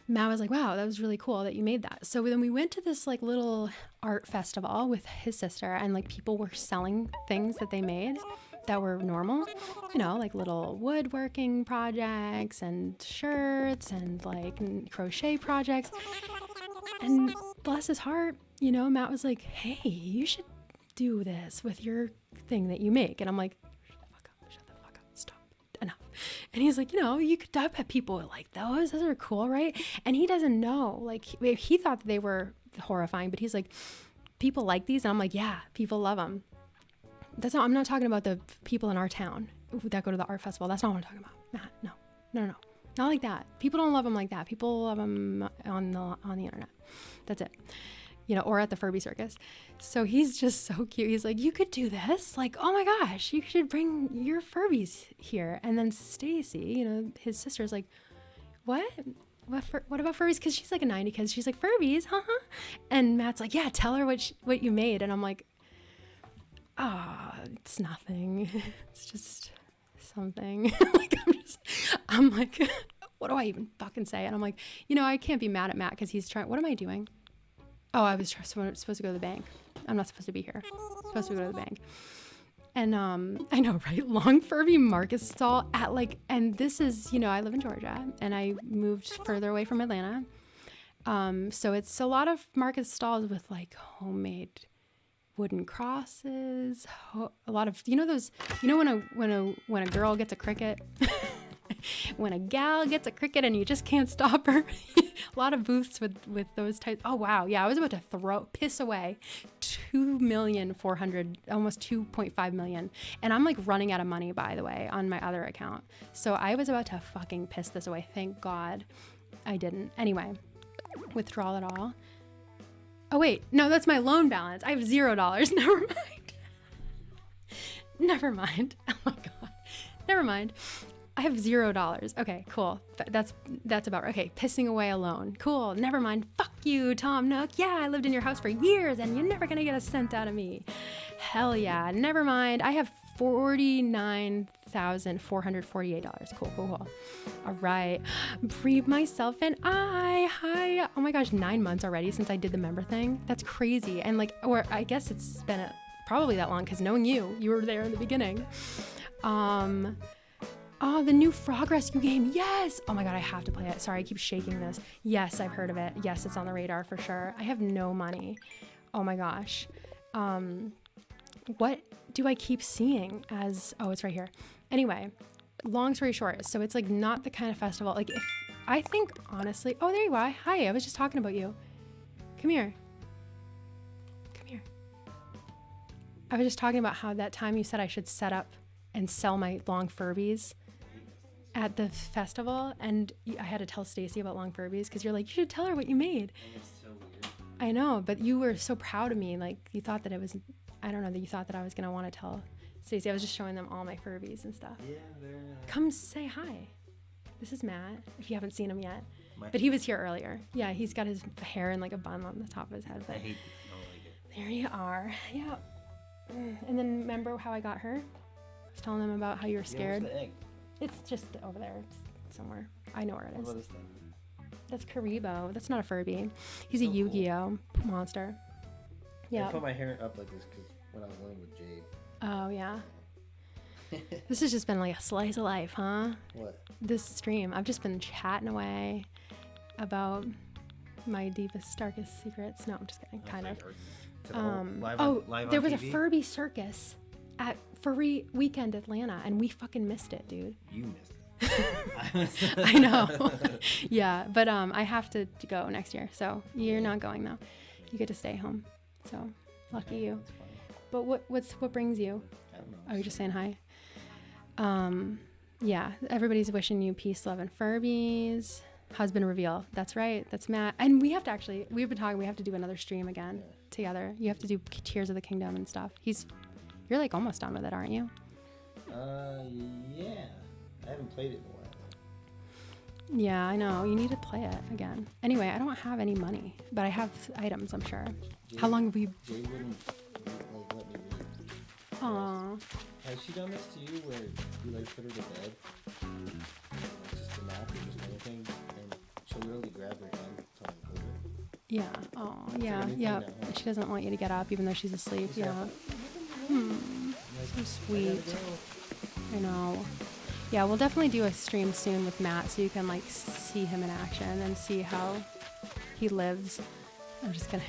Matt was like, wow, that was really cool that you made that. So then we went to this like little art festival with his sister, and like people were selling things that they made that were normal, like little woodworking projects and shirts and like crochet projects. And bless his heart, Matt was like, hey, you should do this with your thing that you make. And I'm like, shut the fuck up, stop, enough. And he's like, you could, I bet people would like those are cool, right? And he doesn't know, like he thought that they were horrifying, but he's like, people like these. And I'm like, yeah, people love them. I'm not talking about the people in our town that go to the art festival. That's not what I'm talking about. Matt, no, not like that. People don't love them like that. People love them on the internet. That's it. Or at the Furby circus. So he's just so cute. He's like, you could do this. Like, oh my gosh, you should bring your Furbies here. And then Stacy, his sister's like, what about Furbies? Because she's like a 90 kid. She's like, Furbies, huh? And Matt's like, yeah, tell her what you made. And I'm like, it's nothing. It's just something. I'm like, what do I even fucking say? And I'm like, I can't be mad at Matt because he's trying. What am I doing? Oh, I was supposed to go to the bank. I'm not supposed to be here. I'm supposed to go to the bank. And I know, right? Long Furby Market stall at and this is, I live in Georgia and I moved further away from Atlanta. So it's a lot of market stalls with like homemade wooden crosses, a lot of, you know, those, you know, when a girl gets a cricket, when a gal gets a cricket and you just can't stop her. A lot of booths with those types. Oh wow, yeah, I was about to piss away 2,400,000, almost 2.5 million, and I'm like running out of money, by the way, on my other account. So I was about to fucking piss this away. Thank God I didn't. Anyway, withdraw it all. Oh wait, no, that's my loan balance. I have $0. Never mind. Never mind. Oh my God. Never mind. I have $0. Okay, cool. That's about right. Okay, pissing away a loan. Cool. Never mind. Fuck you, Tom Nook. Yeah, I lived in your house for years and you're never gonna get a cent out of me. Hell yeah. Never mind. I have $49,448. Cool. All right. Breathe myself in. Hi. Oh my gosh, 9 months already since I did the member thing. That's crazy. And like, or I guess it's been probably that long because knowing you were there in the beginning. Oh, the new Frog Rescue game. Yes. Oh my God, I have to play it. Sorry, I keep shaking this. Yes, I've heard of it. Yes, it's on the radar for sure. I have no money. Oh my gosh. What do I keep seeing as, oh, it's right here. Anyway, long story short. So it's like not the kind of festival, like if, I think honestly, oh, there you are. Hi, I was just talking about you. Come here. I was just talking about how that time you said I should set up and sell my long Furbies at the festival, and I had to tell Stacy about long Furbies because you're like, you should tell her what you made. It's so weird. I know, but you were so proud of me. Like you thought that it was, I don't know, that you thought that I was gonna want to tell Stacy. I was just showing them all my Furbies and stuff. Yeah, they're. Come say hi. This is Matt. If you haven't seen him yet, but he was here earlier. Yeah, he's got his hair in like a bun on the top of his head. But I hate it. I don't like it. there you are. Yeah. And then remember how I got her? I was telling them about how you were scared. Yeah, where's the egg? It's just over there somewhere. I know where it What about is. this thing? That's Karibo. That's not a Furby. He's a So cool. Yu-Gi-Oh monster. I Yeah. put my hair up like this because when I was living with Jade. Oh, yeah. This has just been like a slice of life, huh? What? This stream. I've just been chatting away about my deepest, darkest secrets. No, I'm just kidding. Kind of. Live there on was TV? a Furby circus at Furry Weekend Atlanta, and we fucking missed it, dude. You missed it. I know. Yeah, but I have to go next year, so you're not going though. You get to stay home. So lucky you. That's fine. But what brings you? I don't know. Oh, you're just saying hi. Yeah, everybody's wishing you peace, love, and Furbies. Husband reveal. That's right. That's Matt. And we've been talking, we have to do another stream again together. You have to do Tears of the Kingdom and stuff. You're like almost done with it, aren't you? Yeah. I haven't played it in a while. Yeah, I know. You need to play it again. Anyway, I don't have any money, but I have items, I'm sure. How long have we... Jade wouldn't like let me read. Aw. Has she done this to you where you like put her to bed? Just a nap or just anything, and she'll literally grab your hand and try and hold it. Yeah. Oh, like yeah. a new thing Yeah. now, huh? She doesn't want you to get up even though she's asleep. Yeah. So sweet. I know. Yeah, we'll definitely do a stream soon with Matt so you can like see him in action and see how he lives. I'm just kidding.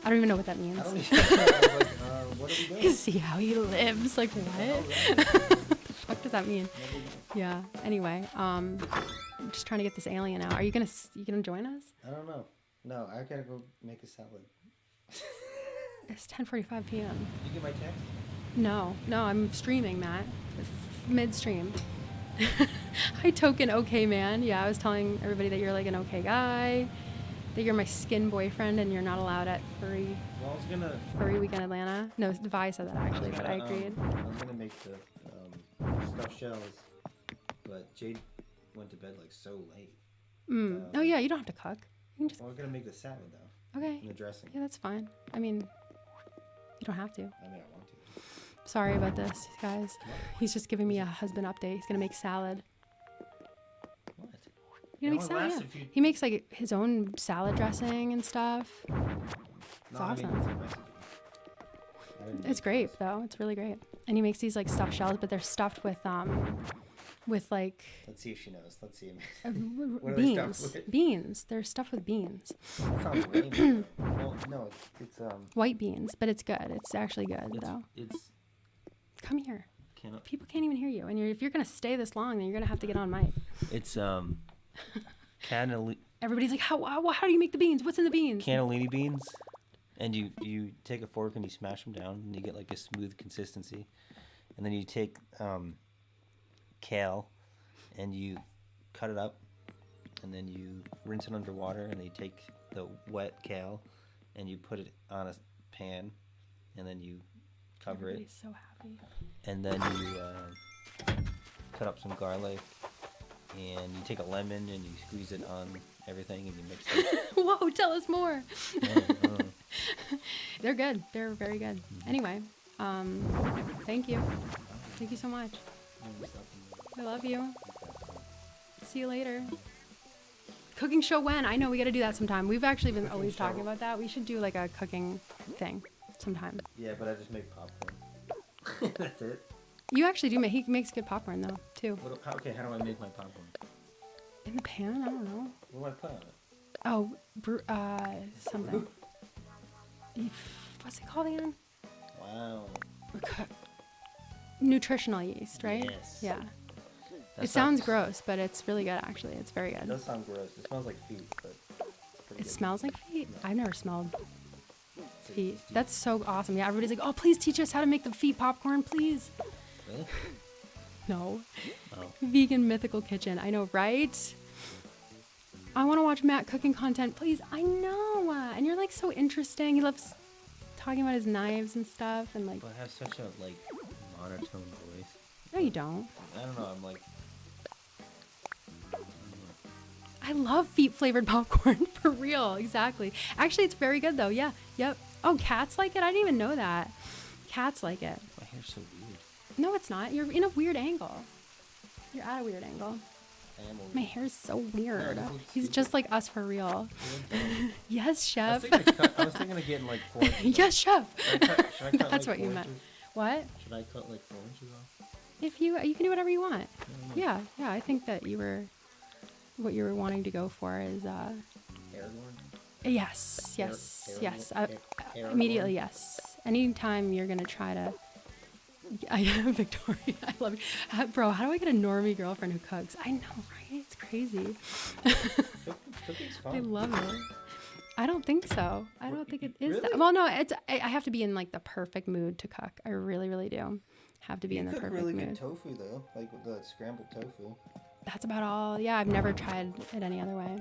I don't even know what that means. I don't even know. Like, what are we doing? See how he lives. Like what? What the fuck does that mean? Yeah. Anyway, I'm just trying to get this alien out. Are you gonna join us? I don't know. No, I gotta go make a salad. It's 10:45 p.m. You get my text? No, I'm streaming, Matt. Midstream. Hi, token okay man. Yeah, I was telling everybody that you're like an okay guy, that you're my skin boyfriend, and you're not allowed at Furry Well, I was gonna. Weekend Atlanta. No, Vi said that actually, but I agreed. I was gonna make the stuffed shells, but Jade went to bed like so late. Oh yeah, you don't have to cook. You can just Well, we're gonna make the salad though. okay. And the dressing. Yeah, that's fine. I mean, you don't have to. I mean, I want to. Sorry about this, guys. He's just giving me a husband update. He's gonna make salad. What? He's gonna make salad. Yeah. He makes like his own salad dressing and stuff. It's awesome. It's a recipe. I didn't It's make great this. though. It's really great. And he makes these like stuffed shells, but they're stuffed with with like Let's see if she knows. Let's see. What are they stuffed beans. with? Beans. They're stuffed with beans. That sounds lame. Well, no, it's White beans, but it's good. It's actually good though. It's Come here. can't. People can't even hear you, and if you're gonna stay this long, then you're gonna have to get on mic. It's cannellini Everybody's like, how do you make the beans? What's in the beans? beans, and you take a fork and you smash them down, and you get like a smooth consistency, and then you take kale, and you cut it up, and then you rinse it under water, and then you take the wet kale, and you put it on a pan, and then you cover Everybody's it, so happy. and then you cut up some garlic, and you take a lemon and you squeeze it on everything, and you mix it. Whoa, tell us more. Oh. They're good. They're very good. Anyway, thank you. Thank you so much. I love you. See you later. Cooking show when? I know we got to do that sometime. We've actually been always talking about that. We should do like a cooking thing sometime. Yeah, but I just make popcorn. That's it. You actually do make. He makes good popcorn though too. How do I make my popcorn? In the pan? I don't know. What do I put on it? Oh, something. What's it called again? Wow. Nutritional yeast, right? Yes. Yeah. That It sounds gross, but it's really good actually. It's very It good. does sound gross. It smells like feet, but it's pretty It good. smells like feet? No. I've never smelled It's like feet. feet. That's so awesome. Yeah, everybody's like, oh, please teach us how to make the feet popcorn, please. Really? No. Oh. Vegan Mythical Kitchen. I know, right? I want to watch Matt cooking content, please. I know. And you're like so interesting. He loves talking about his knives and stuff. And like, But I have such a like monotone voice. no, you don't. I don't know. I'm like. I love feet flavored popcorn for real. Exactly. Actually, it's very good though. Yeah. Yep. Oh, cats like it? I didn't even know that. Cats like it. My hair's so weird. No, it's not. You're in a weird angle. You're at a weird angle. I am a My hair's so weird. Yeah, it looks He's stupid. just like us for real. Yes, I chef. was thinking of getting like 4 inches. Yes, chef. Should I cut That's like what you 4 meant. inches? What? Should I cut like 4 inches off? If you can do whatever you want. Yeah. I think that what you were wanting to go for is Aragorn? yes. Aragorn? Immediately yes. Anytime you're gonna try to. I am Victoria. I love it. Bro, how do I get a normie girlfriend who cooks? I know, right? It's crazy. Cooking's fun. I love it. I don't think so. I don't think it is Really? that. Well, no, I have to be in like the perfect mood to cook. I really, really do. Have to be in the cook perfect really mood. good tofu though, like with the scrambled tofu. That's about all. Yeah, I've never tried it any other way.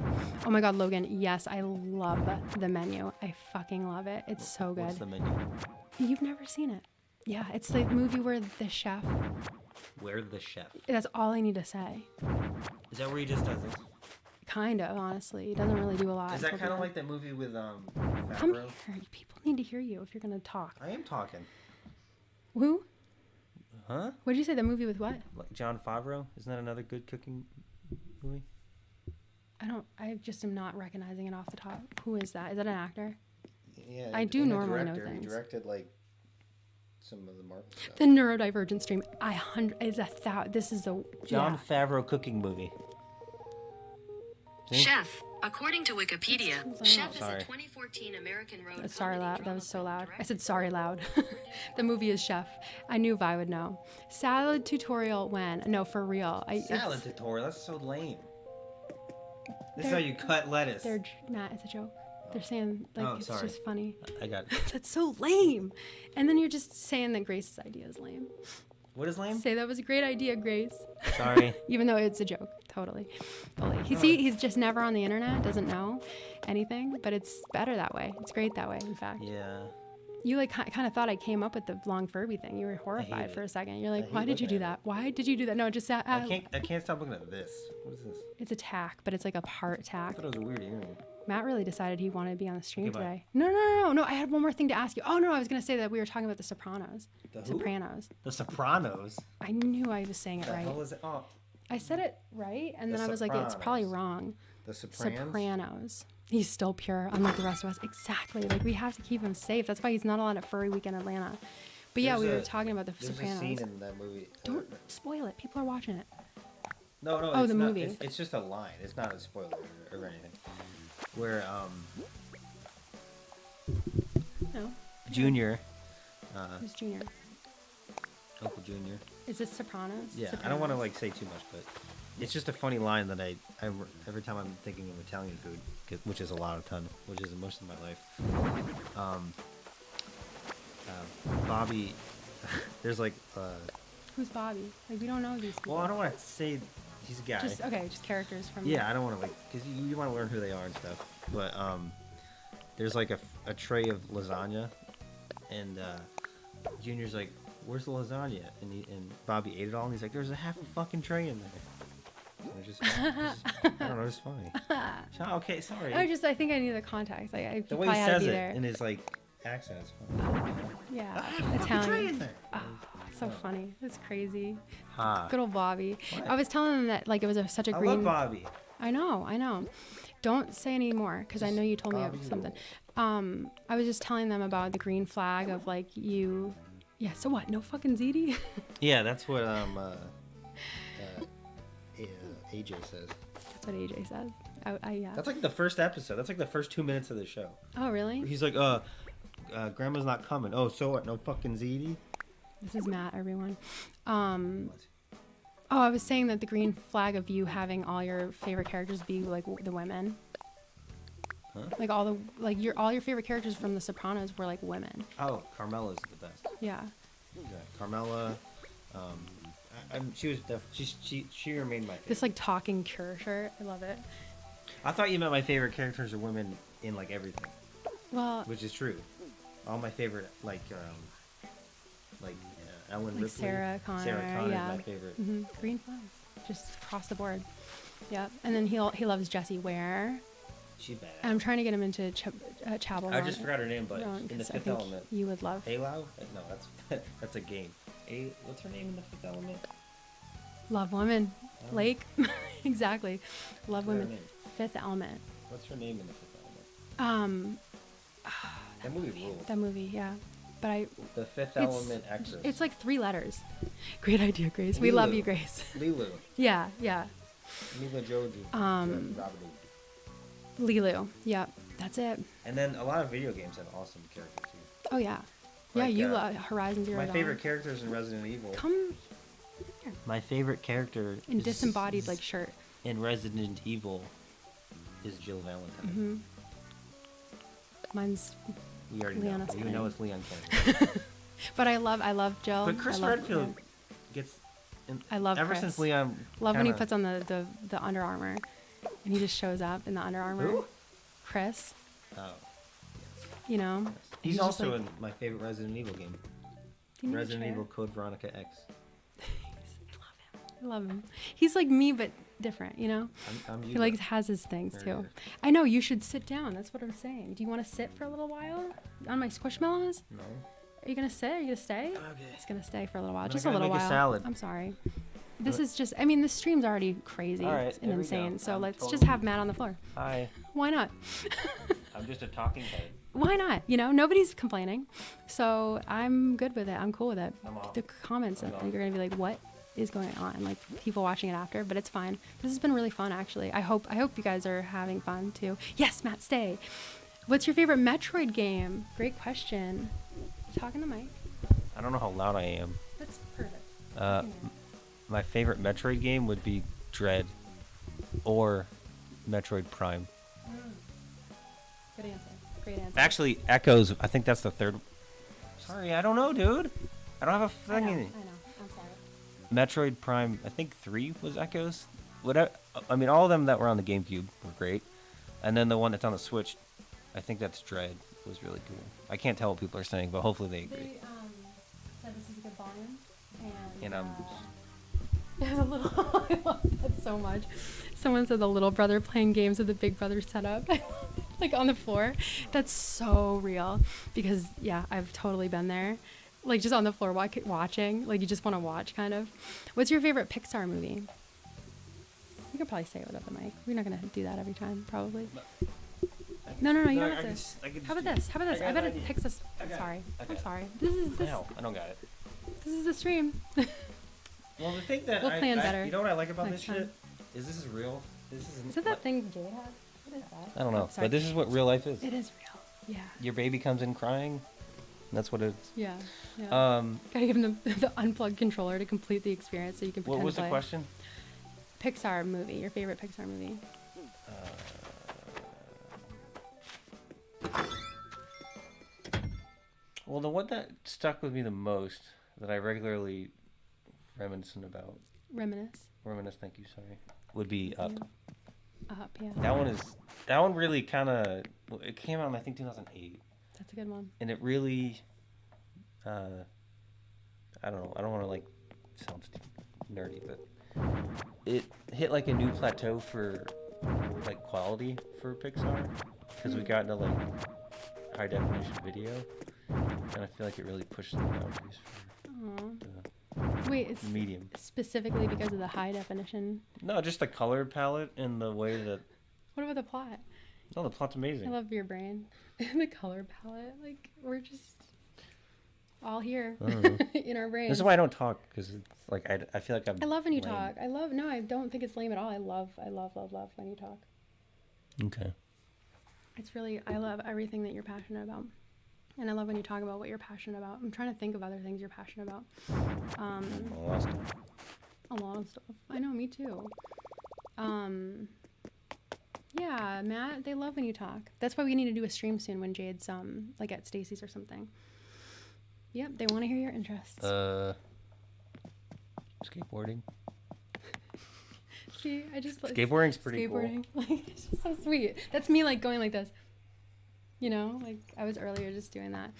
Oh my God, Logan. Yes, I love the menu. I fucking love it. It's so good. What's the menu? You've never seen it. Yeah, it's the movie where the chef. Where the chef? That's all I need to say. Is that where he just does this? Kind of, honestly. He doesn't really do a lot. Is that He'll kind of be like that movie with Come Favreau? here. People need to hear you if you're going to talk. I am talking. Who? Huh? What did you say? The movie with what? Like John Favreau? Isn't that another good cooking movie? I just am not recognizing it off the top. Who is that? Is that an actor? Yeah, I do and a normally know director. He things. directed like some of the Marvel stuff. The neurodivergent stream. This is a John yeah. Favreau cooking movie. See? Chef. According to Wikipedia, That's Chef is Sorry. a 2014 American road Sorry, comedy loud. That drama was so film loud. I directed said sorry, by loud. The movie is Chef. I knew Vi would know. Salad tutorial when? No, for real. Salad tutorial. That's so lame. This is They're- how you cut lettuce. Matt, it's a joke. They're saying like Oh, it's sorry. just funny. I got it. That's so lame. And then you're just saying that Grace's idea is lame. What is lame? Say that was a great idea, Grace. Sorry. Even though it's a joke. Totally. He's just never on the internet, doesn't know anything, but it's better that way. It's great that way, in fact. Yeah. You like kind of thought I came up with the long Furby thing. You were horrified hate for it. a second. You're I like, hate why did you looking do at that? Why did you do that? No, just I can't stop looking at this. What is this? it's a tack, but it's like a part I tack. thought it was a weird earring. Matt really decided he wanted to be on the stream Okay, bye. today. No. I had one more thing to ask you. Oh no, I was gonna say that we were talking about the Sopranos. The who? Sopranos. The Sopranos. I knew I was saying it The hell right. is it? Oh, I said it right, and The then I was like, it's probably Sopranos. wrong. the Sopranos. Sopranos. He's still pure, unlike the rest of us. Exactly. Like we have to keep him safe. That's why he's not allowed at Furry Week in Atlanta. But yeah, There's we were a- talking about the There's Sopranos. a scene in that movie. Don't spoil it. People are watching it. No, Oh, it's the not, movie. It's just a line. It's not a spoiler or anything. Where No. Junior, Who's Junior? Uncle Junior. Is this Sopranos? Yeah, I don't want to like say too much, but it's just a funny line that I every time I'm thinking of Italian food, which is a lot of ton, which is most of my life. Bobby, there's like. Who's Bobby? Like we don't know these people. Well, I don't want to say he's a guy. Just characters from. Yeah, I don't want to like because you want to learn who they are and stuff. But there's like a tray of lasagna, and Junior's like, "Where's the lasagna?" And Bobby ate it all, and he's like, "There's a half a fucking tray in there." And it's just, I don't know, it's funny. Okay, sorry. I think I need the context. Like I The way probably he had to says be it there. in his like accent is funny. Yeah, Tray in Italian. there. Oh, it's so funny. It's crazy. Ha. Good old Bobby. What? I was telling them that like it was such a I green. love Bobby. I know. Don't say any more because I know you told me of Bobby something. I was just telling them about the green flag of like you. Yeah. So what? No fucking ZD. Yeah, that's what AJ says. That's what AJ said. Yeah. That's like the first episode. That's like the first 2 minutes of the show. Oh really? He's like, Grandma's not coming. Oh, so what? No fucking ZD? This is Matt, everyone. What? Oh, I was saying that the green flag of you having all your favorite characters be like the women. Huh? Like all your favorite characters from The Sopranos were like women. Oh, Carmela's the best. Yeah. Yeah, Carmela. She was she remained my favorite. This like talking cure shirt. I love it. I thought you meant my favorite characters are women in like everything, Well, which is true. All my favorite Ellen like Ripley, Sarah Connor. is my favorite. Green flags, just across the board. Yep. And then he loves Jessie Ware. She's badass. I'm trying to get him into Chapel. I just forgot her name, but Ron, in the 'cause I Fifth think Element. you would love. Alau? No, that's a game. What's her name in the Fifth Element? Love women. Oh. Lake. Exactly. Love What's her women. name? Fifth Element. What's her name in the Fifth Element? That movie rules. That movie, yeah. But The Fifth Element actress. it's like 3 letters. Great idea, Grace. We love Lilu. you, Grace. Lilu. Yeah. Mila Jojo. Robert. Lilu. Yeah, that's it. And then a lot of video games have awesome characters too. Oh yeah. Yeah, Like, you love Horizon Zero My Dawn. favorite characters in Resident Evil. Come My favorite character in is- disembodied like shirt. in Resident Evil is Jill Valentine. Mine's We already Leon know. is You fine. know it's Leon Kennedy. but I love Jill. But Chris I love Redfield him. gets. I love ever Chris. since Leon. Love when he kinda- puts on the Under Armour and he just shows up in the Under Armour. Who? Chris, Oh, you know. he's just also like- in my favorite Resident Evil game. Do you need a Resident chair? Evil Code Veronica X. I love him. He's like me, but different, you know? I'm He like has his things Very too. good. I know, you should sit down. That's what I'm saying. Do you want to sit for a little while on my squishmallows? No. Are you going to sit? Are you going to stay? Okay. He's going to stay for a little while. But I Just a gotta little make a while. salad. I'm sorry. This is just, I mean, this stream's already crazy All right, and there we insane. go. So I'm let's just totally- have Matt on the floor. Hi. Why not? I'm just a talking head. Why not? You know, nobody's complaining. So I'm good with it. I'm cool with it. I'm off. The comments, I'm I off. think, are going to be like, what is going on? Like people watching it after, but it's fine. This has been really fun, actually. I hope you guys are having fun too. Yes, Matt, stay. What's your favorite Metroid game? Great question. Talking to Mike. I don't know how loud I am. That's perfect. My favorite Metroid game would be Dread or Metroid Prime. Good answer. Great answer. Actually, Echoes, I think that's the third. Sorry, I don't know, dude. I don't have a I know. thing. I'm sorry. Metroid Prime, I think 3 was Echoes. Whatever. I mean, all of them that were on the GameCube were great. And then the one that's on the Switch, I think that's Dread, was really cool. I can't tell what people are saying, but hopefully they agree. They said this is a good volume. And There's a little. I love that so much. Someone said the little brother playing games with the big brother setup, like on the floor. That's so real because yeah, I've totally been there. Like just on the floor watching, like you just want to watch kind of. What's your favorite Pixar movie? You could probably say it without the mic. We're not gonna do that every time, probably. No, you don't have to. How about this? I bet it picks us. I'm sorry. I'm sorry. This is this. No, I don't got it. This is the stream. Well, the thing that We'll plan better you know what I like about next this shit time. is this is real. This isn't. Is it that thing Jade had? What is that? I don't know, Oh, sorry. but this is what real life is. It is real. Yeah. Your baby comes in crying. That's what it's. Yeah. Yeah. Gotta give him the unplugged controller to complete the experience so you can pretend What was to the play. question? Pixar movie. Your favorite Pixar movie? Well, the one that stuck with me the most, that I regularly reminiscent about, Reminisce. thank you, sorry, would be Up. Up. Yeah. That one really kind of, it came out in, I think, 2008. That's a good one. And it really, I don't know, I don't want to, like, sound nerdy, but it hit, like, a new plateau for, like, quality for Pixar, because we got into, like, high definition video, and I feel like it really pushed the boundaries for Wait, it's medium. specifically because of the high definition. No, just the color palette and the way that. What about the plot? No, the plot's I amazing. love your brain. The color palette. Like, we're just all here in our brains. This is why I don't talk, because it's like I feel like I'm. I love when you lame. talk. No, I don't think it's lame at all. I love when you talk. Okay. It's really, I love everything that you're passionate about. And I love when you talk about what you're passionate about. I'm trying to think of other things you're passionate about. A lot of stuff. A lot of stuff. I know, me too. Yeah, Matt, they love when you talk. That's why we need to do a stream soon when Jade's like at Stacy's or something. Yep, they want to hear your interests. Skateboarding. See, I just Skateboarding's pretty skateboarding. Like, it's just so sweet. That's me like going like this. You know, like I was earlier just doing that.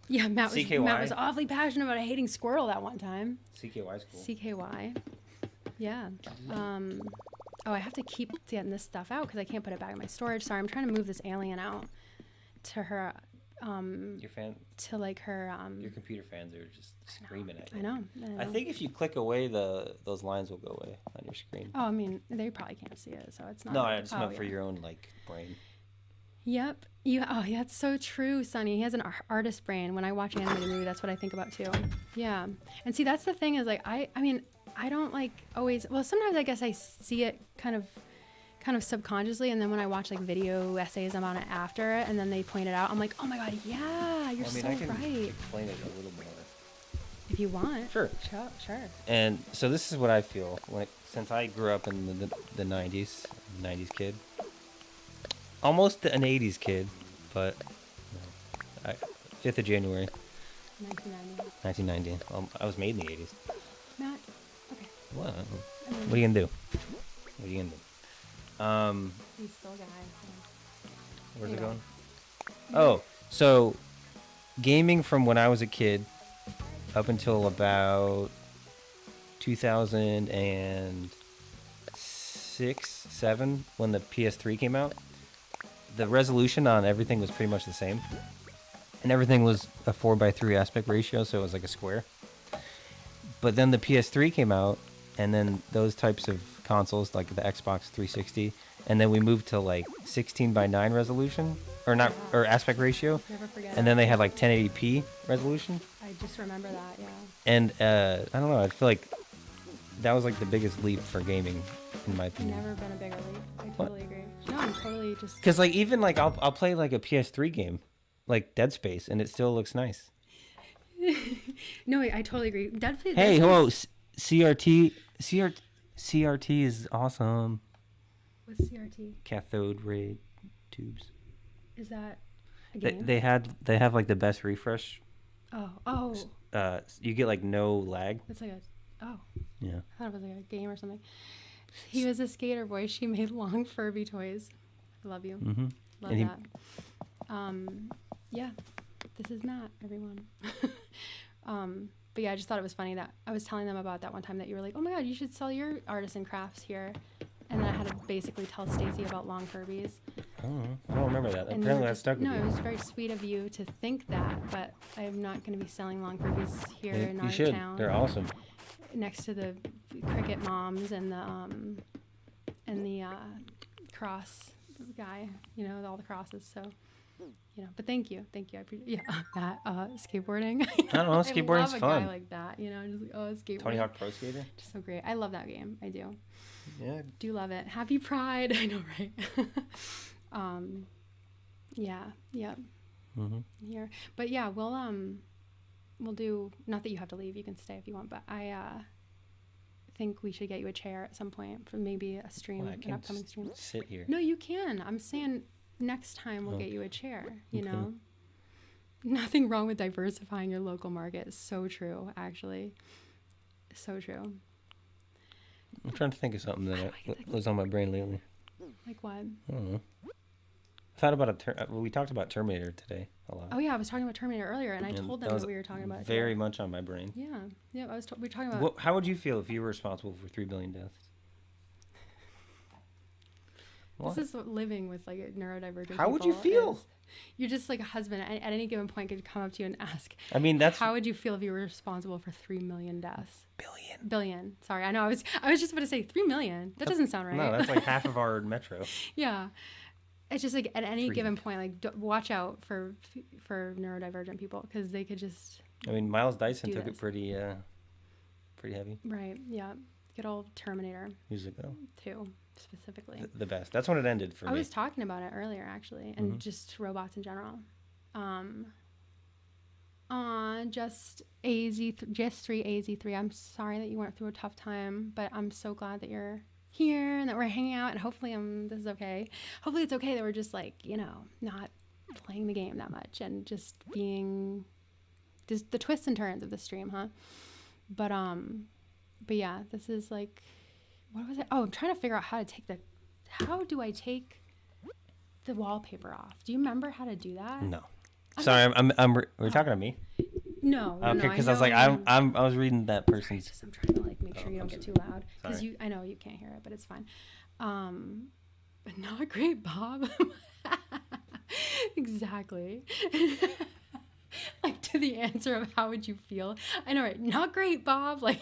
Yeah, Matt was awfully passionate about hating squirrel that one time. CKY's cool. CKY. Yeah. Oh, I have to keep getting this stuff out because I can't put it back in my storage. Sorry, I'm trying to move this alien out to her. Your fan. To like her. Your computer fans are just screaming at you. I know. I think if you click away, those lines will go away on your screen. Oh, I mean, they probably can't see it, so it's not. No, I just meant for your own like brain. Yep. Oh, yeah, that's so true, Sonny. He has an artist brain. When I watch an animated movie, that's what I think about too. Yeah. And see, that's the thing is like, I mean, I don't like always, well, sometimes I guess I see it kind of subconsciously. And then when I watch like video essays about it after, and then they point it out, I'm like, oh my God, yeah, you're so I can right. explain it a little more. If you want. Sure. Sure. And so this is what I feel since I grew up in the 90s kid. Almost an 80s kid, but 5th of January, 1990. I was made in the 80s. Matt, okay. What? What are you gonna do? He's still a guy. Where's it Anyway. going? Oh, so gaming from when I was a kid up until about 2006, 7, when the PS3 came out. The resolution on everything was pretty much the same. And everything was a 4:3 aspect ratio, so it was like a square. But then the PS3 came out, and then those types of consoles, like the Xbox 360, and then we moved to like 16:9 resolution, or aspect ratio. Never forget. And then they had like 1080p resolution. I just remember that, yeah. And I don't know, I feel like that was like the biggest leap for gaming, in my opinion. Never been a bigger leap. I totally agree. No, I'm totally just. Because like even like I'll play like a PS3 game, like Dead Space, and it still looks nice. No, I totally agree. Dead Space. Hey, hello, CRT is awesome. What's CRT? Cathode ray tubes. Is that a game? They have like the best refresh. Oh. You get like no lag. It's like oh. Yeah. I thought it was like a game or something. He was a skater boy. She made long Furby toys. I love you. Mm-hmm. Love And that. Yeah. This is Matt, everyone. But yeah, I just thought it was funny that I was telling them about that one time that you were like, oh my God, you should sell your artisan crafts here. And then I had to basically tell Stacy about long Furbies. I don't remember that. And Apparently that stuck with no, you. it was very sweet of you to think that, but I'm not going to be selling long Furbies here in our You should. town. They're awesome. Next to the cricket moms and the cross guy, you know, all the crosses. So But thank you. Yeah, that skateboarding. I don't know, skateboarding's I love a fun. guy like that. Just like, oh, skateboarding. Tony Hawk Pro Skater. Just so great. I love that game. I do. Yeah. Do love it. Happy Pride. I know, right? Yeah. Yep. Here, but yeah, we'll do. Not that you have to leave. You can stay if you want. But I think we should get you a chair at some point for maybe a stream, Well, I an can't upcoming stream. sit here. No, you can. I'm saying next time we'll get you a chair. Nothing wrong with diversifying your local market. So true, actually. So true. I'm trying to think of something that was on my brain lately. Like what? I don't know. I thought about we talked about Terminator today a lot. Oh yeah, I was talking about Terminator earlier, and I told them that we were talking about it. Very much on my brain. Yeah. We were talking about. How would you feel if you were responsible for 3 billion deaths? This is what living with like neurodivergent. How would you feel? Is. You're just like a husband at any given point could come up to you and ask. I mean, that's how would you feel if you were responsible for 3 million deaths? Billion. Sorry, I know. I was just about to say 3 million. That doesn't sound right. No, that's like half of our metro. Yeah, it's just like at any given point, like watch out for neurodivergent people because they could just. I mean, Miles Dyson took it pretty heavy. Right. Yeah. Good old Terminator. Years ago. 2 specifically. The best. That's when it ended for me. I was talking about it earlier actually, and just robots in general. Just AZ3. I'm sorry that you went through a tough time, but I'm so glad that you're here and that we're hanging out, and hopefully this is okay. Hopefully it's okay that we're just like, not playing the game that much and just being just the twists and turns of the stream, huh? But yeah, this is like, what was it? Oh, I'm trying to figure out how do I take the wallpaper off? Do you remember how to do that? No. Sorry, we're talking to me. No. Okay, because I was like, I was reading that person's. I'm trying to like make sure you don't get too loud because I know you can't hear it, but it's fine. But not great, Bob. Exactly. Like to the answer of how would you feel? I know, right? Not great, Bob. Like.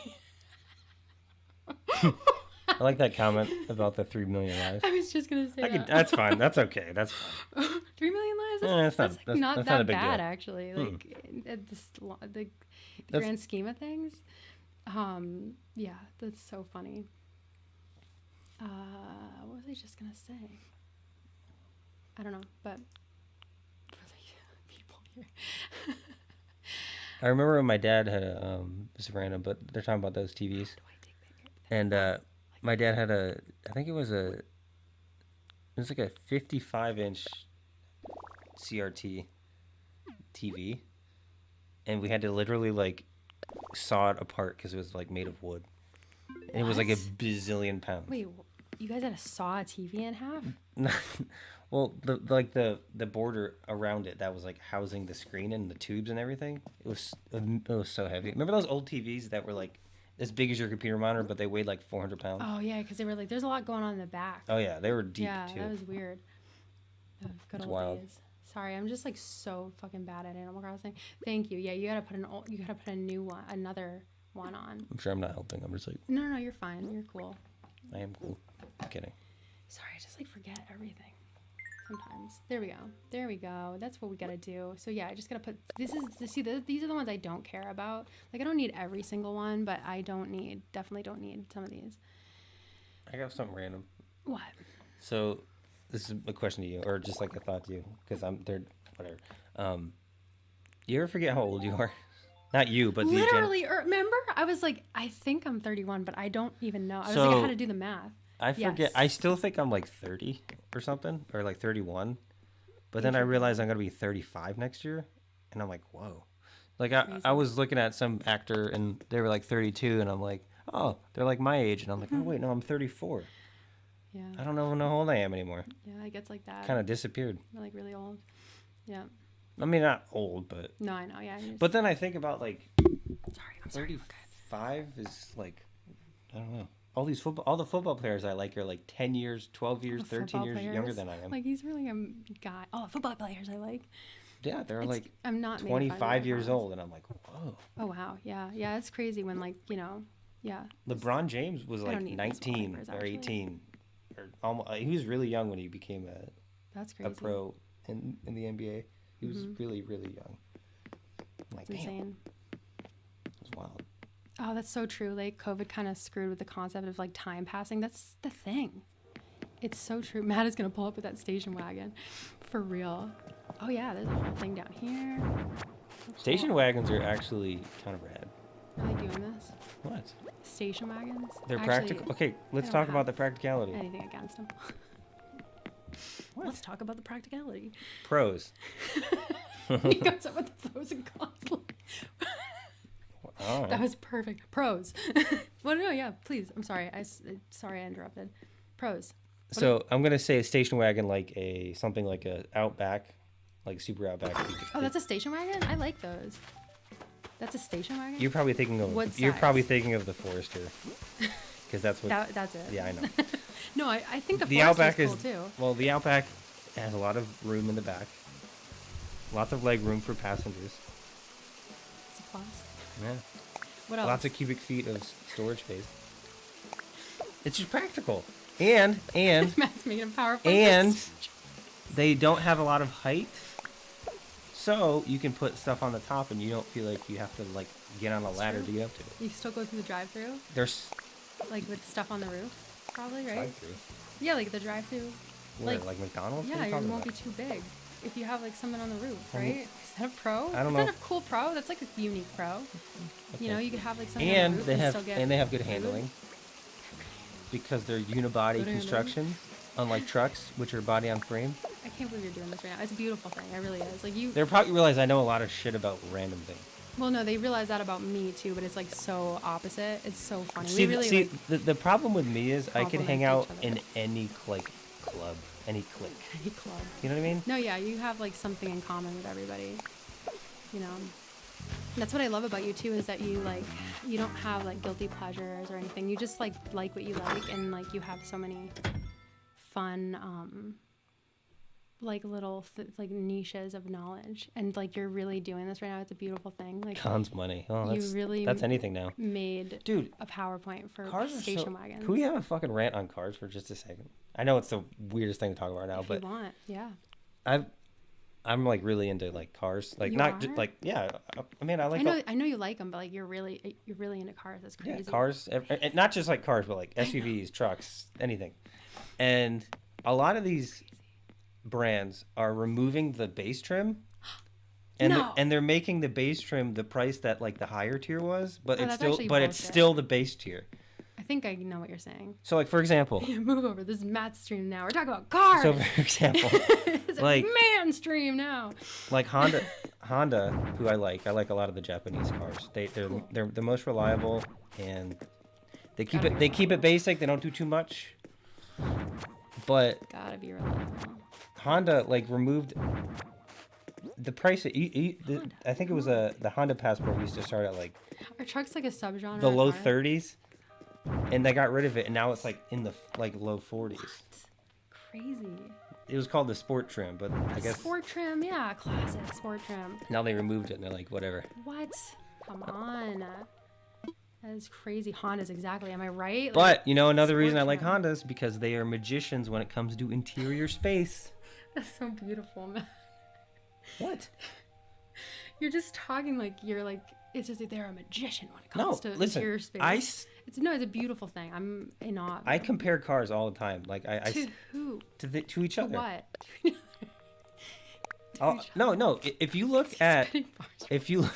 I like that comment about the 3 million lives. I was just gonna say that. That's fine. That's okay. That's fine. 3 million lives. That's not not a that big bad deal. actually. Like at the grand scheme of things. Yeah, that's so funny. What was I just gonna say? I don't know, but people here. I remember when my dad had a this is random, but they're talking about those TVs. And my dad had I think it was like a 55-inch CRT TV, and we had to literally like saw it apart because it was like made of wood, and it was like a bazillion pounds. Wait, you guys had to saw a TV in half? Well, the border around it that was like housing the screen and the tubes and everything. It was so heavy. Remember those old TVs that were like as big as your computer monitor, but they weighed like 400 pounds? Oh yeah, because they were like, there's a lot going on in the back. Oh yeah, they were deep too. Yeah, that was weird. Good old wild. days. Sorry, I'm just like so fucking bad at Animal Crossing. Thank you. Yeah, you gotta put a new one, another one on. I'm sure I'm not helping. I'm just like. No, you're fine. You're cool. I am cool. I'm kidding. Sorry, I just like forget everything sometimes. There we go. That's what we gotta do. So yeah, I just gotta put these are the ones I don't care about. Like I don't need every single one, but I definitely don't need some of these. I got something random. What? So, this is a question to you, or just like a thought to you, because whatever. You ever forget how old you are? Not you, but literally. Remember, I was like, I think I'm 31, but I don't even know. I was like, I had to do the math. I forget. Yes. I still think I'm like 30 or something, or like 31. But then I realized I'm gonna be 35 next year, and I'm like, whoa. Like I was looking at some actor, and they were like 32, and I'm like, oh, they're like my age, and I'm like, oh wait, no, I'm 34. Yeah. I don't know how old I am anymore. Yeah, it gets like that. Kind of disappeared. We're like really old. Yeah. I mean, not old, but. No, I know. Yeah. But then I think about like. Sorry, I'm sorry. 35 is like, I don't know. All the football players I like are like 10 years, 12 years, 13 years younger than I am. Like he's really a guy. Oh, football players I like. Yeah, they're like I'm not 25 years old, and I'm like, whoa. Oh wow, yeah, it's crazy when like yeah. LeBron James was like 19 or 18, or almost. He was really young when he became That's crazy. a pro in the NBA. He was really, really young. I'm like, It's damn, insane. it was wild. Oh, that's so true. Like COVID kind of screwed with the concept of like time passing. That's the thing. It's so true. Matt is gonna pull up with that station wagon, for real. Oh yeah, there's a whole thing down here. Station wagons are actually kind of rad. Are they doing this? What? Station wagons? They're Actually, practical. Okay, let's I don't talk about have the practicality. Anything against them? Let's talk about the practicality. Pros. He comes up with the pros and cons. Oh. That was perfect. Pros. Well, no, yeah, please. I'm sorry. Sorry I interrupted. Pros. So I'm gonna say a station wagon, like something like a Outback, like Super Outback. Oh, that's a station wagon? I like those. That's a station wagon? You're probably thinking of What you're size? probably thinking of the Forester, because that's what. That's it. Yeah, I know. No, I think the The Forester Outback is cool is too. well. The Outback has a lot of room in the back, lots of leg room for passengers. It's a plus. Yeah, What else? lots of cubic feet of storage space. It's just practical, and Matt's making a PowerPoint. and they don't have a lot of height, so you can put stuff on the top, and you don't feel like you have to like get on a ladder true. to get up to it. You still go through the drive-through, There's like with stuff on the roof, probably, right? drive-through. Yeah, like the drive-through. Where, like McDonald's? What Yeah, are you yours talking won't about? be too big if you have like something on the roof, Um, right? Is that a pro? I don't Is know. that a cool pro? That's like a unique pro. You know, you could have like something on And the roof they have still get good food. handling because they're unibody Good handling. construction, unlike trucks, which are body on frame. I can't believe you're doing this right now. It's a beautiful thing. It really is. Like you. They probably realize I know a lot of shit about random things. Well, no, they realize that about me too, but it's like so opposite. It's so funny. See, we really see, like the problem with me is I could compliment hang out each other. in any club, any clique. any club. You know what I mean? No, yeah, you have like something in common with everybody. You know, that's what I love about you too, is that you like you don't have like guilty pleasures or anything. You just like what you like, and like you have so many fun like little like niches of knowledge, and like you're really doing this right now. It's a beautiful thing. Like Cons money. Oh, You that's really that's anything now. made Dude, a PowerPoint for cars are station so. wagons. Can we have a fucking rant on cars for just a second? I know it's the weirdest thing to talk about now, if but you want, yeah. I'm like really into like cars, like You not are? just like yeah. I mean, I like I know you like them, but like you're really into cars. That's yeah, crazy. cars, and not just like cars, but like SUVs, trucks, anything. And a lot of these brands are removing the base trim, and No. and they're making the base trim the price that like the higher tier was, but Oh, it's that's still actually but it's bullshit. still the base tier. I think I know what you're saying. So like for example, Move over. This is Matt's stream now. We're talking about cars. so for example, It's like- a man stream now. like Honda, who I like a lot of the Japanese cars. They're the most reliable, and they keep it basic. They don't do too much. But Gotta be reliable. Honda like removed the price. I think it was the Honda Passport used to start at like Are trucks like a subgenre? the of low car? 30s, and they got rid of it, and now it's like in the like low 40s. Crazy. It was called the Sport Trim, but I guess Sport trim, yeah, classic sport trim. now they removed it, and they're like whatever. What? Come on. That is crazy. Honda's exactly. Am I right? Like, But you know another reason I sport like trim. Hondas because they are magicians when it comes to interior space. That's so beautiful, man. What? You're just talking like you're like it's just that they're a magician when it No, comes to listen. interior space. It's a beautiful thing. I'm in awe. Of I it. compare cars all the time, like To who? to each To other. what? Oh, no. If you look at Spinning bars.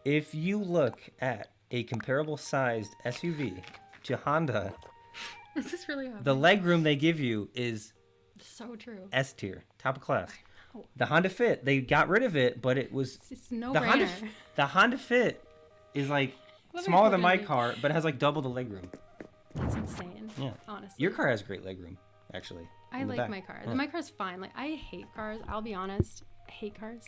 if you look at a comparable sized SUV to Honda, Is this really happening? the legroom they give you is So true. S tier, top of class. know. The Honda Fit, they got rid of it, but it was It's no the Honda. brainer. The Honda Fit is like Let me smaller put than it my in. car, but it has like double the legroom. That's insane. Yeah. Honestly. Your car has great legroom, actually. I in the like back. my car. Yeah. My car's fine. Like I hate cars. I'll be honest. I hate cars.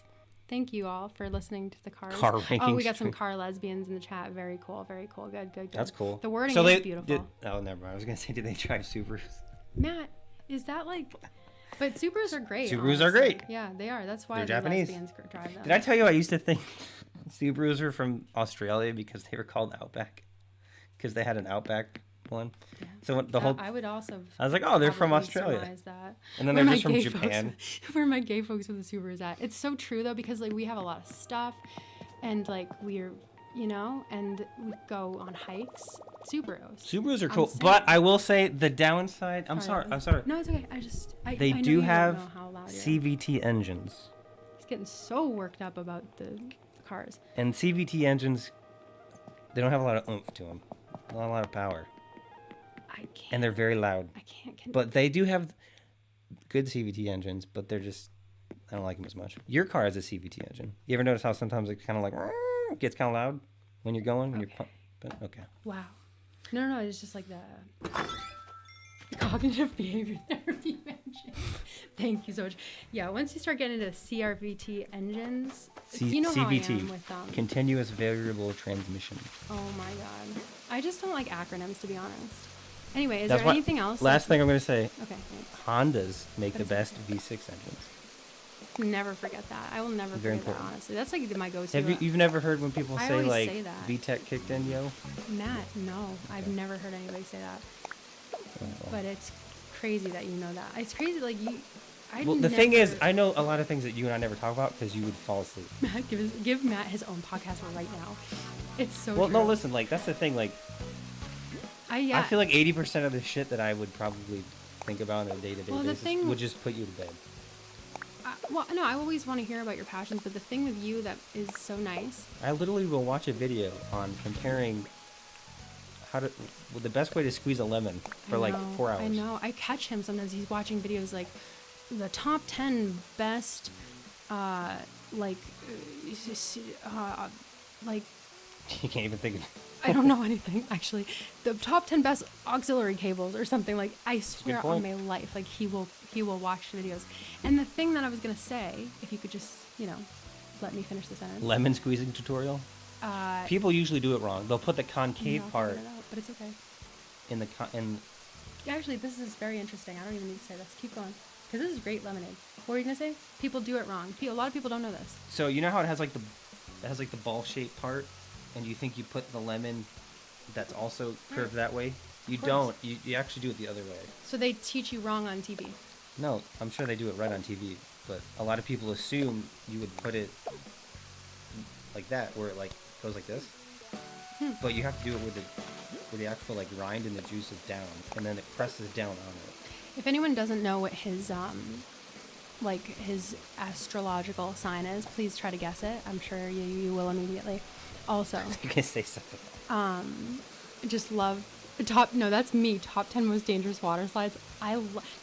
Thank you all for listening to the cars. Car Oh, ranking we got some stream. car lesbians in the chat. Very cool. Very cool. Good. Good. Good. That's cool. The wording So is they, beautiful. oh, never mind. I was gonna say, did they drive Subarus? Matt, is that like? But Subarus are great. Subarus are honestly. great. Yeah, they are. That's why They're the Japanese. lesbians drive them. Did I tell you I used to think Subarus were from Australia because they were called Outback? Because they had an Outback one. Yeah. So the whole I would also. I was like, oh, they're from probably Australia. surmise that. And then Where they're my just from gay Japan. Folks, where my gay folks with the Subarus at. It's so true though, because like we have a lot of stuff, and like we're, and we go on hikes. Subarus are I'm cool, saying- but I will say the downside. I'm sorry. No, it's okay. They I know do you have don't know how loud you are. CVT engines, He's getting so worked up about the cars. and CVT engines, they don't have a lot of oomph to them, not a lot of power, I can't. and they're very loud. I can't. But they do have good CVT engines, but they're just, I don't like them as much. Your car has a CVT engine. You ever notice how sometimes it kind of like gets kind of loud when you're going? When Okay. you're pumping? Okay. Wow. No. It's just like the cognitive behavior therapy mentioned. Thank you so much. Yeah, once you start getting into CRVT engines, you know how I CVT, am with them. continuous variable transmission. Oh my god. I just don't like acronyms, to be honest. Anyway, is That's there why- anything else? Last thing I'm going to say, Okay, thanks. Hondas make the That's best V6 engines. Never forget that. I will never Very forget that, important. honestly. That's like my go-to. You've never heard when people I say always like say that. VTEC kicked in, yo? Matt, no. I've never heard anybody say that. But it's crazy that you know that. It's crazy, like, you... Well, the thing is, I know a lot of things that you and I never talk about because you would fall asleep. Matt, give Matt his own podcast right now. It's so Well, true. no, listen, like, that's the thing, like, Yeah. I feel like 80% of the shit that I would probably think about on a day-to-day Well, the basis thing- would just put you to bed. Well, no, I always want to hear about your passions, but the thing with you that is so nice. I literally will watch a video on comparing the best way to squeeze a lemon for like 4 hours. I know. I catch him sometimes. He's watching videos like the top 10 best, like, You can't even think of I don't know anything actually. The top 10 best auxiliary cables or something. Like, I swear on point. my life, like he will watch videos. And the thing that I was gonna say, if you could just let me finish the sentence. lemon squeezing tutorial. People usually do it wrong. They'll put the concave I'll part figure it out, but it's okay. in the Actually, this is very interesting. I don't even need to say this. Keep going. Because this is great lemonade. What were you going to say? People do it wrong. A lot of people don't know this. So you know how it has like the ball shaped part, and you think you put the lemon that's also curved that way. You course. don't. You actually do it the other way. So they teach you wrong on TV. No, I'm sure they do it right on TV, but a lot of people assume you would put it like that, where it like goes like this. But you have to do it where the actual like rind and the juice is down, and then it presses down on it. If anyone doesn't know what his his astrological sign is, please try to guess it. I'm sure you will immediately. Also, You can say something. just love that's me. Top 10 most dangerous water slides.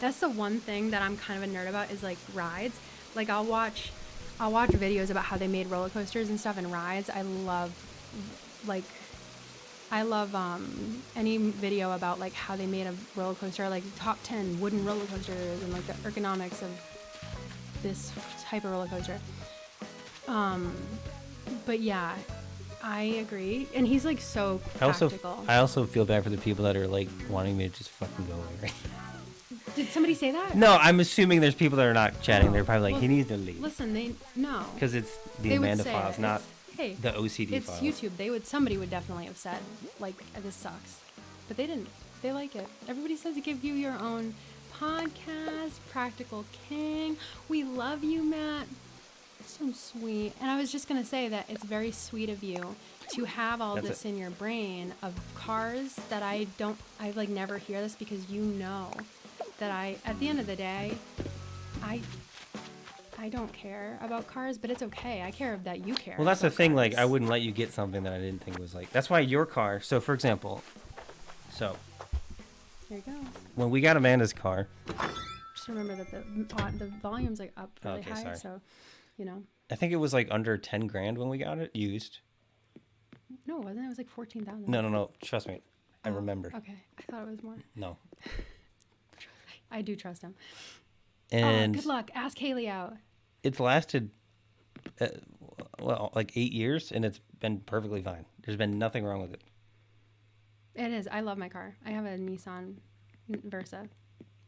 That's the one thing that I'm kind of a nerd about is like rides. Like I'll watch videos about how they made roller coasters and stuff and rides. I love any video about like how they made a roller coaster, like top 10 wooden roller coasters and like the ergonomics of this type of roller coaster. But yeah, I agree. And he's like so practical. I also feel bad for the people that are like wanting me to just fucking go away. Did somebody say that? No, I'm assuming there's people that are not chatting. They're probably like, Well, he needs to leave. Listen, no. Because it's the They would Amanda say files, it. not Hey, the OCD it's files. YouTube. Somebody would definitely have said, like, this sucks. But they didn't. They like it. Everybody says to give you your own podcast, Practical King. We love you, Matt. So sweet. And I was just going to say that it's very sweet of you to have all That's this it. in your brain of cars that I like never hear this because you know that at the end of the day, I don't care about cars, but it's okay. I care that you care. Well, that's the about thing. Like, cars. I wouldn't let you get something that I didn't think was like. That's why your car. So, for example, There you go. when we got Amanda's car, Just remember that the volume's like up really Okay, high, sorry. so I think it was like under 10 grand when we got it used. No, it wasn't. It was like 14,000. No. Trust me, I remember. Okay, I thought it was more. No. I do trust him. And Good luck. Ask Haley out. it's lasted, like 8 years, and it's been perfectly fine. There's been nothing wrong with it. It is. I love my car. I have a Nissan Versa.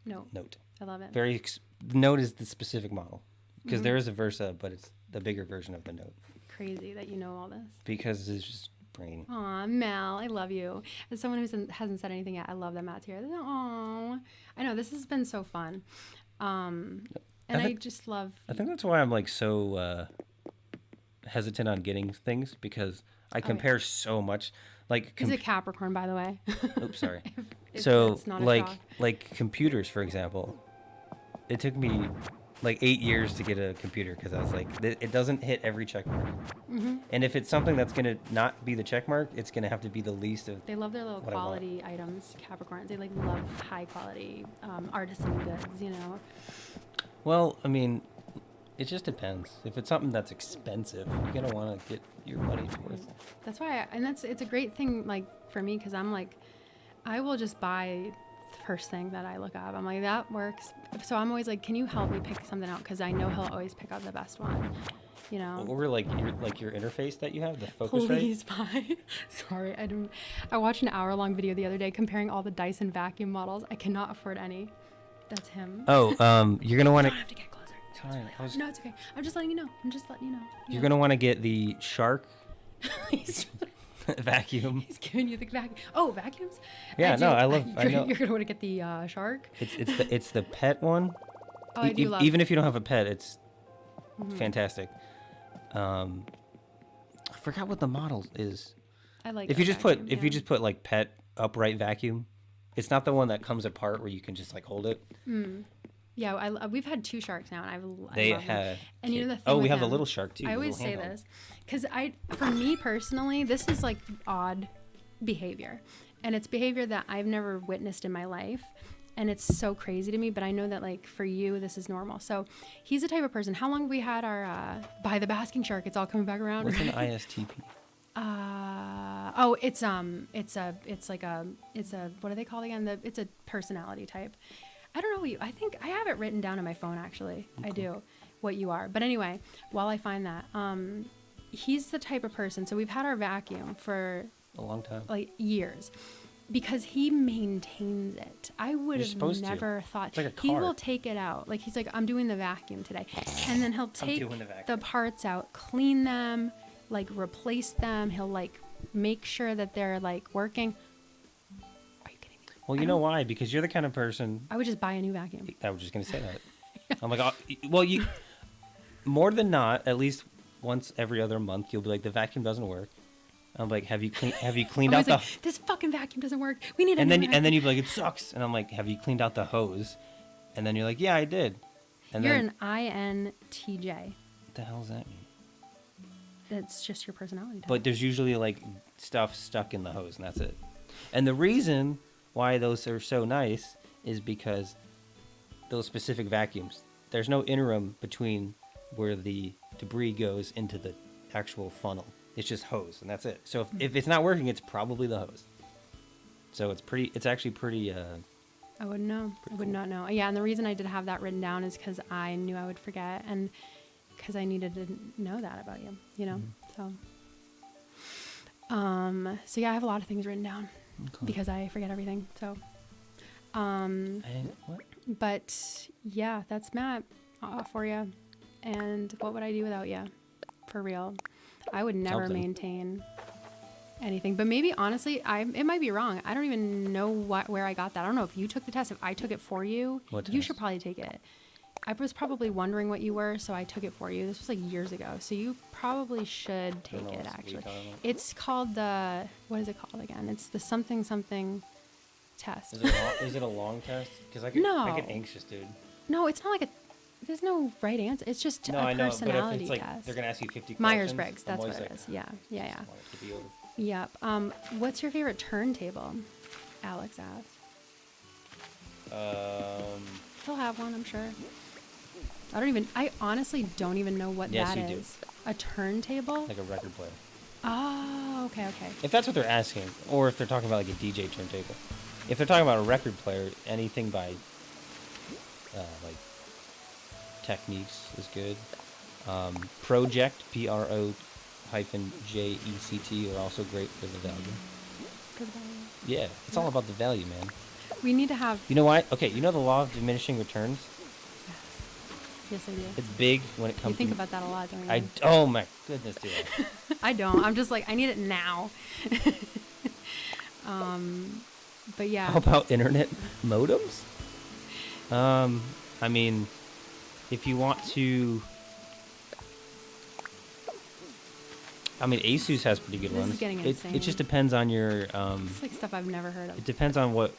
Note. I love it. Note is the specific model because Mm-hmm. there is a Versa, but it's the bigger version of the Note Crazy that you know all this. because it's just brain. Aw, Mel, I love you. As someone who hasn't said anything yet, I love that Matt's here. Aw, I know this has been so fun, and I just love. I think that's why I'm like so hesitant on getting things because I compare so much. Like He's a Capricorn, by the way. oops, sorry. It's not a like shock. computers, for example, it took me like 8 years to get a computer because I was like, it doesn't hit every check mark. Mm-hmm. And if it's something that's gonna not be the check mark, it's gonna have to be the least of. They love their little what I want. quality items, Capricorns. They like love high quality artisan goods, you know. Well, I mean, it just depends. If it's something that's expensive, you're gonna want to get your money's worth. That's why, it's a great thing, like for me, because I'm like, I will just buy the first thing that I look up. I'm like, that works. So I'm always like, can you help me pick something out? Because I know he'll always pick out the best one, you know. Or like your interface that you have, the focus rate. Please buy. Sorry, I watched an hour-long video the other day comparing all the Dyson vacuum models. I cannot afford any. That's him. Oh, you're gonna want I to. don't have to get closer. Sorry, No, it's okay. I'm just letting you know. You're gonna want to get the Shark He's vacuum. giving you the vacuum. Oh, vacuums? Yeah, do. no, I know. You're gonna want to get the Shark. It's the pet one. Oh, I do love. Even if you don't have a pet, it's fantastic. I forgot what the model is. I like. If you the just vacuum, put if you just put like pet upright vacuum, it's not the one that comes apart where you can just like hold it. Yeah, we've had 2 Sharks now, and I They love them. have. And you know the thing Oh, we with have the them- little Shark too. I the always little say handheld. this because for me personally, this is like odd behavior, and it's behavior that I've never witnessed in my life, and it's so crazy to me. But I know that like for you, this is normal. So he's the type of person. How long have we had our buy the basking shark? It's all coming back around. What's an right? ISTP? It's like a what do they call it again? It's a personality type. I don't know what I think I have it written down on my phone actually. Okay. I do what you are. But anyway, while I find that, he's the type of person. So we've had our vacuum for A long time. like years because he maintains it. I would You're have supposed to. never thought It's like a he car. will take it out. Like he's like, I'm doing the vacuum today. And then he'll take doing the vacuum. the parts out, clean them, like replace them. He'll like make sure that they're like working. Are you kidding me? Well, you know why? Because you're the kind of person. I would just buy a new vacuum. I was just gonna say that. I'm like, well, you more than not, at least once every other month, you'll be like, the vacuum doesn't work. I'm like, have you cleaned out I'm the? always like, this fucking vacuum doesn't work. We need a And new then vacuum. you'd be like, it sucks. And I'm like, have you cleaned out the hose? And then you're like, yeah, I did. And You're then, an INTJ. what the hell does that mean? That's just your personality type. But there's usually like stuff stuck in the hose, and that's it. And the reason why those are so nice is because those specific vacuums, there's no interim between where the debris goes into the actual funnel. It's just hose, and that's it. So if it's not working, it's probably the hose. So it's actually pretty. I wouldn't know. I would not know. Yeah, and the reason I did have that written down is because I knew I would forget, and because I needed to know that about you. You know, so yeah, I have a lot of things written down because I forget everything. So, What? but yeah, that's Matt for you. And what would I do without you? For real, I would never Something. maintain anything. But maybe honestly, it might be wrong. I don't even know where I got that. I don't know if you took the test. If I took it for you, What you test? should probably take it. I was probably wondering what you were, so I took it for you. This was like years ago, so you probably should take know it. what you're Actually, talking about. it's called the what is it called again? It's the something test. Is it a long test? Because I No. I get anxious, dude. No, it's not like a. There's no right answer. It's just No, a I know, but if personality it's like test. they're gonna ask you 50 questions. Myers-Briggs. I'm That's always what it like, is. Yeah. I want it to be over. Yep. What's your favorite turntable? Alex asked. He'll have one, I'm sure. I honestly don't even know what Yes, that you do. is. A turntable? Like a record player. Oh, okay. If that's what they're asking, or if they're talking about like a DJ turntable. If they're talking about a record player, anything by like Techniques is good. Project, PRO-JECT, are also great for the value. Good value. Yeah, it's all about the value, man. We need to have. You know why? Okay, you know the law of diminishing returns? Yes, I do. It's big when it You comes. think to, about that a lot, don't you? Oh my goodness, do I? I don't. I'm just like, I need it now. But yeah. How about internet modems? I mean, if you want to. I mean, Asus has pretty good This is ones. getting It insane. just depends on your. It's like stuff I've never heard It of. depends on what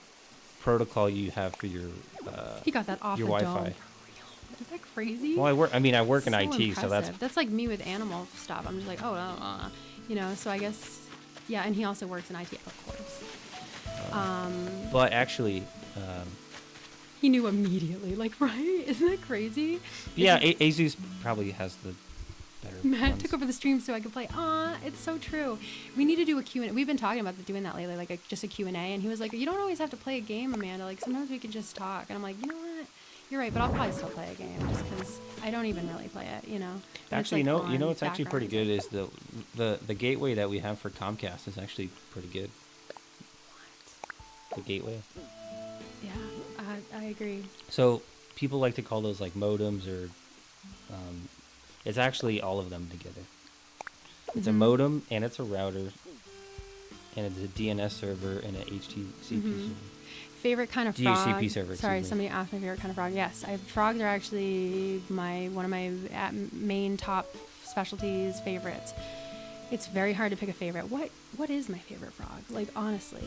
protocol you have for your. He got that off your the Wi-Fi. dome. Is that crazy? Well, I work in So IT, so impressive. That's like me with animal stuff. I'm just like, you know. So I guess, yeah. And he also works in IT, of course. But actually, He knew immediately. Like, right? Isn't that crazy? yeah, Asus probably has the better Matt ones. took over the stream so I could play. It's so true. We need to do a Q&A. We've been talking about doing that lately, like just a Q&A. And he was like, you don't always have to play a game, Amanda. Like, sometimes we can just talk. And I'm like, you know what? You're right, but I'll probably still play a game just because I don't even really play it, you know? And it's, Actually, like, you know, on it's actually pretty background. good. Is the gateway that we have for Comcast is actually pretty good. The gateway. Yeah, I agree. So people like to call those like modems or. It's actually all of them together. It's a modem and it's a router, and it's a DNS server and an HTTP server. Favorite kind of DHCP frog? server, Sorry, excuse me. somebody asked my favorite kind of frog. Yes, frogs are actually one of my main top specialties, favorites. It's very hard to pick a favorite. What is my favorite frog? Like, honestly,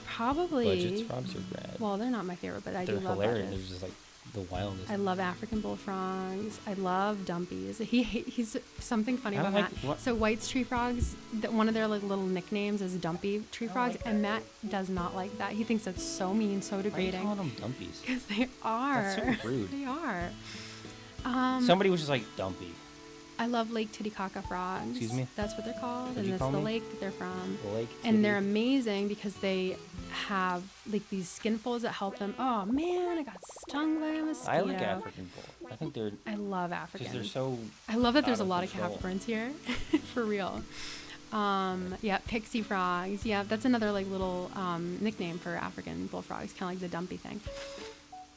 probably. Budgets frogs are rad. Well, they're not my favorite, but I They're do love hilarious. budgets. They're just like the wildest. I love African bullfrogs. I love dumpies. He's something funny I about like Matt. what- So White's tree frogs, one of their like little nicknames is dumpy tree frogs, and Matt does not like that. He thinks that's so mean, so Why are you degrading. calling them dumpies? Because they are. That's so rude. They are. Somebody was just like dumpy. I love Lake Titicaca frogs. Excuse me? That's what they're called, What'd and you that's call the me? lake that they're from. Lake And they're Titty. amazing because they have like these skin folds that help them. Oh man, I got stung by a mosquito. I like African bull. I think they're I love African. because they're so. I love that there's a out of lot of control. Capricorns here, for real. Yeah, pixie frogs. Yeah, that's another like little nickname for African bullfrogs, kind of like the dumpy thing.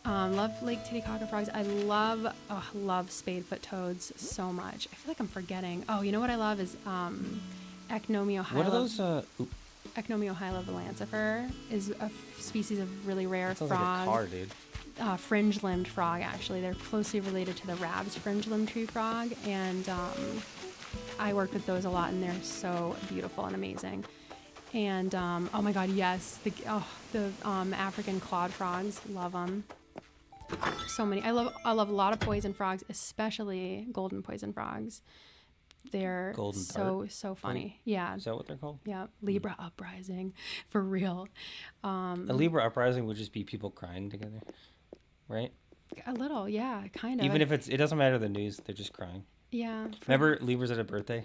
Love Lake Titicaca frogs. I love spadefoot toads so much. I feel like I'm forgetting. Oh, you know what I love is Echnomiohyla. What are those? Echnomiohyla valancifer is a species of really rare That sounds frog. like a car, dude. Fringe-limbed frog, actually. They're closely related to the Rab's fringe-limbed tree frog, and I work with those a lot, and they're so beautiful and amazing. And oh my God, yes, the African clawed frogs, love them. So many. I love a lot of poison frogs, especially golden poison frogs. They're Golden so funny. Yeah. Is that what they're called? Yeah, Libra uprising, for real. A Libra uprising would just be people crying together, right? A little, yeah, kind of. Even if it doesn't matter the news, they're just crying. Yeah. Remember Libras at a birthday?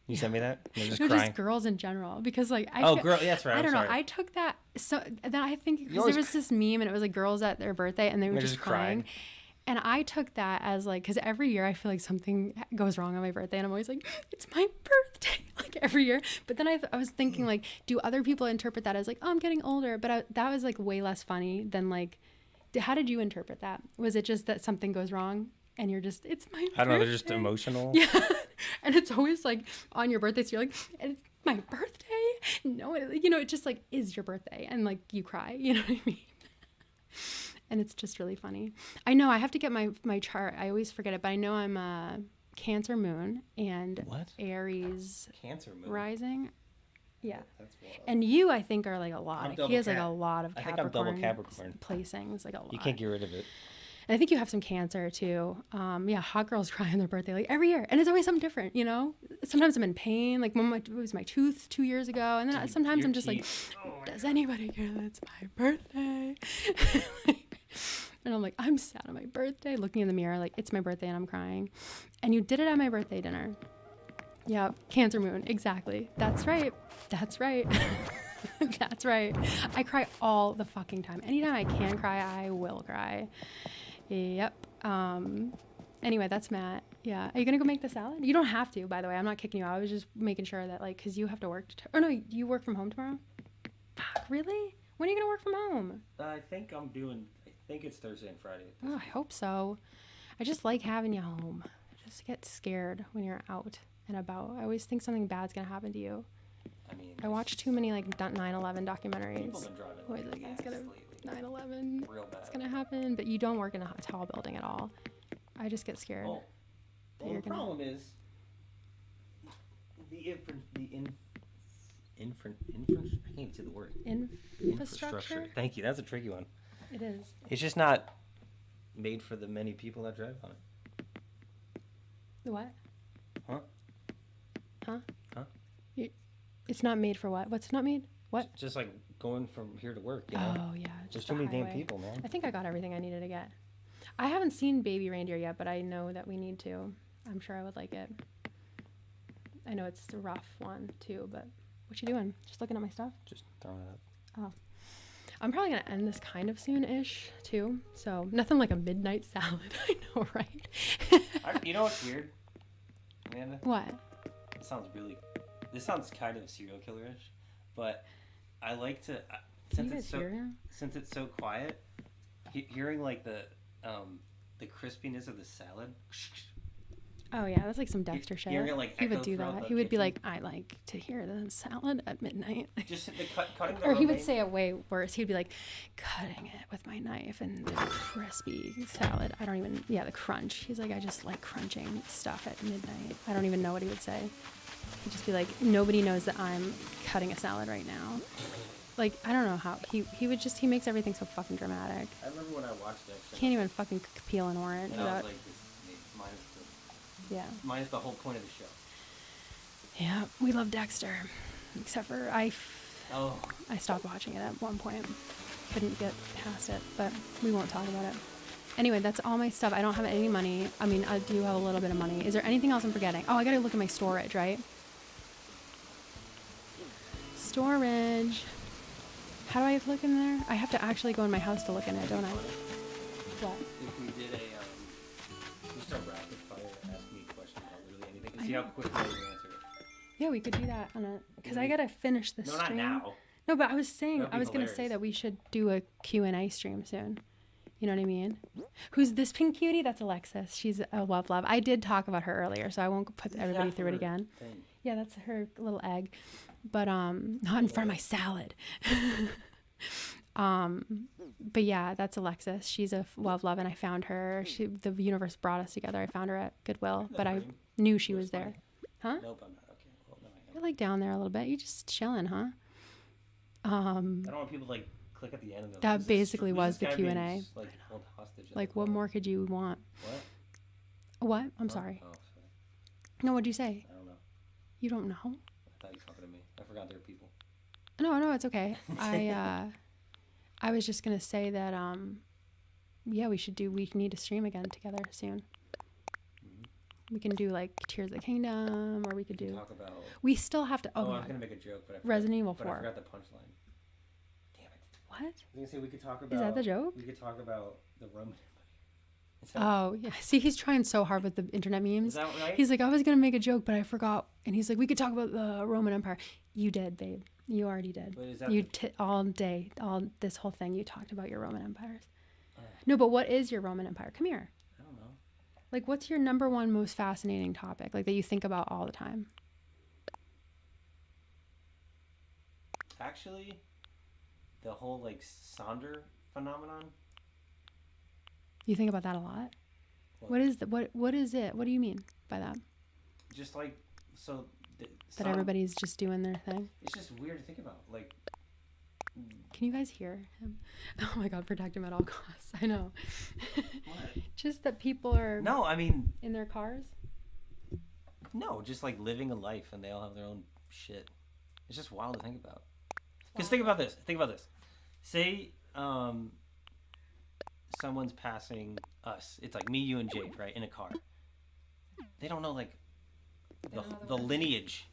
You sent me that? They're just crying. Just girls in general, because like Girl, that's right. I I'm don't know. sorry. I took that so then I think because always there was this meme and it was like girls at their birthday and they were They're just just crying. crying. And I took that as like, because every year I feel like something goes wrong on my birthday, and I'm always like, it's my birthday, like every year. But then I was thinking like, do other people interpret that as like, oh, I'm getting older? But that was like way less funny than like, how did you interpret that? Was it just that something goes wrong and you're just, it's my birthday? I don't know. They're just emotional. Yeah. And it's always like on your birthday, so you're like, it's my birthday? No, it just like is your birthday, and like you cry, you know what I mean? And it's just really funny. I know I have to get my chart. I always forget it, but I know I'm a Cancer moon and What? Aries Cancer moon. rising. Yeah. That's wild. And you, I think, are like a lot. I'm He double has like Cap. a lot of I think Capricorn, I'm double Capricorn. placings, like a lot. You can't get rid of it. And I think you have some Cancer too. Yeah, hot girls cry on their birthday like every year, and it's always something different. You know, sometimes I'm in pain. Like when it was my tooth 2 years ago, and then sometimes your I'm just teeth. like, does anybody care that it's my birthday? And I'm like, I'm sad on my birthday, looking in the mirror like it's my birthday and I'm crying. And you did it at my birthday dinner. Yeah, Cancer moon, exactly. That's right. That's right. That's right. I cry all the fucking time. Anytime I can cry, I will cry. Yep. Anyway, that's Matt. Yeah. Are you gonna go make the salad? You don't have to, by the way. I'm not kicking you out. I was just making sure that like, cause you have to work. Oh no, you work from home tomorrow? Fuck, really? When are you gonna work from home? I think it's Thursday and Friday. Oh, I hope so. I just like having you home. I just get scared when you're out and about. I always think something bad's gonna happen to you. I mean, I watch too many like 9/11 documentaries. People been driving Always like it's gonna lately. 9/11. Real bad. It's gonna happen, but you don't work in a tall building at all. I just get scared. Well, that you're the gonna- problem is the I can't even say the word. Infrastructure. Thank you. That's a tricky one. It is. It's just not made for the many people that drive on it. The what? Huh? Huh? Huh? It's not made for what? What's not made? What? Just like going from here to work, you know? Oh yeah. There's just too a many damn highway. people, man. I think I got everything I needed to get. I haven't seen Baby Reindeer yet, but I know that we need to. I'm sure I would like it. I know it's a rough one too, but what you doing? Just looking at my stuff? Just throwing it up. Oh. I'm probably gonna end this kind of soon-ish too. So nothing like a midnight salad. I know, right? You know what's weird, Amanda? What? This sounds kind of serial killer-ish, but I like to Can you guys hear him? since it's so quiet, hearing like the crispiness of the salad. Oh yeah, that's like some Dexter shit. Hearing it, like, He would echo do throughout that. the He would be kitchen. like, I like to hear the salad at midnight. Just the cutting the Or he would romaine. say it way worse. He'd be like, cutting it with my knife and the crispy salad. I don't even, the crunch. He's like, I just like crunching stuff at midnight. I don't even know what he would say. He'd just be like, nobody knows that I'm cutting a salad right now. Like, I don't know how. He makes everything so fucking dramatic. I remember when I watched that. Can't even fucking peel an orange And I without, was like, yeah. minus the whole point of the show. Yeah, we love Dexter. Except for I Oh, stopped watching it at one point. Couldn't get past it, but we won't talk about it. Anyway, that's all my stuff. I don't have any money. I mean, I do have a little bit of money. Is there anything else I'm forgetting? Oh, I gotta look at my storage, right? Storage. How do I look in there? I have to actually go in my house to look in it, don't I? What? if we did just a rapid fire, ask me a question about literally anything, and I see how know. quickly you answer it. Yeah, we could do that on a, because I gotta finish this No, not stream. now. No, but I was saying, That'd be I was gonna say hilarious. that we should do a Q&A stream soon. You know what I mean? Who's this pink cutie? That's Alexis. She's a love. I did talk about her earlier, so I won't put everybody through it again. Thing. Yeah, that's her little egg. But not in front of my salad. But yeah, that's Alexis. She's a love, and I found her. The universe brought us together. I found her at Goodwill, but I knew she was there. Huh? Nope, I'm not. Okay. Well, no, I am. You're like down there a little bit. You're just chilling, huh? I don't want people to like click at the end of the. That basically was the Q&A. Like held hostage. Like, what more could you want? What? What? I'm sorry. Oh, sorry. No, what'd you say? I don't know. You don't know? I thought you were talking to me. I forgot there were people. No, it's okay. I was just gonna say that yeah, we need to stream again together soon. We can do like Tears of the Kingdom, or we could do. Talk about. We still have to. Oh, Oh, I was God. gonna make a joke, but I forgot, Resident Evil but 4. I forgot the punchline. Damn it. What? I was gonna say we could talk about. Is that the joke? We could talk about the Roman Empire. Oh yeah. See, he's trying so hard with the internet memes. Is that right? He's like, I was gonna make a joke, but I forgot. And he's like, we could talk about the Roman Empire. You did, babe. You already did. But is that You the- all day, all this whole thing, you talked about your Roman empires. No, but what is your Roman Empire? Come here. I don't know. Like, what's your number one most fascinating topic, like that you think about all the time? Actually, the whole like Sonder phenomenon. You think about that a lot. What is the, what is it? What do you mean by that? Just like so. That everybody's just doing their thing. It's just weird to think about. Like. Can you guys hear him? Oh my God, protect him at all costs. I know. What? Just that people are No, I mean in their cars. no. Just like living a life, and they all have their own shit. It's just wild to think about. Because think about this. Think about this. Say someone's passing us. It's like me, you, and Jade, right, in a car. They don't know like the lineage.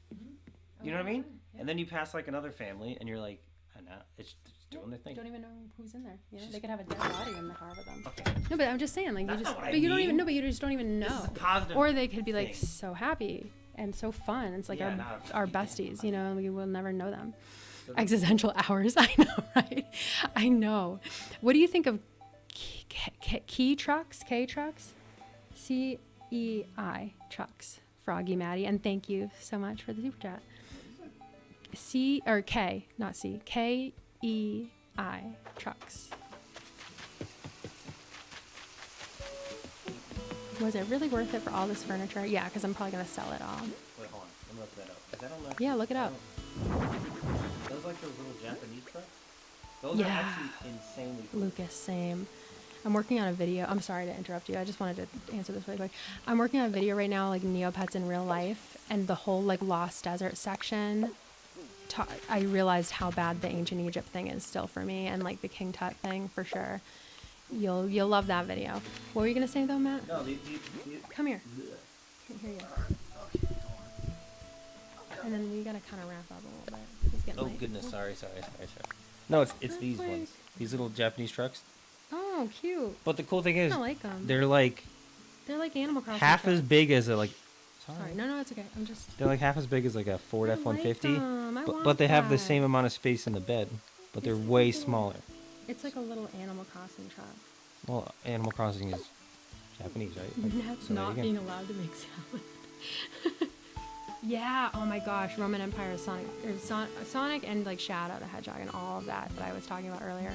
You know what I mean? And then you pass like another family, and you're like, I know, it's just doing their thing. Don't even know who's in there. You know, It's they could have a dead body in the car with them. Okay. No, but I'm just saying, like, That's you just, not what I but you don't mean. even know, but you just don't even know. This is a positive Or they could be like thing. so happy and so fun. It's like Yeah, our not- our besties, you know, and we will never know them. So Existential hours. I know, right? I know. What do you think of K trucks? K trucks? CEI Chucks, Froggy Maddie, and thank you so much for the super chat. C or K, not C. KEI Chucks. Was it really worth it for all this furniture? Yeah, because I'm probably gonna sell it all. Wait, hold on. Let me look that up. Is that on Yeah, look it up. Those like those little Japanese trucks? Those Yeah. are actually insanely cool. Lucas, same. I'm working on a video. I'm sorry to interrupt you. I just wanted to answer this really quick. I'm working on a video right now, like Neopets in real life, and the whole like Lost Desert section. I realized how bad the ancient Egypt thing is still for me, and like the King Tut thing for sure. You'll love that video. What were you gonna say though, Matt? No, Come here. Can't hear you. And then we gotta kind of wrap up a little bit. It's getting Oh late. goodness, sorry. No, it's these quick. ones. These little Japanese trucks. Oh, cute. But the cool thing is, I like them. they're like They're like Animal Crossing. half as trucks. big as a like. Sorry, no, it's okay. I'm just. They're like half as big as like a Ford I F-150, like 'em. I but want they have the that. same amount of space in the bed, but they're It's way like a- smaller. It's like a little Animal Crossing truck. Well, Animal Crossing is Japanese, right? Like, That's so there not you go. being allowed to make salad. Yeah. Oh my gosh, Roman Empire, Sonic, and like Shadow the Hedgehog, and all of that I was talking about earlier.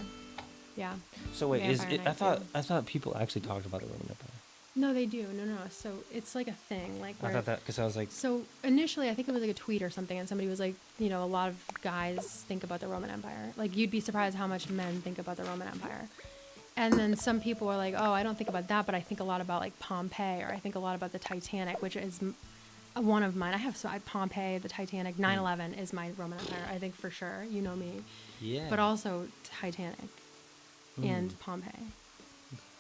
Yeah. So wait, is Vampire it? Knight I thought people actually talked about the Roman Empire. No, they do. No. So it's like a thing. Like I where. thought that because I was like, So initially, I think it was like a tweet or something, and somebody was like, you know, a lot of guys think about the Roman Empire. Like, you'd be surprised how much men think about the Roman Empire. And then some people were like, oh, I don't think about that, but I think a lot about like Pompeii, or I think a lot about the Titanic, which is one of mine. I have Pompeii, the Titanic, 9/11 is my Roman Empire. I think for sure. You know me. yeah. But also Titanic and Pompeii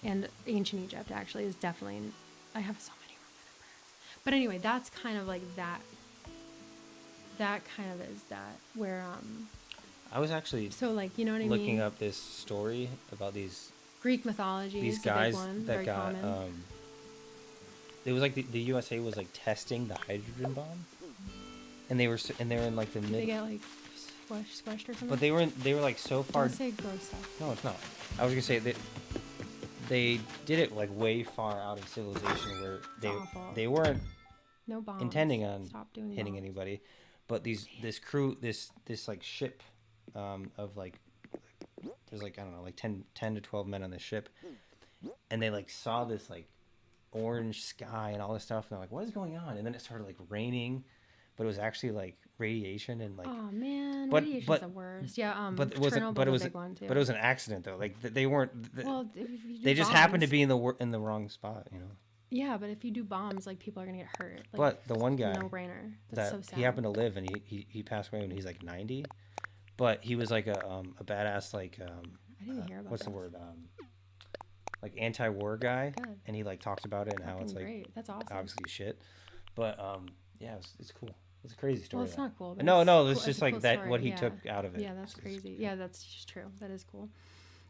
and ancient Egypt actually is definitely. I have so many Roman empires. But anyway, that's kind of like that. That kind of is that where I was actually so like you know what I mean. looking up this story about these Greek mythology. these is the guys big one, that very got common. it was like the USA was like testing the hydrogen bomb, and they were in like the Did they mid. get like squished or something? But they were like so far. Don't say gross stuff. No, it's not. I was gonna say that they did it like way far out of civilization where awful. they weren't No bombs. intending on Stop doing hitting bombs. anybody, but this crew this like ship of like there's like I don't know like 10 to 12 men on this ship, and they like saw this like orange sky and all this stuff, and they're like, what is going on? And then it started like raining, but it was actually like radiation and like Oh man, but- radiation's but- the worst. Yeah, but it wasn't Chernobyl's but it a was big one too. but it was an accident though, like they weren't well, if you do they just happened to bombs- be in the wrong spot, you know. Yeah, but if you do bombs, like people are gonna get hurt. Like, But the one guy no brainer. That's that so sad. he happened to live, and he passed away when he's like 90, but he was like a badass like I didn't hear about what's the this. word like anti-war guy, Good. and he like talks about it and how Fucking it's like great. That's awesome. obviously shit, but yeah, it's cool. It's a crazy story. Well, it's though. not cool. But No, no, cool- it's just a like cool that story, what he yeah. took out of it. Yeah, that's It's crazy. cool. Yeah, that's just true. That is cool.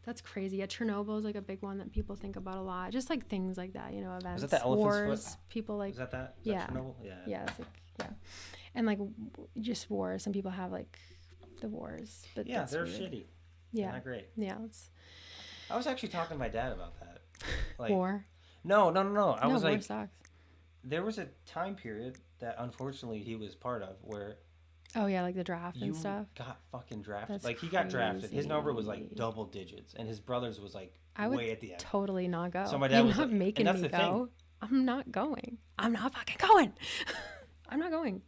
That's crazy. Yeah, Chernobyl is like a big one that people think about a lot. Just like things like that, you know, events, that the elephant's wars. foot? People like Is that Is yeah. that Chernobyl? Yeah. yeah, it's like yeah, and like just wars. Some people have like the wars, but Yeah, that's they're weird. shitty. Yeah, They're not great. yeah, it's I was actually talking to my dad about that. Like, war. No. I no, was war like, sucks. there was a time period that unfortunately he was part of where Oh yeah, like the draft you and stuff. got fucking drafted. That's Like he got drafted. His number was like crazy. double digits, and his brother's was like I would way at the end. totally not go. So my dad You're was not like- making and that's me the thing. go. I'm not going. I'm not fucking going. I'm not going.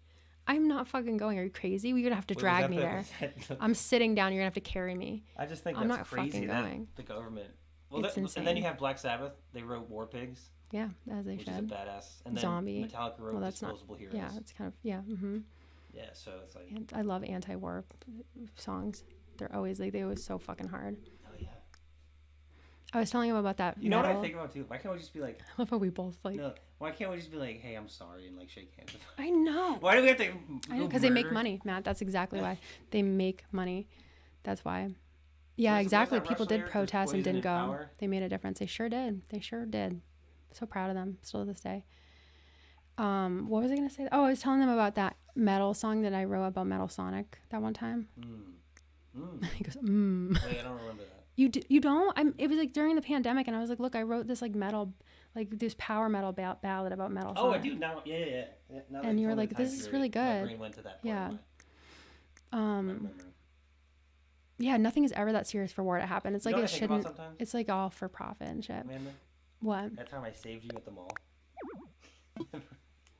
I'm not fucking going. Are you crazy? You're gonna have to Wait, was drag that me the- there. was that the- I'm sitting down. You're gonna have to carry me. I just think I'm that's not crazy fucking that going. the government. Well, It's and then you insane. have Black Sabbath. They wrote War Pigs, Yeah, as they which is a should. badass. And then Zombie. Metallica wrote Well, that's not. Disposable Heroes. Yeah, it's kind of yeah. Mm-hmm. Yeah, so it's like, And I love anti-war songs. They're always like they always so fucking hard. oh yeah. I was telling him about that. You know what metal. I think about too? Why can't we just be like, I love how we both like. no? Why can't we just be like, hey, I'm sorry, and like shake hands? I know. Why do we have to? I know go because they make murder? money, Matt. That's exactly why they make money. That's why. Yeah, Was exactly. that People Russian did lyric, protest and Poison didn't in go. Power? They made a difference. They sure did. They sure did. So proud of them still to this day. What was I gonna say? Oh, I was telling them about that metal song that I wrote about Metal Sonic that one time. Mm. He goes, Wait, I don't remember that. You don't? It was like during the pandemic, and I was like, look, I wrote this like metal, like this power metal ballad about metal. Oh, I Sonic. do now. Yeah. Now that And you were told me like, the time this is period, really My good. brain went to that part Yeah. of my memory. Yeah, nothing is ever that serious for war to happen. It's You like know it what I think about shouldn't. sometimes? It's like all for profit and shit. Amanda, What? that time I saved you at the mall.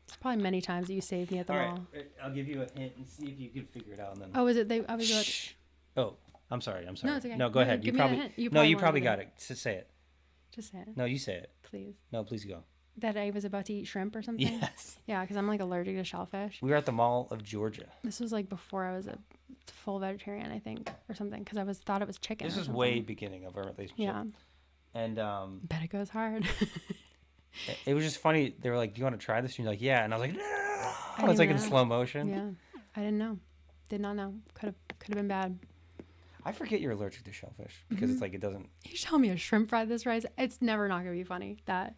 It's probably many times that you saved me at the All mall. right, I'll give you a hint and see if you can figure it out. And then. Oh, is it? I was like, Shh. Oh, I'm sorry. No, it's okay. No, go No, ahead. give You me a probably. hint. You No, you probably probably wanted got it. Just say it. just say it, No, you say it. please. No, please go. That I was about to eat shrimp or something. Yes. Yeah, because I'm like allergic to shellfish. We were at the Mall of Georgia. This was like before I was a full vegetarian, I think, or something, because I thought it was chicken. This or was something. way beginning of our relationship. Yeah. And Bet it goes hard. it was just funny. They were like, "Do you want to try this?" And you're like, "Yeah." And I was like, "No!" I It's like in didn't know. slow motion. Yeah, I didn't know. Did not know. Could have been bad. I forget you're allergic to shellfish because it's like it doesn't. You tell me a shrimp fried this rice. It's never not gonna be funny. That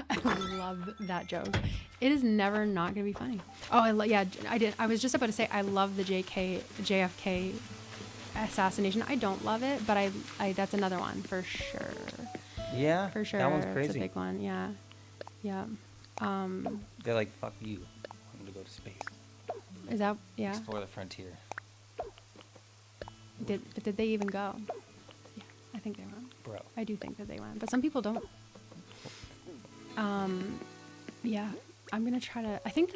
I love that joke. It is never not gonna be funny. Oh, I did. I was just about to say I love the JFK assassination. I don't love it, but I that's another one for sure. Yeah, For sure, That one's it's crazy. a big one. Yeah. They're like, "Fuck you. I'm gonna go to space, Is that yeah? explore the frontier." But did they even go? Yeah, I think they went. Bro. I do think that they went, but some people don't. Yeah, I'm gonna try to. I think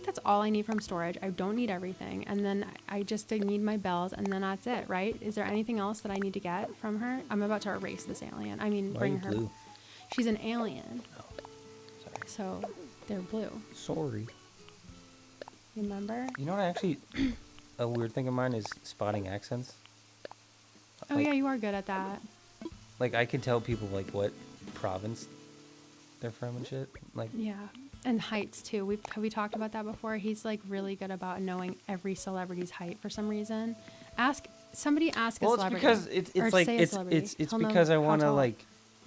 that's all I need from storage. I don't need everything, and then I just need my bells, and then that's it, right? Is there anything else that I need to get from her? I'm about to erase this alien. I mean, Why are bring you her. blue? She's an alien, Sorry. so they're blue. Sorry. Remember? You know what? Actually, a weird thing of mine is spotting accents. Oh yeah, you are good at that. Like I can tell people like what province they're from and shit. Like Yeah, and heights too. Have we talked about that before? He's like really good about knowing every celebrity's height for some reason. Ask a well, it's celebrity. because it's Or like say a it's celebrity. He'll know because I how want to tall. like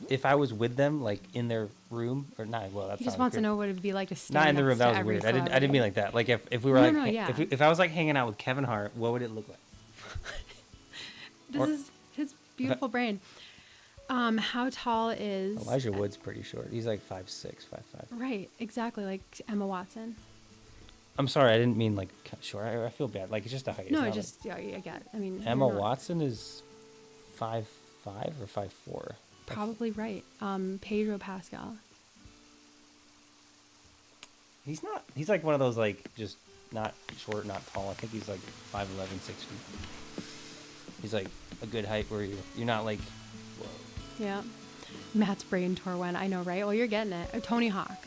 if I was with them like in their room or not. Well, that's He just not wants to weird. know what it'd be like to stand Not in the room. next That to was every weird. I didn't celebrity. mean like that. Like if we were No, like no, yeah. if I was like hanging out with Kevin Hart, what would it look like? This or- is his beautiful brain. How tall is Elijah Wood's pretty short. He's like 5'6", 5'5". right? Exactly, like Emma Watson. I'm sorry, I didn't mean like short. I feel bad. Like it's just a height. No, It's I not just yeah, I get. I mean, like, Emma you're not Watson is 5'5" or 5'4". probably right. Pedro Pascal. He's not. He's like one of those like just not short, not tall. I think he's like 5'11", 6 feet. He's like a good height where you're not like. Whoa. Yeah. Matt's brain tore when I know, right? Well, you're getting it. Tony Hawk.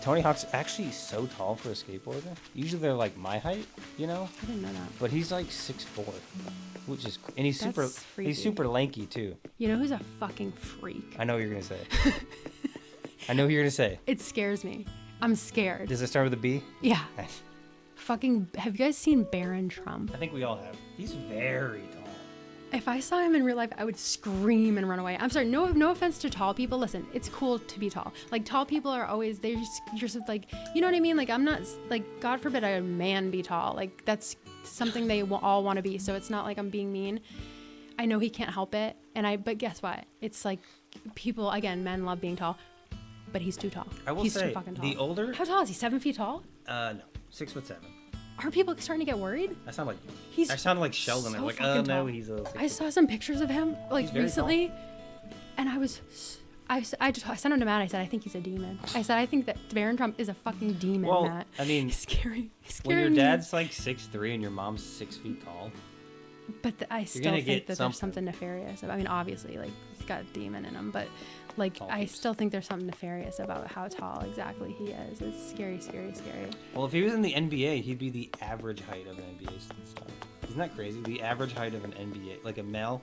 Tony Hawk's actually so tall for a skateboarder. Usually they're like my height, you know. I didn't know that. But he's like 6'4", which is and he's That's freaky. he's super lanky too. You know who's a fucking freak? I know what you're gonna say. I know who you're gonna say. It scares me. I'm scared. Does it start with a B? Yeah. Fucking. Have you guys seen Barron Trump? I think we all have. He's very tall. If I saw him in real life, I would scream and run away. I'm sorry, no offense to tall people. Listen, it's cool to be tall. Like tall people are always you're just like, you know what I mean? Like I'm not like, God forbid a man be tall. Like that's something they all want to be. So it's not like I'm being mean. I know he can't help it, but guess what? It's like people again, men love being tall, but he's too tall. I will he's say, too fucking tall. the older- How tall is he? 7 feet tall? No, 6'7". Are people starting to get worried? I sound like He's I sounded like Sheldon. so I'm like, oh fucking no, tall. he's a. I saw some pictures of him like He's very recently, and I sent him to Matt. I said I think he's a demon. I said I think that Barron Trump is a fucking demon. Well, Matt. I mean, he's scary. He's When your scaring me. dad's like 6'3" and your mom's 6 feet tall, But I still gonna think get that something. there's something nefarious. I mean, obviously, like he's got a demon in him, but like Tall I peeps. still think there's something nefarious about how tall exactly he is. It's scary, scary, scary. well, if he was in the NBA, he'd be the average height of an NBA star. Isn't that crazy? The average height of an NBA, like a male,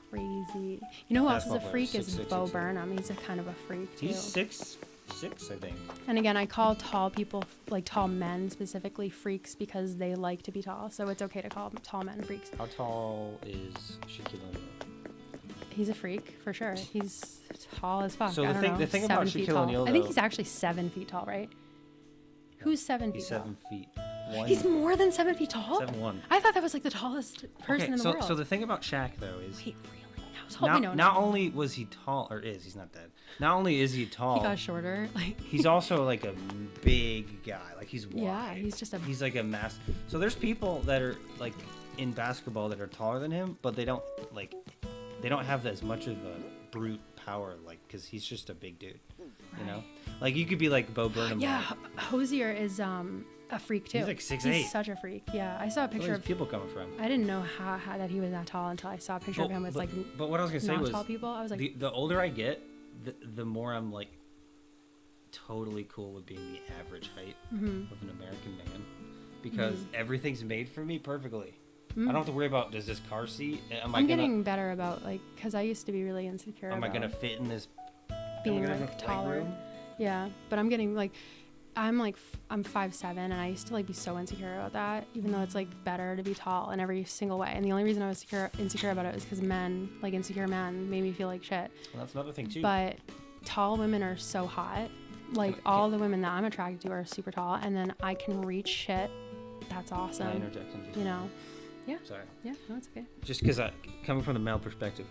Crazy. You know who else is a Basketball freak? player, Is 6'6", Bo 6'7". Burnham. He's a kind of a freak too. he's 6'6", I think. And again, I call tall people, like tall men specifically, freaks because they like to be tall. So it's okay to call tall men freaks. How tall is Shaquille O'Neal? He's a freak for sure. He's tall as fuck. So I the don't thing- know, the thing about 7 feet Shaquille tall. O'Neal, I think though- he's actually 7 feet tall, right? Who's 7 feet He's tall? 7 feet. One. He's more than 7 feet tall. 7'1". I thought that was like the tallest person in the world. So the thing about Shaq though is Wait, really? How was hoping not only was he tall, or is he's not dead. Not only is he tall, he got shorter. Like he's also like a big guy. Like he's wide. yeah, he's like a mass. So there's people that are like in basketball that are taller than him, but they don't have as much of a brute power, like, because he's just a big dude. You know, like you could be like Bo Burnham. Yeah, Hosier is a freak too. He's like 6'8". He's such a freak. Yeah, I saw a picture Where's of people coming from? I didn't know how that he was that tall until I saw a picture of him with But what I was gonna say not was tall people. I was like, the older I get, the more I'm like totally cool with being the average height of an American man, because everything's made for me perfectly. I don't have to worry about, does this car seat? I'm getting better about, like, because I used to be really insecure. Am I gonna fit in this? Being like taller. Yeah, but I'm getting like, I'm 5'7", and I used to like be so insecure about that. Even though it's like better to be tall in every single way. And the only reason I was insecure about it was because men, like insecure men, made me feel like shit. Well, that's another thing too. But tall women are so hot. Like all the women that I'm attracted to are super tall, and then I can reach shit. That's awesome. I interject into you know. Yeah. Sorry. Yeah, no, it's okay. Just because coming from the male perspective,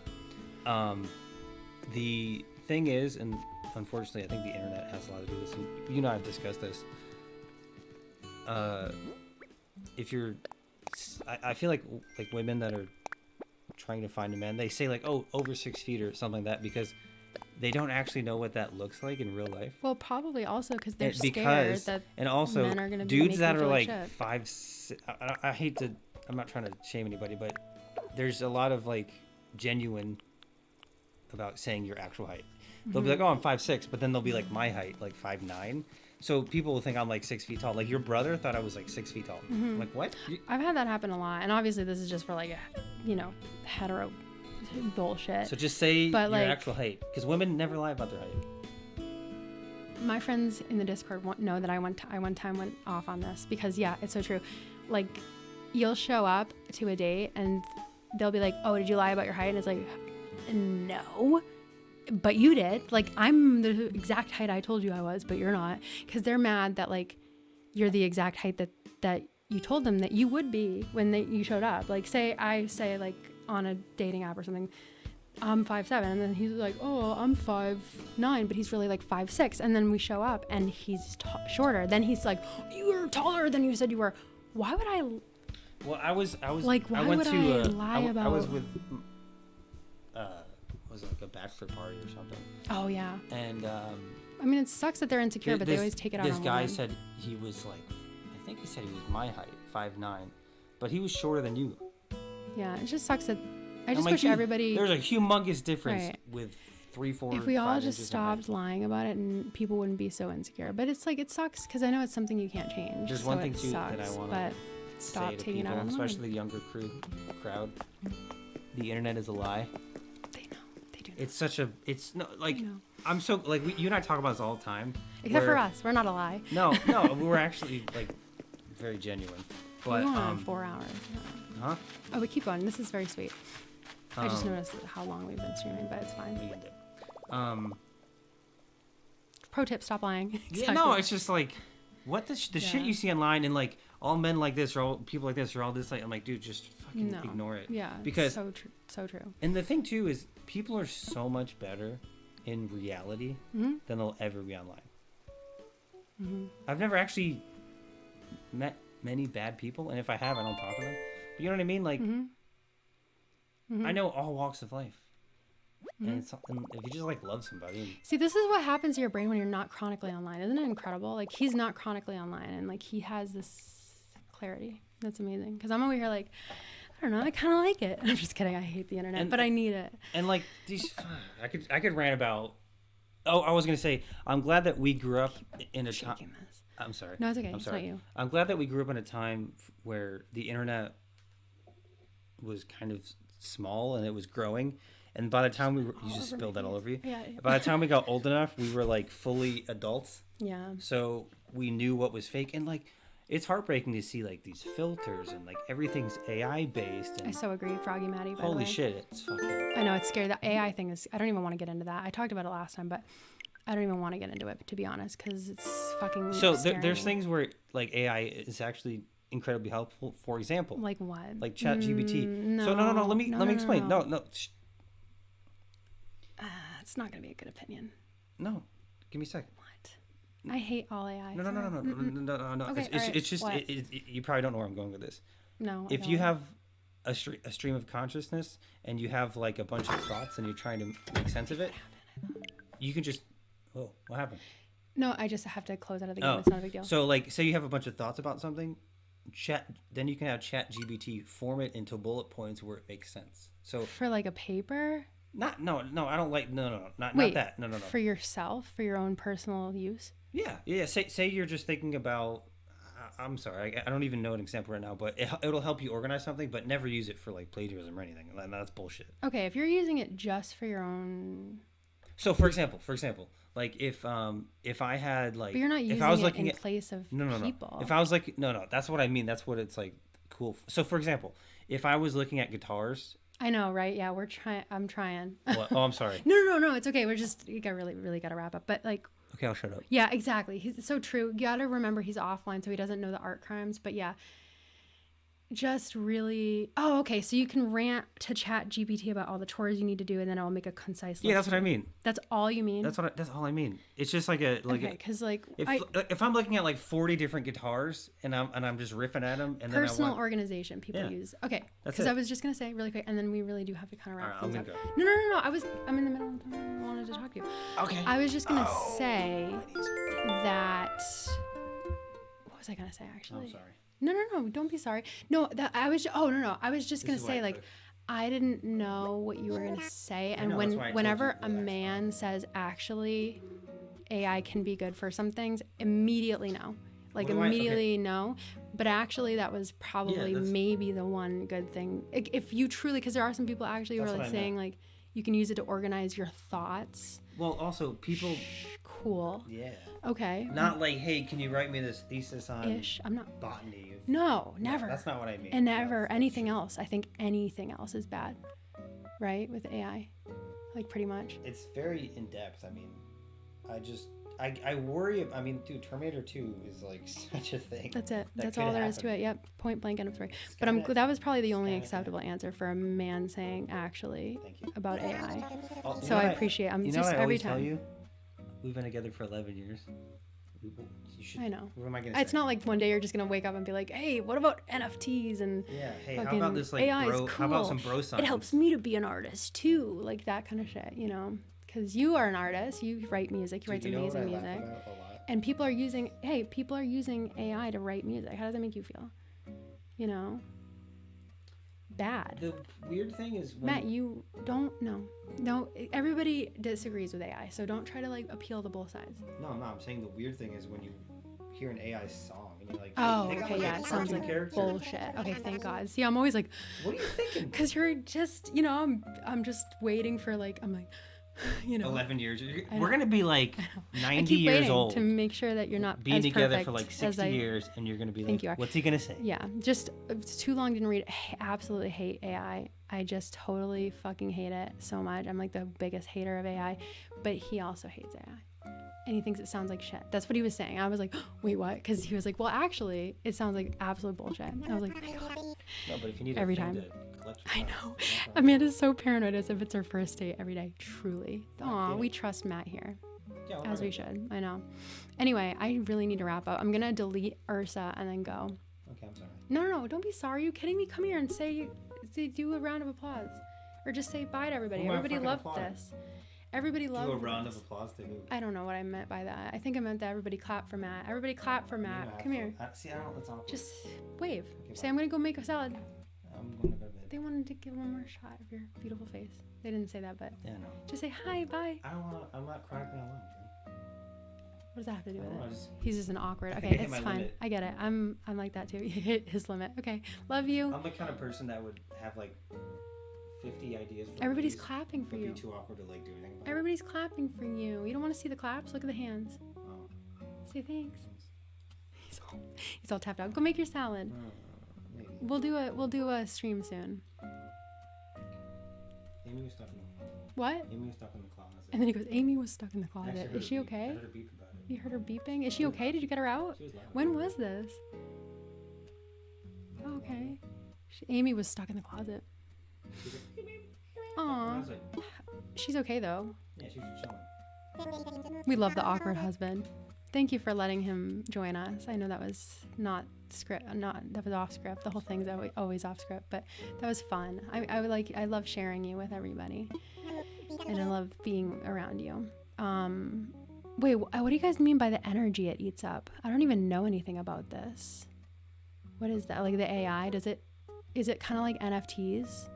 the thing is, and unfortunately, I think the internet has a lot to do with this. And you and I have discussed this. If you're, I feel like women that are trying to find a man, they say like, oh, over 6 feet or something like that, because they don't actually know what that looks like in real life. Well, probably also because they're scared that and also men are gonna dudes that are like shit. 5'6". I hate to. I'm not trying to shame anybody, but there's a lot of like genuine about saying your actual height. They'll be like, oh, I'm 5'6", but then they'll be like my height, like 5'9". So people will think I'm like 6 feet tall. Like your brother thought I was like 6 feet tall. I'm like, what? I've had that happen a lot, and obviously this is just for like, hetero bullshit. So just say your like, actual height, because women never lie about their height. My friends in the Discord know that I one time went off on this because yeah, it's so true. Like, you'll show up to a date and they'll be like, "Oh, did you lie about your height?" And it's like, "No, but you did. Like, I'm the exact height I told you I was, but you're not." Because they're mad that like you're the exact height that you told them that you would be when you showed up. Like, I say like on a dating app or something, I'm 5'7", and then he's like, "Oh, I'm 5'9", but he's really like 5'6", and then we show up and he's shorter. Then he's like, "You're taller than you said you were." Why would I? Well, I was like, why would I lie about? I was with was it like a bachelor party or something? Oh yeah. And I mean, it sucks that they're insecure, but they always take it out on women. This guy said he was like, I think he said he was my height, 5'9", but he was shorter than you. Yeah, it just sucks that. I just wish everybody. There's a humongous difference with 3, 4. If we all just stopped lying about it, and people wouldn't be so insecure. But it's like, it sucks because I know it's something you can't change. There's one thing too that I want to stop say to taking people, it out on especially the younger crowd. The internet is a lie. They know. They do know. It's such a. It's no like. I'm so like you and I talk about this all the time. Except for us, we're not a lie. No, we're actually like very genuine. But we went on 4 hours. Huh? Oh, we keep going. This is very sweet. I just noticed how long we've been streaming, but it's fine. We can do. Pro tip: stop lying. Exactly. Yeah, no, it's just like what the shit you see online, and like all men like this or all people like this or all this like. I'm like, dude, just fucking ignore it. Yeah, because so true, so true. And the thing too is, people are so much better in reality than they'll ever be online. I've never actually met many bad people, and if I have, I don't talk to them. But you know what I mean? Like, I know all walks of life. And if you just like love somebody. See, this is what happens to your brain when you're not chronically online. Isn't it incredible? Like, he's not chronically online, and like he has this clarity. That's amazing. Because I'm over here like, I don't know, I kind of like it. I'm just kidding. I hate the internet, but I need it. And like these, I could rant about. Oh, I was gonna say, I'm glad that we grew up in a time. I'm sorry. No, it's okay. I'm it's sorry. not you. I'm glad that we grew up in a time where the internet was kind of small and it was growing. And by the time you just spilled that all over you. Yeah. By the time we got old enough, we were like fully adults. Yeah. So we knew what was fake, and like it's heartbreaking to see like these filters and like everything's AI based. And I so agree, Froggy Maddie. By holy the way. shit, it's fucking. I know, it's scary. The AI thing is. I don't even want to get into that. I talked about it last time, but I don't even want to get into it, to be honest, because it's fucking. So there's things where like AI is actually incredibly helpful. For example, like what? Like ChatGPT. No. So no. Let me explain. No. That's not going to be a good opinion. No, give me a second. What? I hate all AI. No. Okay, It's just what? you probably don't know where I'm going with this. No. I If you don't. have a stream of consciousness and you have like a bunch of thoughts and you're trying to make sense of it, you can just. Oh, what happened? No, I just have to close out of the game. Oh, It's not a big deal. So like, say you have a bunch of thoughts about something, then you can have Chat GBT form it into bullet points where it makes sense. So For like a paper? no, I don't like not Wait, that. No. For yourself, for your own personal use? Yeah. Say you're just thinking about. I'm sorry, I don't even know an example right now, but it'll help you organize something, but never use it for like plagiarism or anything. That's bullshit. Okay, if you're using it just for your own. So for example, like if I had like, But you're not using if I was it looking in at place of no. people. If I was like no, that's what I mean. That's what it's like cool. So for example, if I was looking at guitars. I know, right? Yeah, we're trying. I'm trying. What? Oh, I'm sorry. No. It's okay. We're just you got really got to wrap up. But like, Okay, I'll shut up. yeah, exactly. He's so true. You got to remember he's offline, so he doesn't know the art crimes. But yeah, just really. Oh, okay. So you can rant to Chat GPT about all the chores you need to do, and then I'll make a concise. Yeah, that's list what I of- mean. That's all you mean. That's all I mean. It's just like Okay, because like if I'm looking at like 40 different guitars and I'm just riffing at them and personal then I want. organization people Yeah. use. Okay, That's because it. I was just gonna say really quick, and then we really do have to kind of wrap All right, things I'm up. gonna No. I'm in the middle of something I wanted to talk to you. Okay. I was just gonna say that. What was I gonna say actually? I'm sorry. No. Don't be sorry. No, that I was. Oh no. I was just gonna is why say I like. took- I didn't know what you were gonna say, and know, that's why I told whenever you a relax. man says actually, AI can be good for some things, immediately no, like What do I- immediately no. But actually, that was probably that's- maybe the one good thing. If you truly, because there are some people actually who are That's like what I saying meant. like you can use it to organize your thoughts. Well, also people. Cool. Yeah. Okay. Not like, hey, can you write me this thesis on Ish. I'm not. botany? Of... No, never. That's not what I mean. And never anything else. I think anything else is bad, right? With AI, like pretty much. It's very in depth. I mean, I worry. I mean, dude, Terminator 2 is like such a thing. That's it. that That's could all there is to happen. it. Yep. Point blank end of story. It's But kinda- that was probably the only kinda acceptable answer for a man saying actually Thank you. about AI. Oh, you So know I what appreciate. I'm You know just what I every always tell time. you? We've been together for 11 years. You should, I know. What am I gonna It's say? not like one day you're just gonna wake up and be like, "Hey, what about NFTs and Yeah. Hey, how fucking about this like AI is bro? cool. How about some bro It science? helps me to be an artist too, like that kind of shit, you know? Because you are an artist, you write music, you write Dude, you know amazing what I laugh music, about a lot? and people are using AI to write music. How does that make you feel? You know, bad. The weird thing is when Matt, you don't no. Everybody disagrees with AI, so don't try to like appeal to both sides. No, I'm saying the weird thing is when you hear an AI song and you're like, Oh, they got, okay, like, yeah, a it sounds cartoon like character. bullshit. Okay, thank God. See, I'm always like, What are you thinking? because you're just, I'm just waiting for like, I'm like, 11 years. know. We're gonna be like I 90 keep years waiting old, to make sure that you're not being as together perfect for like as 60 years, and you're gonna be think like, you are. what's he gonna say? Yeah, just it's too long. Didn't read it. Absolutely hate AI. I just totally fucking hate it so much. I'm like the biggest hater of AI, but he also hates AI. And he thinks it sounds like shit. That's what he was saying. I was like, wait, what? Because he was like, well, actually, it sounds like absolute bullshit. I was like, my God. No, but if you need Every a thing time. to collect I your know. thoughts, no problem. Amanda's so paranoid as if it's her first date every day. Truly. Aw, kidding. we trust Matt here. Yeah, As we alright. should. I know. Anyway, I really need to wrap up. I'm going to delete Ursa and then go. Okay, I'm sorry. No. Don't be sorry. Are you kidding me? Come here and say do a round of applause. Or just say bye to everybody. Who am I Everybody fucking loved applauding? this. Everybody Do loved a round this. of applause to who? I don't know what I meant by that. I think I meant that everybody clap for Matt. Everybody clap for You Matt. have Come to. here. See, I don't. It's awkward. Just wave. Say, bye. I'm going to go make a salad. I'm going to go to bed. They wanted to give one more shot of your beautiful face. They didn't say that, but Yeah, no. just say hi, bye. I don't want. I'm not chronically alone. What does that have to do with I don't know, it? just- He's just an awkward. I Okay, think I hit it's my fine. limit. I get it. I'm like that too. He hit his limit. Okay, love you. I'm the kind of person that would have like 50 ideas. For Everybody's movies, clapping for but you. Be too awkward to like do anything about. Everybody's clapping for you. You don't want to see the claps? Look at the hands. It. Oh, Say thanks. He's all tapped out. Go make your salad. maybe. We'll do a stream soon. Amy was stuck in the. What? Amy was stuck in the closet. And then he goes, Amy was stuck in the I closet. actually heard Is her she beep. I okay? heard her beep about it. You heard her beeping? Is she okay? Did you get her out? She was loud. When was this? Oh, okay. Amy was stuck in the closet. She's like, "Beep, beep, beep, beep." And I Aw. was like, She's okay though. Yeah, she's chilling. We love the awkward husband. Thank you for letting him join us. I know that was not that was off script. The whole thing's always off script, but that was fun. I love sharing you with everybody, and I love being around you. Wait, what do you guys mean by the energy it eats up? I don't even know anything about this. What is that? Like the AI? Is it kind of like NFTs?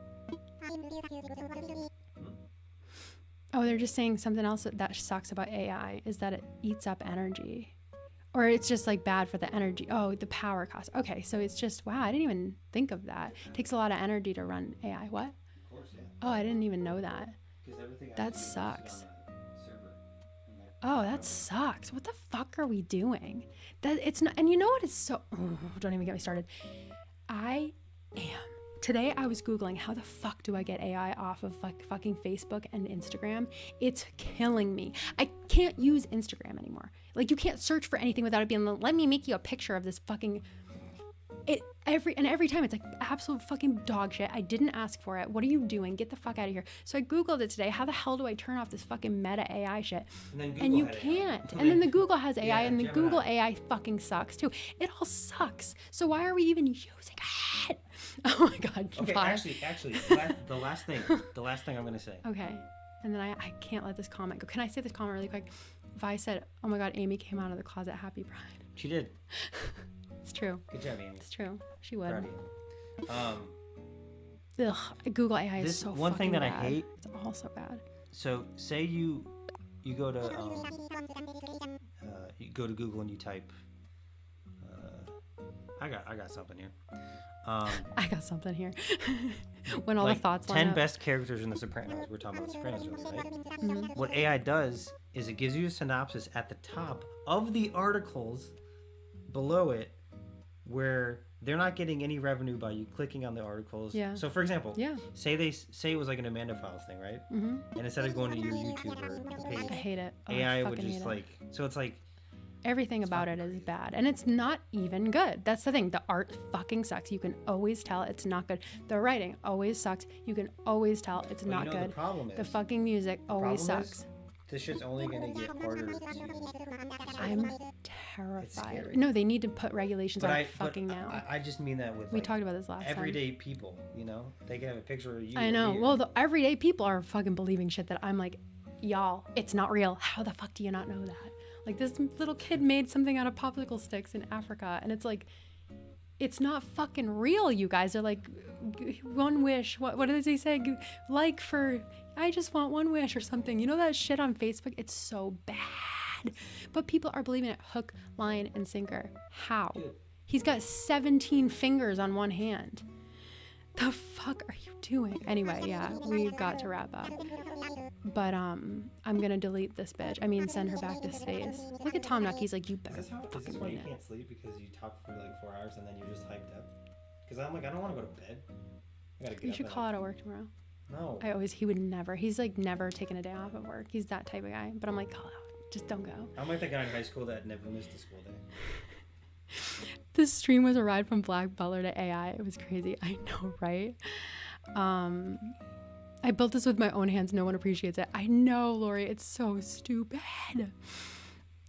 Oh, they're just saying something else that sucks about AI is that it eats up energy. Or it's just like bad for the energy. Oh, the power cost. Okay, so it's just, wow, I didn't even think of that. It takes a lot of energy to run AI. What? Of course, yeah. Oh, I didn't even know that. Because everything That sucks. Oh, that sucks. What the fuck are we doing? That it's not, and you know what is so, don't even get me started. Today I was Googling how the fuck do I get AI off of fucking Facebook and Instagram. It's killing me. I can't use Instagram anymore. Like you can't search for anything without it being like, let me make you a picture of this fucking, every time it's like absolute fucking dog shit. I didn't ask for it. What are you doing? Get the fuck out of here. So I Googled it today. How the hell do I turn off this fucking meta AI shit? And you can't. And then the Google has AI and the Google AI fucking sucks too. It all sucks. So why are we even using it? Oh my God. Okay, bye. actually, the last thing I'm gonna say. Okay. And then I can't let this comment go. Can I say this comment really quick? Vi said, oh my God, Amy came out of the closet. Happy Pride. She did. It's true. Good job, Amy. It's true. She would. Proud of you. Ugh, Google AI is so one thing that bad. I hate. It's all so bad. So say you go to Google and you type. I got something here. I got something here. When all like the thoughts line 10 up. best characters in The Sopranos. We're talking about The Sopranos, really, right? Mm-hmm. What AI does is it gives you a synopsis at the top of the articles below it, where they're not getting any revenue by you clicking on the articles. Yeah. So, for example, Yeah. say it was like an Amanda Files thing, right? Mm-hmm. And instead of going to your YouTube or I page, hate it. Oh, AI I would fucking just hate it. so it's like. Everything about it is bad. And it's not even good. That's the thing. The art fucking sucks. You can always tell it's not good. The writing always sucks. You can always tell it's not you know, good. the problem is- The fucking music always sucks. This shit's only gonna get harder to I'm terrified. No, they need to put regulations on it fucking now. I just mean that with We talked about this last time. everyday people, you know? They can have a picture of you. I or know. me. Well, the everyday people are fucking believing shit that I'm like, y'all, it's not real. How the fuck do you not know that? Like this little kid made something out of popsicle sticks in Africa, and it's like, it's not fucking real. You guys are like, one wish. What does he say? Like for, I just want one wish or something. You know that shit on Facebook? It's so bad, but people are believing it hook, line, and sinker. How? Dude. He's got 17 fingers on one hand. The fuck are you doing? Anyway, yeah, we've got to wrap up. But I'm gonna delete this bitch. I mean, send her back to space. Look at Tom Nook. He's like, you better Is this fucking why mean you it. can't sleep? Because you talk for like 4 hours and then you're just hyped up? Because I'm like, I don't want to go to bed. I gotta get You up should at call like- out of work tomorrow. No. He would never. He's like never taken a day off of work. He's that type of guy. But I'm like, call out. Just don't go. I'm like the guy in high school that never missed a school day. This stream was a ride from Black Butler to AI. It was crazy. I know, right? I built this with my own hands. No one appreciates it. I know, Lori. It's so stupid.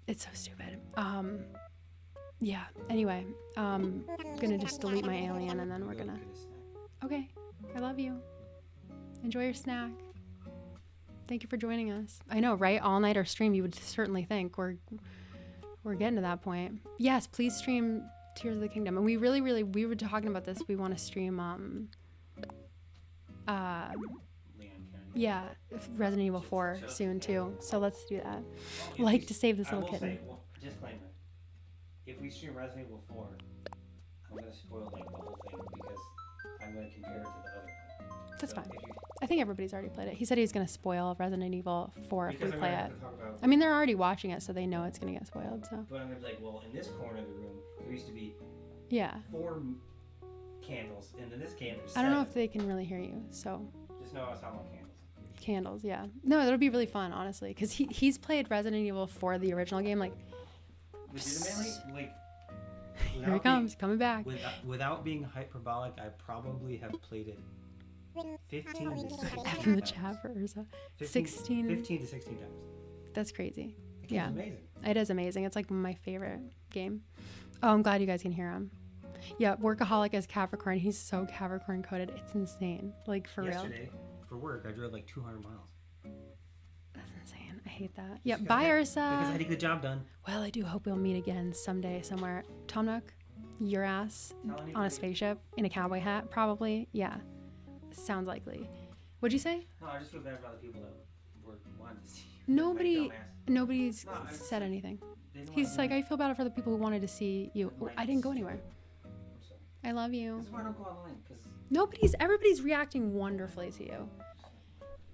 It's so stupid. Yeah. Anyway, gonna just delete my alien and then we're gonna. Get a snack. Okay. I love you. Enjoy your snack. Thank you for joining us. I know, right? All nighter stream. You would certainly think we're getting to that point. Yes, please stream Tears of the Kingdom. And we were talking about this. We want to stream Leon Kennedy. yeah, Resident Evil 4 So- soon too. So let's do that. If Like we- to save this I little will kitten. say, disclaimer. If we stream Resident Evil 4, I'm gonna spoil like the whole thing because I'm gonna compare it to the other one. That's So fine. if you- I think everybody's already played it. He said he was going to spoil Resident Evil 4 if we because I'm play gonna it. have to talk about. I mean, they're already watching it, so they know it's going to get spoiled. So But I'm gonna be like, well, in this corner of the room, there used to be yeah, 4 candles, and in this can there's 7. I don't know if they can really hear you. So Just know I was talking about candles. candles, yeah. No, that'll be really fun, honestly, because he's played Resident Evil 4, the original game. Like Legitimately, like. here he comes, coming back. Without being hyperbolic, I probably have played it 15 to 16 F in the times. chat for Urza. 15 16. 15 to 16 times. That's crazy. That game's Yeah. amazing. It is amazing. It's like my favorite game. Oh, I'm glad you guys can hear him. Yeah, workaholic as Capricorn. He's so Capricorn coded. It's insane. Like, for real. Yesterday, for work, I drove like 200 miles. That's insane. I hate that. Yeah, Because bye, I- Because I had Ursa. to get the job done. Well, I do hope we'll meet again someday somewhere. Tom Nook, your ass Tell anybody. on a spaceship in a cowboy hat, probably. Yeah, sounds likely. What'd you say? No, I just feel bad for other people that wanted to see you. Nobody's No, I- said anything. They didn't He's wanna like, do I feel bad for the people who wanted to see you. Oh, I didn't go anywhere. it. I'm sorry. I love you. That's why I don't go online, because Everybody's reacting wonderfully to you.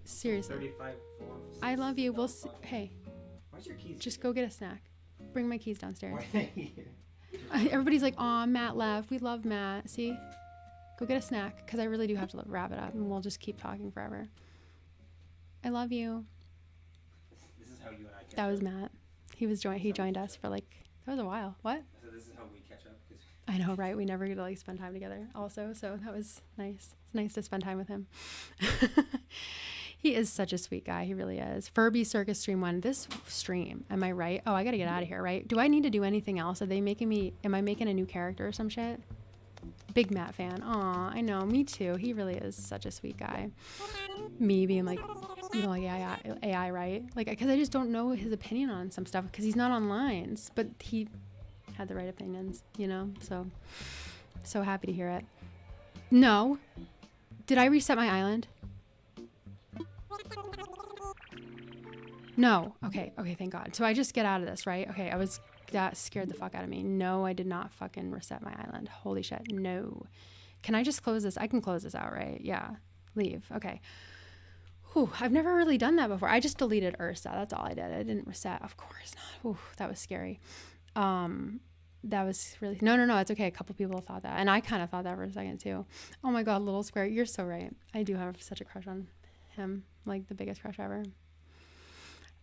Seriously. 35, 4, I love you. Hey, Where's your keys? just go get a snack. Bring my keys downstairs. Why are they here? Everybody's like, aw, Matt left. We love Matt. See? Go get a snack, because I really do have to wrap it up, and we'll just keep talking forever. I love you. This is how you and I catch That was up. Matt. He joined us for like, that was a while. What? So this is how we catch up. 'Cause I know, right? We never get to like spend time together also, so that was nice. It's nice to spend time with him. He is such a sweet guy. He really is. Furby Circus Stream 1. This stream, am I right? Oh, I gotta get out of here, right? Do I need to do anything else? Am I making a new character or some shit? Big Matt fan. Aw, I know, me too. He really is such a sweet guy. Me being like, you know, like AI, right? Like, because I just don't know his opinion on some stuff because he's not online. But he had the right opinions, you know? So happy to hear it. No. Did I reset my island? No. Okay, thank God. So I just get out of this, right? Okay, that scared the fuck out of me. No, I did not fucking reset my island. Holy shit. No. Can I just close this? I can close this out, right? Yeah. Leave. Okay. Whew, I've never really done that before. I just deleted Ursa. That's all I did. I didn't reset. Of course not. Whew, that was scary. That was really... No. It's okay. A couple people thought that. And I kind of thought that for a second, too. Oh, my God. Little Square. You're so right. I do have such a crush on him. Like, the biggest crush ever.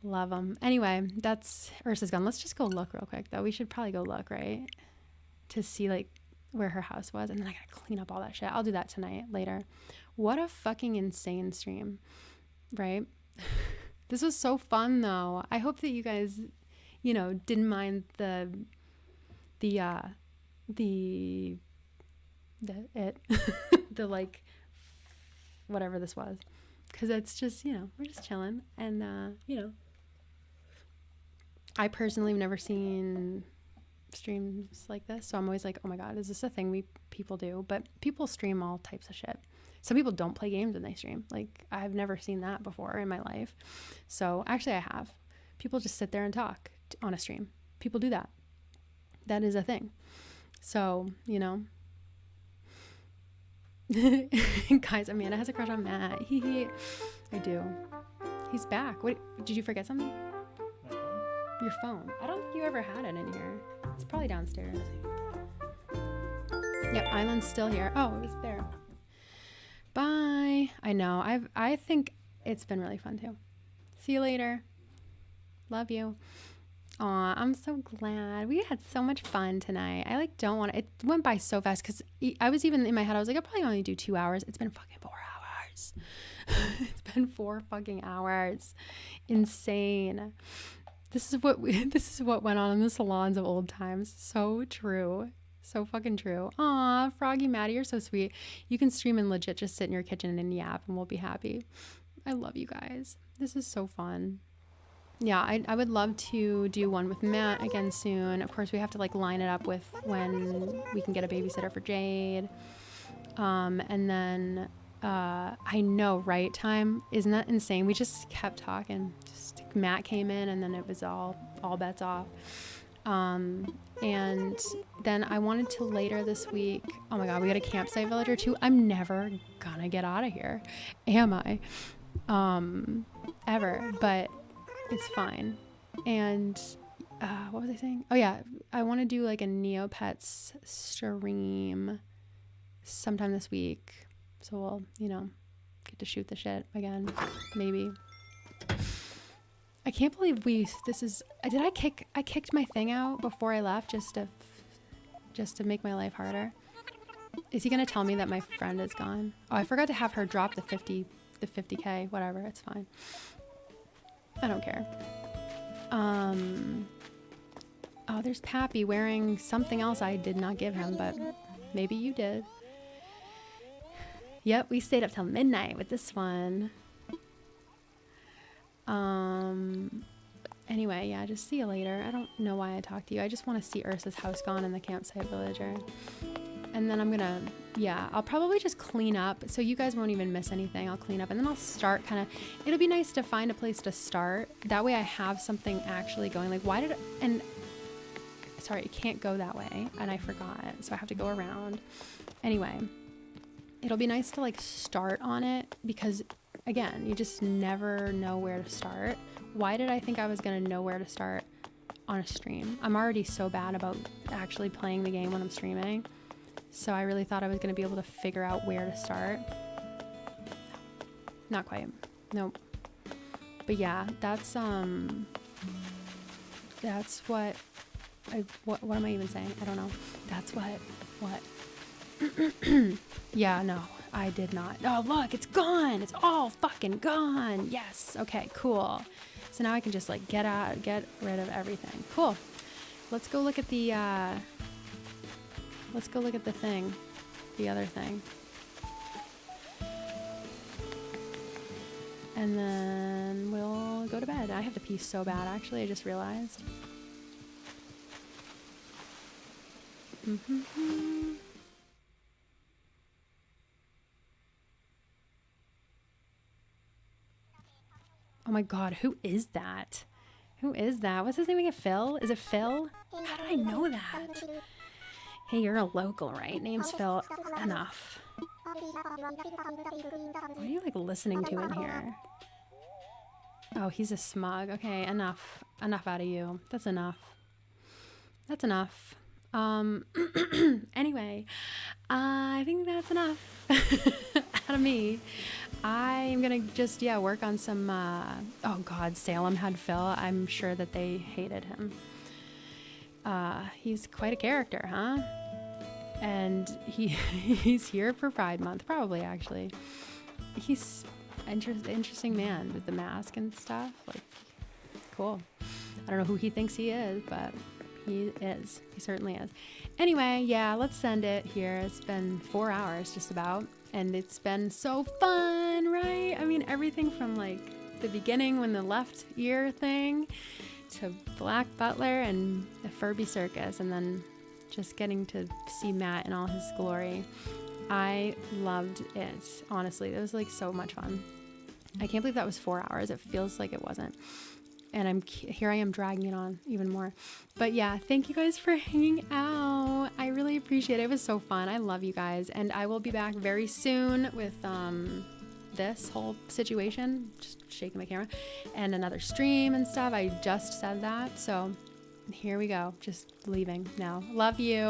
Love him. Anyway, that's Ursa's gone. Let's just go look real quick, though. We should probably go look, right? To see, like, where her house was. And then I gotta clean up all that shit. I'll do that tonight, later. What a fucking insane stream, right? This was so fun, though. I hope that you guys, didn't mind the like, whatever this was. Because it's just, we're just chilling. And, I personally have never seen streams like this. So I'm always like, oh my God, is this a thing people do? But people stream all types of shit. Some people don't play games when they stream. Like, I've never seen that before in my life. So actually I have. People just sit there and talk on a stream. People do that. That is a thing. So, guys, Amanda has a crush on Matt. I do. He's back. What? Did you forget something? Your phone. I don't think you ever had it in here. It's probably downstairs. Yep, Island's still here. Oh, it was there. Bye. I know. I think it's been really fun too. See you later. Love you. Aw, I'm so glad. We had so much fun tonight. I don't want to. It went by so fast because I was even in my head. I was like, I'll probably only do 2 hours. It's been fucking 4 hours. It's been 4 fucking hours. Insane. This is what went on in the salons of old times. So true. So fucking true. Aw, Froggy Maddie, you're so sweet. You can stream and legit just sit in your kitchen and yap and we'll be happy. I love you guys. This is so fun. Yeah, I would love to do one with Matt again soon. Of course, we have to line it up with when we can get a babysitter for Jade. And then I know, right? Time, isn't that insane? We just kept talking. Just Matt came in, and then it was all bets off. And then I wanted to later this week. Oh my God, we got a campsite villager too. I'm never gonna get out of here, am I? Ever, but it's fine. And what was I saying? Oh yeah, I want to do a Neopets stream sometime this week. So we'll, get to shoot the shit again, maybe. I can't believe I kicked my thing out before I left just to make my life harder. Is he gonna tell me that my friend is gone? Oh, I forgot to have her drop the 50K. Whatever, it's fine. I don't care. Oh, there's Pappy wearing something else I did not give him, but maybe you did. Yep, we stayed up till midnight with this one. Anyway, yeah, just see you later. I don't know why I talked to you. I just want to see Ursa's house gone and the campsite villager. And then I'm gonna, yeah, I'll probably just clean up so you guys won't even miss anything. I'll clean up and then I'll start kind of, it'll be nice to find a place to start. That way I have something actually going. Like, why did, and sorry, it can't go that way. And I forgot, so I have to go around. Anyway, it'll be nice to like start on it because again, you just never know where to start. Why did I think I was gonna know where to start on a stream? I'm already so bad about actually playing the game when I'm streaming. So I really thought I was going to be able to figure out where to start. Not quite. Nope. But yeah, that's what what am I even saying? I don't know. That's what yeah, no, I did not. Oh, look, it's gone. It's all fucking gone. Yes. Okay, cool. So now I can just like get rid of everything. Cool. Let's go look at the thing, the other thing. And then we'll go to bed. I have to pee so bad, actually, I just realized. Oh my god, who is that? Who is that? What's his name again? Phil? Is it Phil? How did I know that? Hey, you're a local, right? Name's Phil. Enough. What are you like listening to in here? Oh, he's a smug. Okay, enough. Enough out of you. That's enough. That's enough. Anyway, I think that's enough out of me. I'm gonna just, yeah, work on some, oh god, Salem had Phil. I'm sure that they hated him. He's quite a character, huh? And he's here for Pride Month, probably, actually. He's an interesting man with the mask and stuff. Like, cool. I don't know who he thinks he is, but he is. He certainly is. Anyway, yeah, let's send it here. It's been 4 hours just about, and it's been so fun, right? I mean, everything from like the beginning when the left ear thing to Black Butler and the Furby Circus, and then just getting to see Matt in all his glory. I loved it, honestly. It was like so much fun. I can't believe that was 4 hours. It feels like it wasn't. And here I am dragging it on even more. But yeah, thank you guys for hanging out. I really appreciate it. It was so fun. I love you guys. And I will be back very soon with this whole situation. Just shaking my camera. And another stream and stuff. I just said that. So here we go. Just leaving now. Love you.